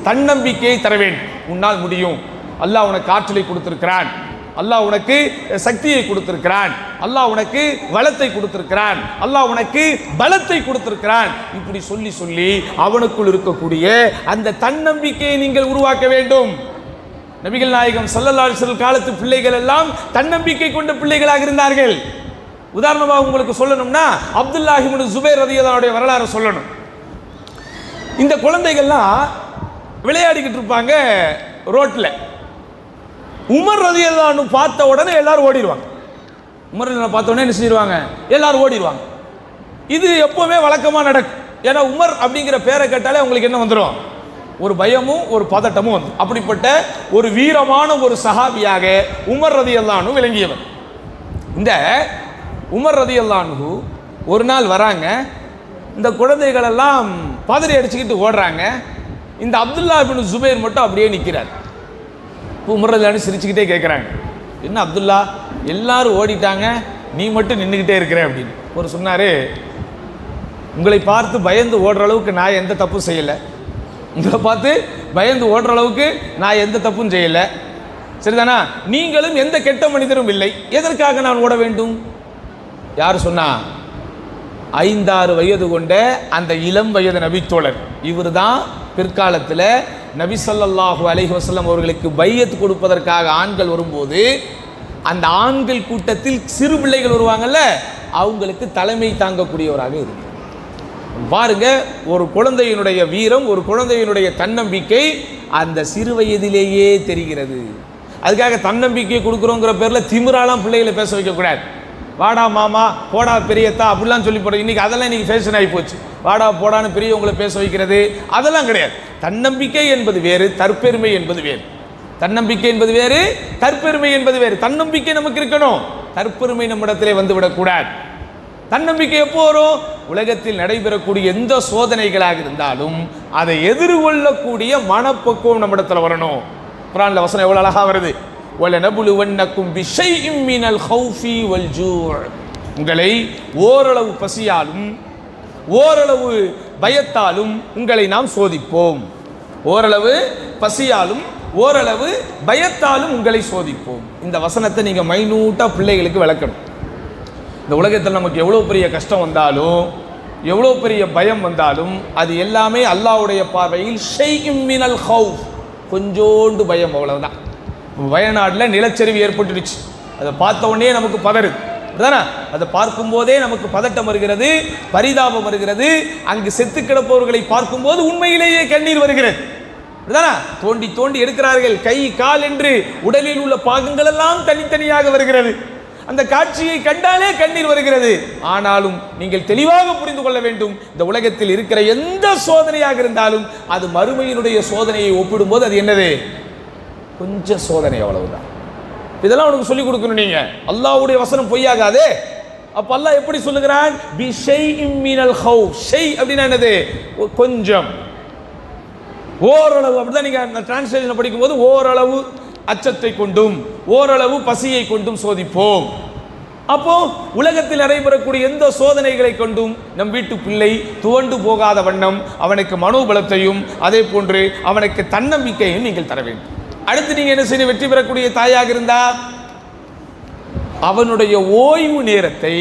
தன்னம்பிக்கையை தர வேண்டும். உன்னால் முடியும், அல்லாஹ் உனக்கு ஆற்றலை கொடுத்திருக்கிறான், அல்லாஹ் உனக்கு சக்தியை கொடுத்திருக்கிறான், அல்லாஹ் உனக்கு வளத்தை கொடுத்திருக்கிறான், அல்லாஹ் உனக்கு பலத்தை கொடுத்திருக்கிறான். இப்படி சொல்லி சொல்லி அவனுக்குள் இருக்கக்கூடிய அந்த தன்னம்பிக்கையை நீங்கள் உருவாக்க வேண்டும். நபிகள் நாயகம் ஸல்லல்லாஹு அலைஹி வஸல்லம் காலத்து பிள்ளைகள் எல்லாம் தன்னம்பிக்கை கொண்ட பிள்ளைகளாக இருந்தார்கள். உதாரணமாக உங்களுக்கு சொல்லணும்னா அப்துல்லாஹ் இப்னு ஜுபைர் ரலியல்லாஹு அன்ஹுடைய வரலாறு சொல்லணும். இந்த குழந்தைகள்லாம் விளையாடிக்கிட்டு இருப்பாங்க ரோட்ல. உமர் ரலியல்லாஹு அன்ஹு பார்த்த உடனே எல்லாரும் ஓடிடுவாங்க. உமர் ரலியல்லாஹு பார்த்த உடனே என்ன செஞ்சிருவாங்க? எல்லாரும் ஓடிடுவாங்க. இது எப்பவுமே வழக்கமாக நடக்கும். ஏன்னா உமர் அப்படிங்கிற பேரை கேட்டாலே உங்களுக்கு என்ன வந்துடும்? ஒரு பயமும் ஒரு பதட்டமும் வந்து. அப்படிப்பட்ட ஒரு வீரமான ஒரு சஹாபியாக உமர் ரலியல்லாஹு அன்ஹு விளங்கியவர். இந்த உமர் ரலியல்லாஹு அன்ஹு ஒரு நாள் வராங்க, இந்த குழந்தைகள் எல்லாம் பதறி அடிச்சுக்கிட்டு ஓடுறாங்க. இந்த அப்துல்லாஹ் இப்னு ஜுபைர் மட்டும் அப்படியே நிற்கிறார். இப்போ உமர் ரலியல்லாஹு அன்ஹு சிரிச்சுக்கிட்டே கேட்குறாங்க, என்ன அப்துல்லா, எல்லாரும் ஓடிட்டாங்க, நீ மட்டும் நின்றுக்கிட்டே இருக்கிற அப்படின்னு. ஒரு சொன்னார், உங்களை பார்த்து பயந்து ஓடுற அளவுக்கு நான் எந்த தப்பும் செய்யலை, உங்களை பார்த்து பயந்து ஓடுற அளவுக்கு நான் எந்த தப்பும் செய்யலை, சரிதானா? நீங்களும் எந்த கெட்ட மனிதரும் இல்லை, எதற்காக நான் ஓட வேண்டும்? யார் சொன்னா? 5-6 வயது கொண்ட அந்த இளம் வயது நபித்தோழர். இவர் தான் பிற்காலத்தில் நபி ஸல்லல்லாஹு அலைஹி வஸல்லம் அவர்களுக்கு பையத் கொடுப்பதற்காக ஆண்கள் வரும்போது அந்த ஆண்கள் கூட்டத்தில் சிறு பிள்ளைகள் வருவாங்கல்ல, அவங்களுக்கு தலைமை தாங்கக்கூடியவராக இருக்கு. பாருங்க, ஒரு குழந்தையினுடைய வீரம், ஒரு குழந்தையினுடைய தன்னம்பிக்கை அந்த சிறு வயதிலேயே தெரிகிறது. அதுக்காக தன்னம்பிக்கை கொடுக்குறோங்கிற பேரில் திமிராலாம் பிள்ளைகளை பேச வைக்கக்கூடாது. வாடா மாமா, போடா பெரியத்தா அப்படிலாம் சொல்லி போடுறது. இன்றைக்கி அதெல்லாம் இன்றைக்கி ஃபேஷன் ஆகி போச்சு. வாடா போடான்னு பெரியவங்களை பேச வைக்கிறது அதெல்லாம் கிடையாது. தன்னம்பிக்கை என்பது வேறு, தற்பெருமை என்பது வேறு. தன்னம்பிக்கை என்பது வேறு, தற்பெருமை என்பது வேறு. தன்னம்பிக்கை நமக்கு இருக்கணும், தற்பெருமை நம்மிடத்திலே வந்துவிடக்கூடாது. தன்னம்பிக்கை எப்போ வரும்? உலகத்தில் நடைபெறக்கூடிய எந்த சோதனைகளாக இருந்தாலும் அதை எதிர்கொள்ளக்கூடிய மனப்பக்குவம் நம்மிடத்தில் வரணும். குர்ஆன்ல வசனம் எவ்வளவு அழகா வருது, வலனபுலுவன்னக்கும் பிஷைஇம் மினல் ஹௌஃபி வல் ஜூஅ். உங்களை ஓரளவு பசியாலும் ஓரளவு பயத்தாலும் உங்களை நாம் சோதிப்போம். ஓரளவு பசியாலும் ஓரளவு பயத்தாலும் உங்களை சோதிப்போம். இந்த வசனத்தை நீங்க மைனூட்டா பிள்ளைகளுக்கு விளக்கணும். இந்த உலகத்தில் நமக்கு எவ்வளோ பெரிய கஷ்டம் வந்தாலும், எவ்வளோ பெரிய பயம் வந்தாலும், அது எல்லாமே அல்லாஹ்வுடைய பார்வையில் ஷைஇம் மினல் ஹௌஃப், கொஞ்சோண்டு பயம், அவ்வளவுதான். வயநாட்டில் நிலச்சரிவு ஏற்பட்டுடுச்சு, அதை பார்த்த உடனே நமக்கு பதறுது, அப்படிதானே? அதை பார்க்கும்போதே நமக்கு பதட்டம் வருகிறது, பரிதாபம் வருகிறது. அங்கு செத்து கிடப்பவர்களை பார்க்கும்போது உண்மையிலேயே கண்ணீர் வருகிறது, அப்படிதானே? தோண்டி தோண்டி எடுக்கிறார்கள், கை கால் என்று உடலில் உள்ள பாகங்கள் எல்லாம் தனித்தனியாக வருகிறது. அந்த காட்சியை கண்டாலே கண்ணீர் வருகிறது. ஆனாலும் நீங்கள் தெளிவாக புரிந்து கொள்ள வேண்டும், இந்த உலகத்தில் இருக்கிற எந்த சோதனையாக இருந்தாலும் அது மறுமையினுடைய சோதனையை ஒப்பிடும்போது அது என்னது? கொஞ்சம் சோதனை, அவ்வளவுதான். இதெல்லாம் உனக்கு சொல்லிக் கொடுக்கணும். நீங்க அல்லாஹ்வுடைய வசனம் பொய்யாகாதே. அப்ப அல்லாஹ் எப்படி சொல்லுகிறான்? பி ஷைஇம் மினல் ஹௌஃப். ஷை அப்படின்னா என்னது? கொஞ்சம், ஓரளவு. அப்படிதான் நீங்க டிரான்ஸ்லேஷன் படிக்கும்போது ஓரளவு அச்சத்தை கொண்டும் ஓரளவு பசியை கொண்டும் சோதிப்போம். அப்போ உலகத்தில் நடைபெறக்கூடிய எந்த சோதனைகளை கொண்டும் நம் வீட்டு பிள்ளை துவண்டு போகாத வண்ணம் அவனுக்கு மனோபலத்தையும் அதே போன்று அவனுக்கு தன்னம்பிக்கையும் நீங்கள் தர வேண்டும். அடுத்து நீங்க என்ன செய்ய? வெற்றி பெறக்கூடிய தாயாக இருந்தா அவனுடைய ஓய்வு நேரத்தை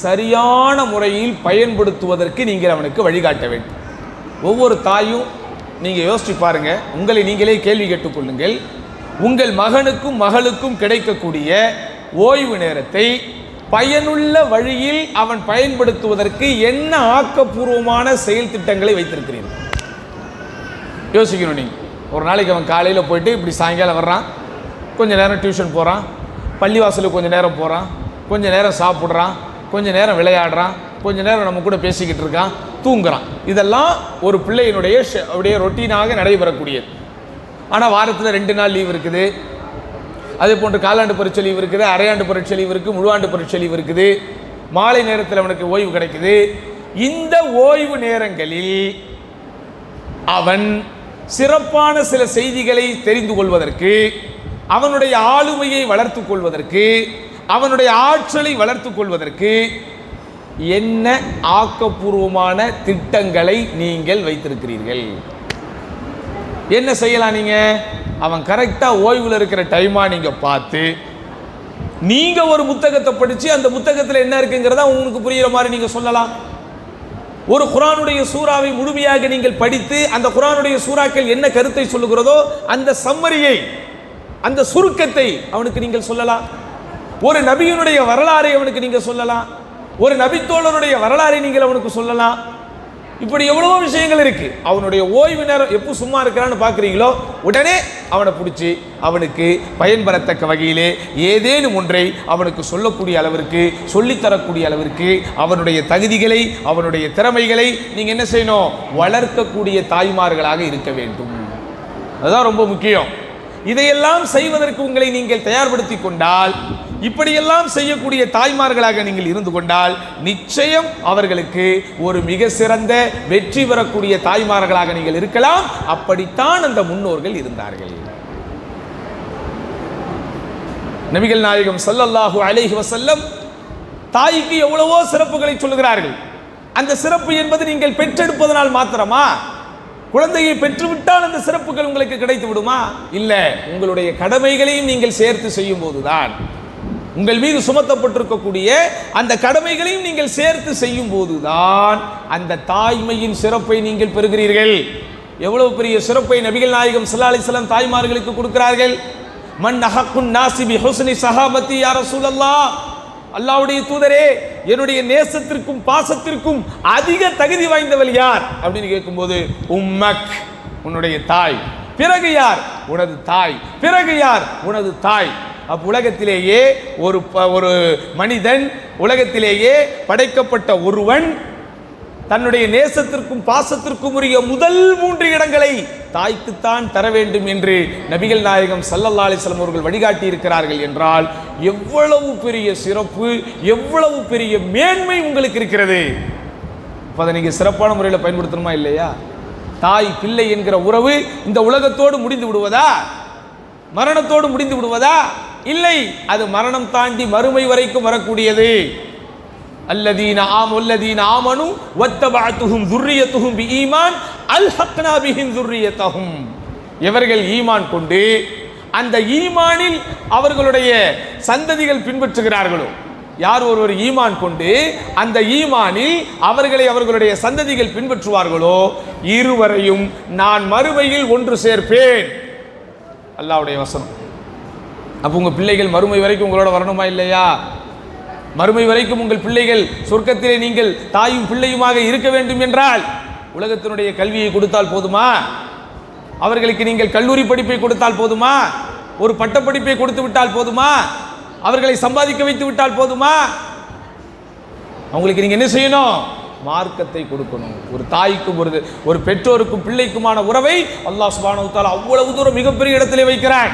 சரியான முறையில் பயன்படுத்துவதற்கு நீங்கள் அவனுக்கு வழிகாட்ட வேண்டும். ஒவ்வொரு தாயும் நீங்கள் யோசிச்சு பாருங்க, உங்களை நீங்களே கேள்வி கேட்டுக்கொள்ளுங்கள். உங்கள் மகனுக்கும் மகளுக்கும் கிடைக்கக்கூடிய ஓய்வு நேரத்தை பயனுள்ள வழியில் அவன் பயன்படுத்துவதற்கு என்ன ஆக்கப்பூர்வமான செயல் திட்டங்களை வைத்திருக்கிறீர்கள்? யோசிக்கணும். நீங்கள் ஒரு நாளைக்கு அவன் காலையில் போயிட்டு இப்படி சாயங்காலம் வர்றான், கொஞ்சம் நேரம் டியூஷன் போகிறான், பள்ளிவாசலுக்கு கொஞ்சம் நேரம் போகிறான், கொஞ்சம் நேரம் சாப்பிட்றான், கொஞ்சம் நேரம் விளையாடுறான், கொஞ்சம் நேரம் நம்ம கூட பேசிக்கிட்டு இருக்கான், தூங்குறான். இதெல்லாம் ஒரு பிள்ளையினுடைய அப்படியே ரொட்டீனாக நடைபெறக்கூடியது. ஆனால் வாரத்தில் 2 நாள் லீவ் இருக்குது. அதே போன்று காலாண்டு பரீட்சை லீவ் இருக்குது, அரையாண்டு பரீட்சை லீவ் இருக்குது, முழுஆண்டு பரீட்சை லீவ் இருக்குது. மாலை நேரத்தில் அவனுக்கு ஓய்வு கிடைக்குது. இந்த ஓய்வு நேரங்களில் அவன் சிறப்பான சில செய்திகளை தெரிந்து கொள்வதற்கு, அவனுடைய ஆளுமையை வளர்த்து கொள்வதற்கு, அவனுடைய ஆற்றலை வளர்த்து கொள்வதற்கு என்ன ஆக்கப்பூர்வமான திட்டங்களை நீங்கள் வைத்திருக்கிறீர்கள்? என்ன செய்யலாம்? நீங்க அவன் கரெக்டாக ஓய்வில் இருக்கிற டைமா நீங்க பார்த்து நீங்க ஒரு புத்தகத்தை படிச்சு அந்த புத்தகத்தில் என்ன இருக்குங்கிறத உங்களுக்கு புரிகிற மாதிரி நீங்க சொல்லலாம். ஒரு குர்ஆனுடைய சூறாவை முழுமையாக நீங்கள் படித்து அந்த குர்ஆனுடைய சூறாக்கள் என்ன கருத்தை சொல்லுகிறதோ அந்த சம்மரியை, அந்த சுருக்கத்தை அவனுக்கு நீங்கள் சொல்லலாம். ஒரு நபியினுடைய வரலாறை அவனுக்கு நீங்கள் சொல்லலாம். ஒரு நபித்தோழருடைய வரலாறை நீங்கள் அவனுக்கு சொல்லலாம். இப்படி எவ்வளவோ விஷயங்கள் இருக்கு. அவனுடைய ஓய்வு நேரம் எப்போ சும்மா இருக்கிறான்னு பார்க்குறீங்களோ உடனே அவனை பிடிச்சி அவனுக்கு பயன்பெறத்தக்க வகையிலே ஏதேனும் ஒன்றை அவனுக்கு சொல்லக்கூடிய அளவிற்கு, சொல்லித்தரக்கூடிய அளவிற்கு அவனுடைய தகுதிகளை, அவனுடைய திறமைகளை நீங்கள் என்ன செய்யணும்? வளர்க்கக்கூடிய தாய்மார்களாக இருக்க வேண்டும். அதுதான் ரொம்ப முக்கியம். இதையெல்லாம் செய்வதற்கு உங்களை நீங்கள் தயார்படுத்தி கொண்டால், இப்படியெல்லாம் செய்யக்கூடிய தாய்மார்களாக நீங்கள் இருந்து கொண்டால் நிச்சயம் அவர்களுக்கு ஒரு மிக சிறந்த வெற்றி பெறக்கூடிய தாய்மார்களாக நீங்கள் இருக்கலாம். அப்படித்தான் அந்த முன்னோர்கள் இருந்தார்கள். நபிகள் நாயகம் ஸல்லல்லாஹு அலைஹி வஸல்லம் தாய்க்கு எவ்வளவோ சிறப்புகளை சொல்லுகிறார்கள். அந்த சிறப்பு என்பது நீங்கள் பெற்றெடுப்பதனால் மாத்திரமா? குழந்தையை பெற்றுவிட்டால் அந்த சிறப்புகள் உங்களுக்கு கிடைத்து விடுமா? இல்லை, உங்களுடைய கடமைகளையும் நீங்கள் சேர்த்து செய்யும் போதுதான், உங்கள் மீது சுமத்தப்பட்டிருக்கக்கூடிய அந்த கடமைகளையும் நீங்கள் சேர்த்து செய்யும் போதுதான் அந்த தாய்மையின் சிறப்பை நீங்கள் பெறுகிறீர்கள். எவ்வளவு பெரிய சிறப்பை நபிகள் நாயகம் ஸல்லல்லாஹு அலைஹி வஸல்லம் தாய்மார்களுக்கு கொடுக்கிறார்கள். மன் அஹக்குன் நாஸி பி ஹுஸ்னி ஸஹாபத்தி யா ரசூலல்லாஹ், அல்லாஹ்வுடைய தூதரே, என்னுடைய நேசத்திற்கும் பாசத்திற்கும் அதிக தகுதி வாய்ந்தவள் யார் அப்படின்னு கேட்கும்போது உம்மக், உன்னுடைய தாய். பிறகு யார்? உனது தாய். பிறகு யார்? உனது தாய். அப்ப உலகத்திலேயே ஒரு மனிதன், உலகத்திலேயே படைக்கப்பட்ட ஒருவன் தன்னுடைய நேசத்திற்கும் பாசத்திற்கும் உரிய முதல் 3 இடங்களை தாய்க்குத்தான் தர வேண்டும் என்று நபிகள் நாயகம் ஸல்லல்லாஹு அலைஹி வஸல்லம் அவர்கள் வழிகாட்டி இருக்கிறார்கள் என்றால் எவ்வளவு பெரிய சிறப்பு, எவ்வளவு பெரிய மேன்மை உங்களுக்கு இருக்கிறது. அதை நீங்கள் சிறப்பான முறையில் பயன்படுத்தணுமா இல்லையா? தாய் பிள்ளை என்கிற உறவு இந்த உலகத்தோடு முடிந்து விடுவதா? மரணத்தோடு முடிந்து விடுவதா? இல்லை, அது மரணம் தாண்டி மறுமை வரைக்கும் வரக்கூடியது. அல்லதீன ஆமனு வத்தபஅத்துஹும் ذُرِّيَّتُهُم بِإِيمَانٍ أَلْحَقْنَا بِهِمْ ذُرِّيَّتَهُم, எவர்கள் ஈமான் கொண்டு அந்த ஈமானில் அவர்களுடைய சந்ததிகள் பின்பற்றுகிறார்களோ, யார் ஒருவர் ஈமான் கொண்டு அந்த ஈமானில் அவர்களை அவர்களுடைய சந்ததிகள் பின்பற்றுவார்களோ இருவரையும் நான் மறுமையில் ஒன்று சேர்ப்பேன். அல்லாஹ்வுடைய வசனம். அப்போ உங்கள் பிள்ளைகள் மறுமை வரைக்கும் உங்களோட வரணுமா இல்லையா? மறுமை வரைக்கும் உங்கள் பிள்ளைகள் சொர்க்கத்திலே நீங்கள் தாயும் பிள்ளையுமாக இருக்க வேண்டும் என்றால் உலகத்தினுடைய கல்வியை கொடுத்தால் போதுமா? அவர்களுக்கு நீங்கள் கல்லூரி படிப்பை கொடுத்தால் போதுமா? ஒரு பட்டப்படிப்பை கொடுத்து விட்டால் போதுமா? அவர்களை சம்பாதிக்க வைத்து விட்டால் போதுமா? அவங்களுக்கு நீங்க என்ன செய்யணும்? மார்க்கத்தை கொடுக்கணும். ஒரு தாய்க்கும் ஒரு பெற்றோருக்கும் பிள்ளைக்குமான உறவை அல்லாஹ் சுப்ஹானஹு வ தஆலா அவ்வளவு தூரம் மிகப்பெரிய இடத்திலே வைக்கிறார்.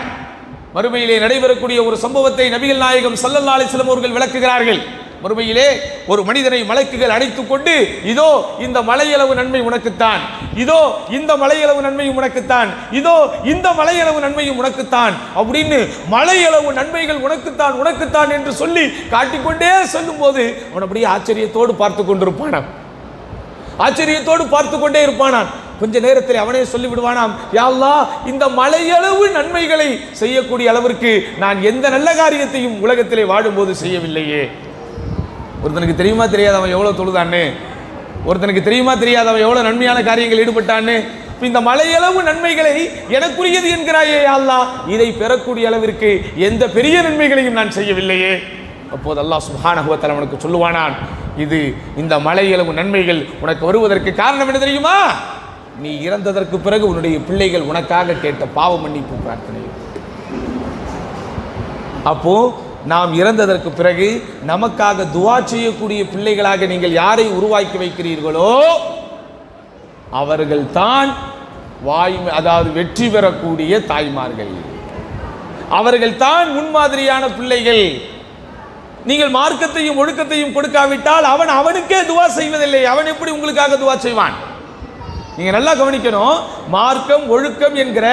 மறுமையிலே நடைபெறக்கூடிய ஒரு சம்பவத்தை நபிகள் நாயகம் ஸல்லல்லாஹு அலைஹி வஸல்லம் அவர்கள் விளக்குகிறார்கள். மறுமையிலே ஒரு மனிதனை மலக்குகள் அழைத்துக் கொண்டு, இதோ இந்த மலையளவு நன்மை உனக்குத்தான், இதோ இந்த மலையளவு நன்மையும் உனக்குத்தான், இதோ இந்த மலையளவு நன்மையும் உனக்குத்தான் அப்படின்னு மலையளவு நன்மைகள் உனக்குத்தான் உனக்குத்தான் என்று சொல்லி காட்டிக்கொண்டே சொல்லும் போது அவன் அப்படியே ஆச்சரியத்தோடு பார்த்து கொண்டிருப்பானாம். ஆச்சரியத்தோடு பார்த்து கொண்டே இருப்பானான். கொஞ்ச நேரத்தில் அவனே சொல்லி விடுவானாம், யா அல்லாஹ், இந்த மலையளவு நன்மைகளை செய்யக்கூடிய அளவிற்கு நான் எந்த நல்ல காரியத்தையும் உலகத்திலே வாழும்போது செய்யவில்லையே. ஒருத்தனுக்கு தெரியுமா தெரியாது அவன் எவ்வளவு தொழுதான்னு? ஒருத்தனுக்கு தெரியுமா தெரியாது அவன் எவ்வளவு நன்மையான காரியங்கள் ஈடுபட்டான்னு? இந்த மலையளவு நன்மைகளை எனக்குரியது என்கிறாயே யா அல்லாஹ், இதை பெறக்கூடிய அளவிற்கு எந்த பெரிய நன்மைகளையும் நான் செய்யவில்லையே. அப்போது அல்லாஹ் சுப்ஹானஹு வ தஆலா அவனுக்கு சொல்லுவானான், இது இந்த மலையளவு நன்மைகள் உனக்கு வருவதற்கு காரணம் என்ன தெரியுமா? நீ இறந்ததற்கு பிறகு உன்னுடைய பிள்ளைகள் உனக்காக கேட்ட பாவ மன்னிப்பு பிரார்த்தனை. அப்போ நாம் இறந்ததற்கு பிறகு நமக்காக துஆ செய்யக்கூடிய பிள்ளைகளாக நீங்கள் யாரை உருவாக்கி வைக்கிறீர்களோ அவர்கள் தான் அதாவது வெற்றி பெறக்கூடிய தாய்மார்கள், அவர்கள் தான் முன்மாதிரியான பிள்ளைகள். நீங்கள் மார்க்கத்தையும் ஒழுக்கத்தையும் கொடுக்காவிட்டால் அவன் அவனுக்கே துஆ செய்வதில்லை. அவன் எப்படி உங்களுக்காக துஆ செய்வான்? நீங்க நல்லா கவனிக்கணும். மார்க்கம் ஒழுக்கம் என்கிற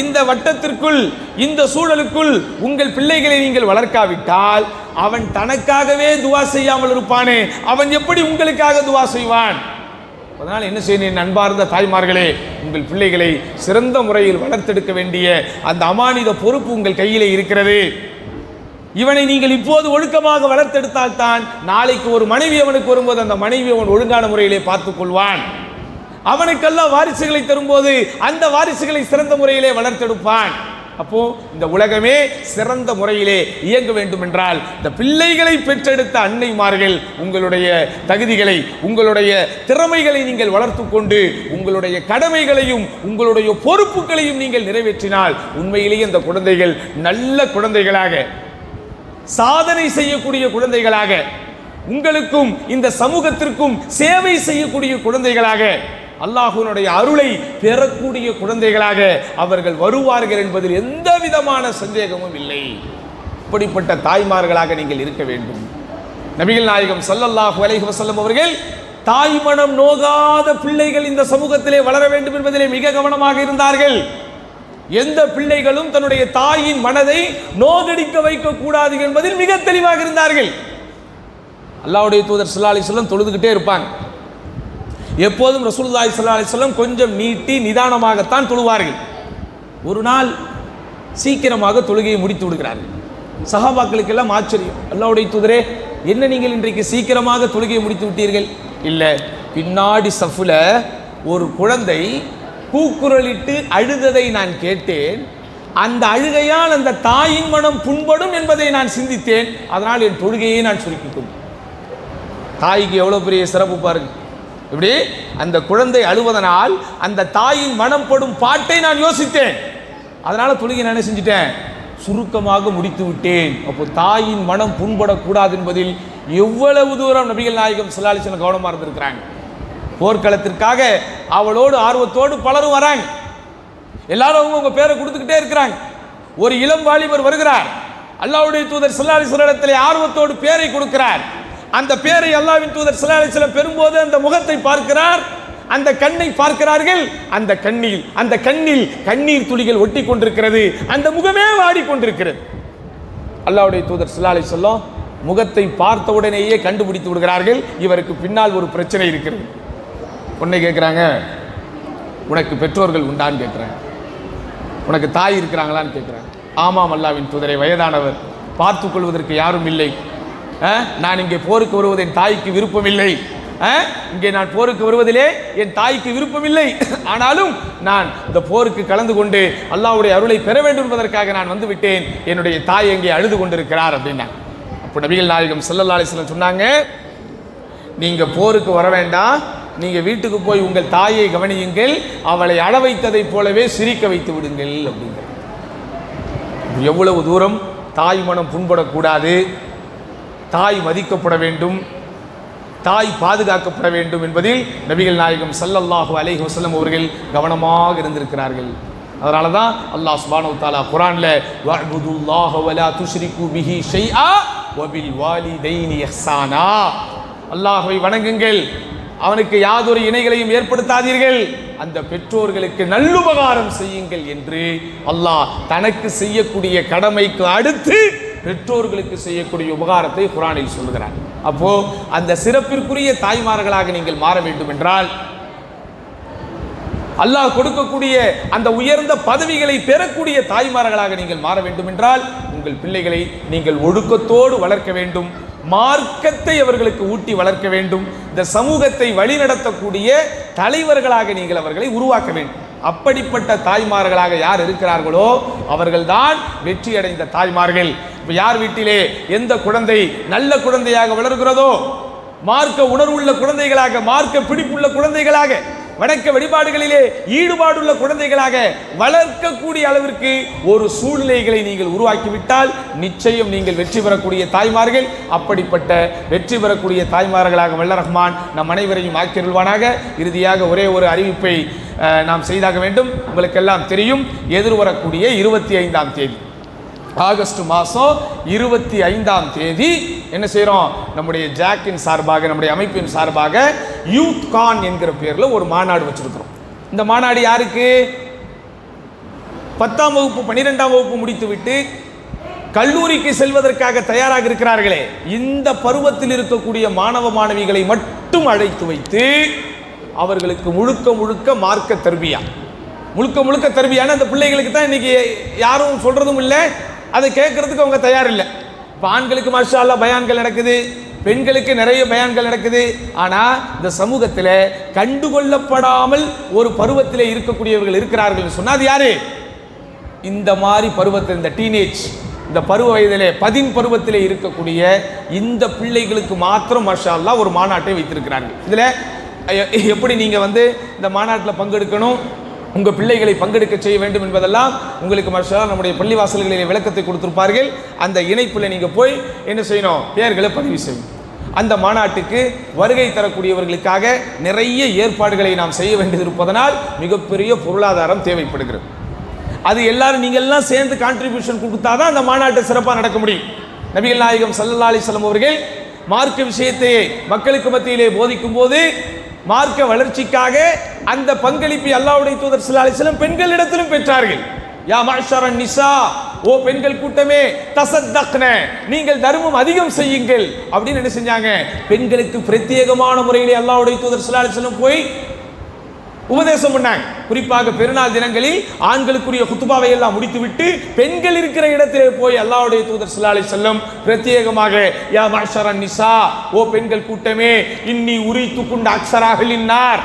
இந்த வட்டத்திற்குள், இந்த சூழலுக்குள் உங்கள் பிள்ளைகளை நீங்கள் வளர்க்காவிட்டால் அவன் தனக்காகவே துஆ செய்யாமல் இருப்பானே, அவன் எப்படி உங்களுக்காக துஆ செய்வான்? அதனால் என்ன செய்யணும்? அன்பார்ந்த தாய்மார்களே, உங்கள் பிள்ளைகளை சிறந்த முறையில் வளர்த்தெடுக்க வேண்டிய அந்த அமானித பொறுப்பு உங்கள் கையிலே இருக்கிறது. இவனை நீங்கள் இப்போது ஒழுக்கமாக வளர்த்தெடுத்தால் தான் நாளைக்கு ஒரு மனைவி அவனுக்கு வரும்போது அந்த மனைவி அவன் ஒழுங்கான முறையிலே பார்த்துக் கொள்வான். அவனுக்கெல்லாம் வாரிசுகளை தரும்போது அந்த வாரிசுகளை சிறந்த முறையிலே வளர்த்தெடுப்பான். அப்போ இந்த உலகமே சிறந்த முறையிலே இயங்க வேண்டும் என்றால் இந்த பிள்ளைகளை பெற்றெடுத்த அன்னைமார்கள் உங்களுடைய தகுதிகளை, உங்களுடைய திறமைகளை நீங்கள் வளர்த்து கொண்டு உங்களுடைய கடமைகளையும் உங்களுடைய பொறுப்புகளையும் நீங்கள் நிறைவேற்றினால் உண்மையிலேயே இந்த குழந்தைகள் நல்ல குழந்தைகளாக, சாதனை செய்யக்கூடிய குழந்தைகளாக, உங்களுக்கும் இந்த சமூகத்திற்கும் சேவை செய்யக்கூடிய குழந்தைகளாக, அல்லாஹ்வுடைய அருளை பெறக்கூடிய குழந்தைகளாக அவர்கள் வருவார்கள் என்பதில் எந்த விதமான சந்தேகமும் இல்லை. இப்படிப்பட்ட தாய்மார்களாக நீங்கள் இருக்க வேண்டும். நபிகள் நாயகம் ஸல்லல்லாஹு அலைஹி வஸல்லம் அவர்கள் தாய் மனம் நோகாத பிள்ளைகள் இந்த சமூகத்திலே வளர வேண்டும் என்பதிலே மிக கவனமாக இருந்தார்கள். எந்த பிள்ளைகளும் தன்னுடைய தாயின் மனதை நோகடிக்க வைக்க கூடாது என்பதில் மிக தெளிவாக இருந்தார்கள். அல்லாஹ்வுடைய தூதர் ஸல்லல்லாஹு அலைஹி வஸல்லம் தொழுதுகிட்டே இருப்பாங்க. எப்போதும் ரசூலுல்லாஹி ஸல்லல்லாஹு அலைஹி வஸல்லம் கொஞ்சம் நீட்டி நிதானமாகத்தான் தொழுவார்கள். ஒரு நாள் சீக்கிரமாக தொழுகையை முடித்து விடுகிறார்கள். சஹாபாக்களுக்கு எல்லாம் ஆச்சரியம். அல்லாஹ்வுடைய தூதரே, என்ன நீங்கள் இன்றைக்கு சீக்கிரமாக தொழுகையை முடித்து விட்டீர்கள்? இல்லை, பின்னாடி சஃப்ல ஒரு குழந்தை கூக்குரலிட்டு அழுததை நான் கேட்டேன். அந்த அழுகையால் அந்த தாயின் மனம் புண்படும் என்பதை நான் சிந்தித்தேன். அதனால் என் தொழுகையை நான் சுருக்கிக் கொண்டேன். தாய்க்கு எவ்வளவு பெரிய சிறப்பு பாருங்க. இப்படி அந்த குழந்தை அழுவதனால் அந்த தாயின் மனம் படும் பாட்டை நான் யோசித்தேன். அதனால தொழுகை நான் என்ன செஞ்சிட்டேன்? சுருக்கமாக முடித்து விட்டேன். அப்போ தாயின் மனம் புண்படக்கூடாது என்பதில் எவ்வளவு தூரம் நபிகள் நாயகம் ஸல்லல்லாஹு அலைஹி வஸல்லம் கவனமாக இருந்திருக்கிறாங்க. போர்க்களத்திற்காக அவளோடு ஆர்வத்தோடு பலரும் வராங்க. எல்லாரும் அவங்க பேரை கொடுத்துக்கிட்டே இருக்கிறாங்க. ஒரு இளம் வாலிபர் வருகிறார். அல்லாஹ்வுடைய தூதர் ஸல்லல்லாஹு அலைஹி வஸல்லம் ஆர்வத்தோடு பேரை கொடுக்கிறார். அந்த பேரை அல்லாஹ்வின் தூதர் ஸல்லல்லாஹு அலைஹி வஸல்லம் பெறும்போது அந்த முகத்தை பார்க்கிறார், அந்த கண்ணை பார்க்கிறார்கள். அந்த கண்ணில் கண்ணீர் துளிகள் ஒட்டி கொண்டிருக்கிறது. அந்த முகமே வாடி கொண்டிருக்கிறது. அல்லாஹ்வுடைய தூதர் ஸல்லல்லாஹு அலைஹி வஸல்லம் முகத்தை பார்த்த உடனேயே கண்டுபிடித்து விடுகிறார்கள், இவருக்கு பின்னால் ஒரு பிரச்சனை இருக்கிறது. உன்னை கேட்குறாங்க, உனக்கு பெற்றோர்கள் உண்டான்னு கேட்குறாங்க, உனக்கு தாய் இருக்கிறாங்களான்னு கேட்குறாங்க. ஆமாம் அல்லாஹ்வின் தூதரை, வயதானவர், பார்த்து கொள்வதற்கு யாரும் இல்லை. நான் இங்கே போருக்கு வருவது என் தாய்க்கு விருப்பமில்லை. இங்கே நான் போருக்கு வருவதிலே என் தாய்க்கு விருப்பமில்லை. ஆனாலும் நான் இந்த போருக்கு கலந்து கொண்டு அல்லாஹ்வுடைய அருளை பெற வேண்டும் என்பதற்காக நான் வந்து விட்டேன். என்னுடைய தாய் எங்கே அழுது கொண்டிருக்கிறார் அப்படின்னா. அப்போ நபிகள் நாயகம் ஸல்லல்லாஹு அலைஹி வஸல்லம் சொன்னாங்க, நீங்கள் போருக்கு வர வேண்டாம், நீங்கள் வீட்டுக்கு போய் உங்கள் தாயை கவனியுங்கள், அவளை அழ வைத்ததை போலவே சிரிக்க வைத்து விடுங்கள் அப்படிங்கிற. எவ்வளவு தூரம் தாய் மனம் புண்படக்கூடாது, தாய் மதிக்கப்பட வேண்டும், தாய் பாதுகாக்கப்பட வேண்டும் என்பதில் நபிகள் நாயகம் ஸல்லல்லாஹு அலைஹி வஸல்லம் அவர்கள் கவனமாக இருந்திருக்கிறார்கள். அதனால தான் அல்லாஹ் சுப்ஹானஹு வ தஆலா குர்ஆன்ல வஅபுதுல்லாஹ வலா துஷ்ரிகு பிஹி ஷைஆ வபில் வாலிதைனி இஹ்சானா, அல்லாஹ்வை வணங்குங்கள், அவனுக்கு யாதொரு இணைகளையும் ஏற்படுத்தாதீர்கள், அந்த பெற்றோர்களுக்கு நல்லுபகாரம் செய்யுங்கள் என்று அல்லாஹ் தனக்கு செய்யக்கூடிய கடமைக்கு அடுத்து பெற்றோர்களுக்கு செய்யக்கூடிய உபகாரத்தை குர்ஆனில் சொல்லுகிறார். அப்போ அந்த சிறப்பிற்குரிய தாய்மார்களாக நீங்கள் மாற வேண்டும் என்றால், அல்லாஹ் கொடுக்கக்கூடிய அந்த உயர்ந்த பதவிகளை பெறக்கூடிய தாய்மார்களாக நீங்கள் மாற வேண்டும் என்றால், உங்கள் பிள்ளைகளை நீங்கள் ஒழுக்கத்தோடு வளர்க்க வேண்டும், மார்க்கத்தை அவர்களுக்கு ஊட்டி வளர்க்க வேண்டும், இந்த சமூகத்தை வழிநடத்தக்கூடிய தலைவர்களாக நீங்கள் அவர்களை உருவாக்க வேண்டும். அப்படிப்பட்ட தாய்மார்களாக யார் இருக்கிறார்களோ அவர்கள்தான் வெற்றி அடைந்த தாய்மார்கள். இப்போ யார் வீட்டிலே எந்த குழந்தை நல்ல குழந்தையாக வளர்கிறதோ, மார்க்க உணர்வுள்ள குழந்தைகளாக, மார்க்க பிடிப்புள்ள குழந்தைகளாக, வணக்க வழிபாடுகளிலே ஈடுபாடுள்ள குழந்தைகளாக வளர்க்கக்கூடிய அளவிற்கு ஒரு சூழ்நிலைகளை நீங்கள் உருவாக்கிவிட்டால் நிச்சயம் நீங்கள் வெற்றி பெறக்கூடிய தாய்மார்கள். அப்படிப்பட்ட வெற்றி பெறக்கூடிய தாய்மார்களாக வல்ல ரஹ்மான் நம் அனைவரையும் ஆக்கியருள்வானாக. இறுதியாக ஒரே ஒரு அறிவிப்பை நாம் செய்தாக வேண்டும். உங்களுக்கெல்லாம் தெரியும், எதிர்வரக்கூடிய 25ஆம் தேதி, ஆகஸ்ட் மாதம் 25ஆம் தேதி என்ன செய்கிறோம், நம்முடைய ஜாக்கின் சார்பாக, நம்முடைய அமைப்பின் சார்பாக யூத் கான் என்கிற பேரில் ஒரு மாநாடு வச்சிருக்கிறோம். இந்த மாநாடு யாருக்கு? 10ஆம் வகுப்பு 12ஆம் வகுப்பு முடித்துவிட்டு கல்லூரிக்கு செல்வதற்காக தயாராக இருக்கிறார்களே, இந்த பருவத்தில் இருக்கக்கூடிய மாணவ மாணவிகளை மட்டும் அழைத்து வைத்து அவர்களுக்கு முழுக்க முழுக்க மார்க்க தர்பியா, முழுக்க முழுக்க தர்பியான அந்த பிள்ளைகளுக்கு தான் இன்னைக்கு யாரும் சொல்றதும் இல்லை, அதை கேட்கறதுக்கு அவங்க தயார் இல்லை. இப்போ ஆண்களுக்கு மாஷா அல்லாஹ் பயான்கள் நடக்குது, பெண்களுக்கு நிறைய பயான்கள் நடக்குது. ஆனால் இந்த சமூகத்தில் கண்டுகொள்ளப்படாமல் ஒரு பருவத்தில் இருக்கக்கூடியவர்கள் இருக்கிறார்கள் சொன்னால் அது யாரு? இந்த மாதிரி பருவத்தில், இந்த டீனேஜ், இந்த பருவ வயதிலே 10 பருவத்திலே இருக்கக்கூடிய இந்த பிள்ளைகளுக்கு மாத்திரம் மாஷா அல்லாஹ் ஒரு மாநாட்டை வைத்திருக்கிறார்கள். இதில் எப்படி நீங்கள் இந்த மாநாட்டில் பங்கெடுக்கணும், உங்கள் பிள்ளைகளை பங்கெடுக்க செய்ய வேண்டும் என்பதெல்லாம் உங்களுக்கு மாஷா நம்முடைய பள்ளிவாசல்களிலே விளக்கத்தை கொடுத்திருப்பார்கள். அந்த இணைப்பில் நீங்கள் போய் என்ன செய்யணும், பெயர்களை பதிவு செய்யணும். அந்த மாநாட்டுக்கு வருகை தரக்கூடியவர்களுக்காக நிறைய ஏற்பாடுகளை நாம் செய்ய வேண்டியது இருப்பதனால் மிகப்பெரிய பொருளாதாரம் தேவைப்படுகிறது. அது எல்லாரும் நீங்கள் எல்லாம் சேர்ந்து கான்ட்ரிபியூஷன் கொடுத்தா தான் அந்த மாநாட்டை சிறப்பாக நடக்க முடியும். நபிகள் நாயகம் ஸல்லல்லாஹு அலைஹி வஸல்லம் அவர்கள் மார்க்க விஷயத்தை மக்களுக்கு மத்தியிலே போதிக்கும் போது மார்க்க வளர்ச்சிக்காக அந்த பங்களிப்பை அல்லாஹ்வுடைய தூதர் ஸல்லல்லாஹு அலைஹி வஸல்லம் பெண்களிடத்திலும் பெற்றார்கள். யா மஅஷரன் நிசா, ஓ பெண்கள் கூட்டமே, தசத்தக்ன, நீங்கள் தர்மம் அதிகம் செய்யுங்கள் அப்படின்னு என்ன செஞ்சாங்க, பெண்களுக்கு பிரத்யேகமான முறையிலே அல்லாஹ்வுடைய தூதர் ஸல்லல்லாஹு அலைஹி வஸல்லம் போய் உபதேசம் பண்ணாங்க. குறிப்பாக பெருநாள் தினங்களில் ஆண்களுக்குரிய குத்துபாவை எல்லாம் முடித்துவிட்டு பெண்கள் இருக்கிற இடத்திலே போய் அல்லாஹ்வுடைய தூதர் ஸல்லல்லாஹு அலைஹி வஸல்லம் பிரத்யேகமாக யா மஅஷரன் நிசா, ஓ பெண்கள் கூட்டமே, இன்னி உரித்து கொண்ட அக்ஸராஹின் நார்,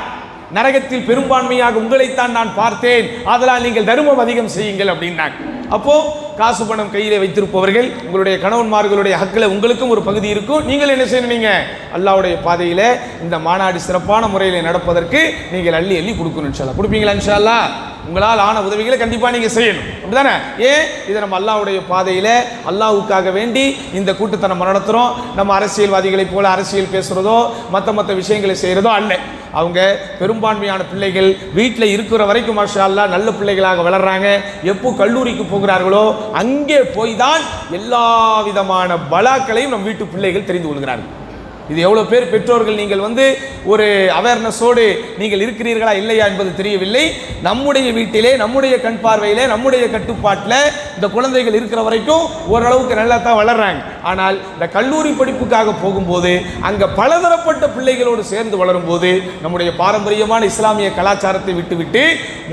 நரகத்தில் பெரும்பான்மையாக உங்களைத்தான் நான் பார்த்தேன், அதனால் நீங்கள் தர்மம் அதிகம் செய்யுங்கள் அப்படின்னாங்க. அப்போ காசு பணம் கையிலே வைத்திருப்பவர்கள், உங்களுடைய கணவன்மார்களுடைய ஹக்கில் உங்களுக்கும் ஒரு பகுதி இருக்கும். நீங்கள் என்ன செய்யணும், நீங்கள் அல்லாஹ்வுடைய பாதையில் இந்த மாநாடு சிறப்பான முறையில் நடப்பதற்கு நீங்கள் அள்ளி அள்ளி கொடுக்கணும். இன்ஷா அல்லாஹ் கொடுப்பீங்களா? இன்ஷா அல்லாஹ் உங்களால் ஆன உதவிகளை கண்டிப்பாக நீங்கள் செய்யணும், அப்படிதானே? ஏன் இதை நம்ம அல்லாஹ்வுடைய பாதையில் அல்லாஹ்வுக்காக வேண்டி இந்த கூட்டத்தை நம்ம நடத்துகிறோம். நம்ம அரசியல்வாதிகளைப் போல அரசியல் பேசுகிறதோ மற்ற விஷயங்களை செய்கிறதோ அல்ல. அவங்க பெரும்பான்மையான பிள்ளைகள் வீட்டில் இருக்கிற வரைக்கும் மாஷா அல்லாஹ் நல்ல பிள்ளைகளாக வளர்றாங்க. எப்போ கல்லூரிக்கு போகிறார்களோ அங்கே போய் தான் எல்லா விதமான பலாக்களையும் நம் வீட்டு பிள்ளைகள் தெரிந்து கொள்கிறார்கள். இது எவ்வளோ பேர் பெற்றோர்கள் நீங்கள் ஒரு அவேர்னஸோடு நீங்கள் இருக்கிறீர்களா இல்லையா என்பது தெரியவில்லை. நம்முடைய வீட்டிலே, நம்முடைய கண் பார்வையிலே, நம்முடைய கட்டுப்பாட்டில் இந்த குழந்தைகள் இருக்கிற வரைக்கும் ஓரளவுக்கு நல்லா தான் வளர்றாங்க. ஆனால் இந்த கல்லூரி படிப்புக்காக போகும்போது அங்கே பலதரப்பட்ட பிள்ளைகளோடு சேர்ந்து வளரும்போது நம்முடைய பாரம்பரியமான இஸ்லாமிய கலாச்சாரத்தை விட்டுவிட்டு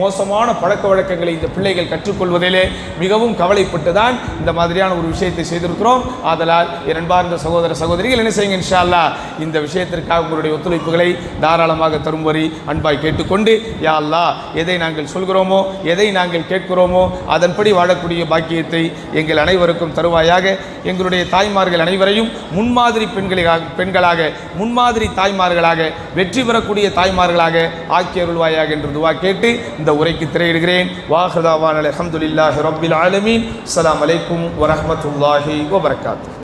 மோசமான பழக்க வழக்கங்களை இந்த பிள்ளைகள் கற்றுக்கொள்வதிலே மிகவும் கவலைப்பட்டு தான் இந்த மாதிரியான ஒரு விஷயத்தை செய்திருக்கிறோம். ஆதலால் என் அன்பார்ந்த சகோதர சகோதரிகள் என்ன செய்யுங்க, இன்ஷா அல்லாஹ் இந்த விஷயத்திற்காக உங்களுடைய ஒத்துழைப்புகளை தாராளமாக தரும்படி அன்பாய் கேட்டுக்கொண்டு, யா அல்லாஹ் எதை நாங்கள் சொல்கிறோமோ எதை நாங்கள் கேட்கிறோமோ அதன்படி வாழக்கூடிய பாக்கியத்தை எங்கள் அனைவருக்கும் தருவாயாக. எங்களுடைய தாய்மார்கள் அனைவரையும் முன்மாதிரி பெண்களாக முன்மாதிரி தாய்மார்களாக வெற்றி பெறக்கூடிய தாய்மார்களாக ஆக்கி அருள்வாயாக என்று துவா கேட்டு இந்த உரைக்கு திரையிடுகிறேன். வாஹிரு தஅவானா அல்ஹம்துலில்லாஹி ரப்பில் ஆலமீன். அஸ்ஸலாமு அலைக்கும் வரஹ்மத்துல்லாஹி வபரகாத்துஹு.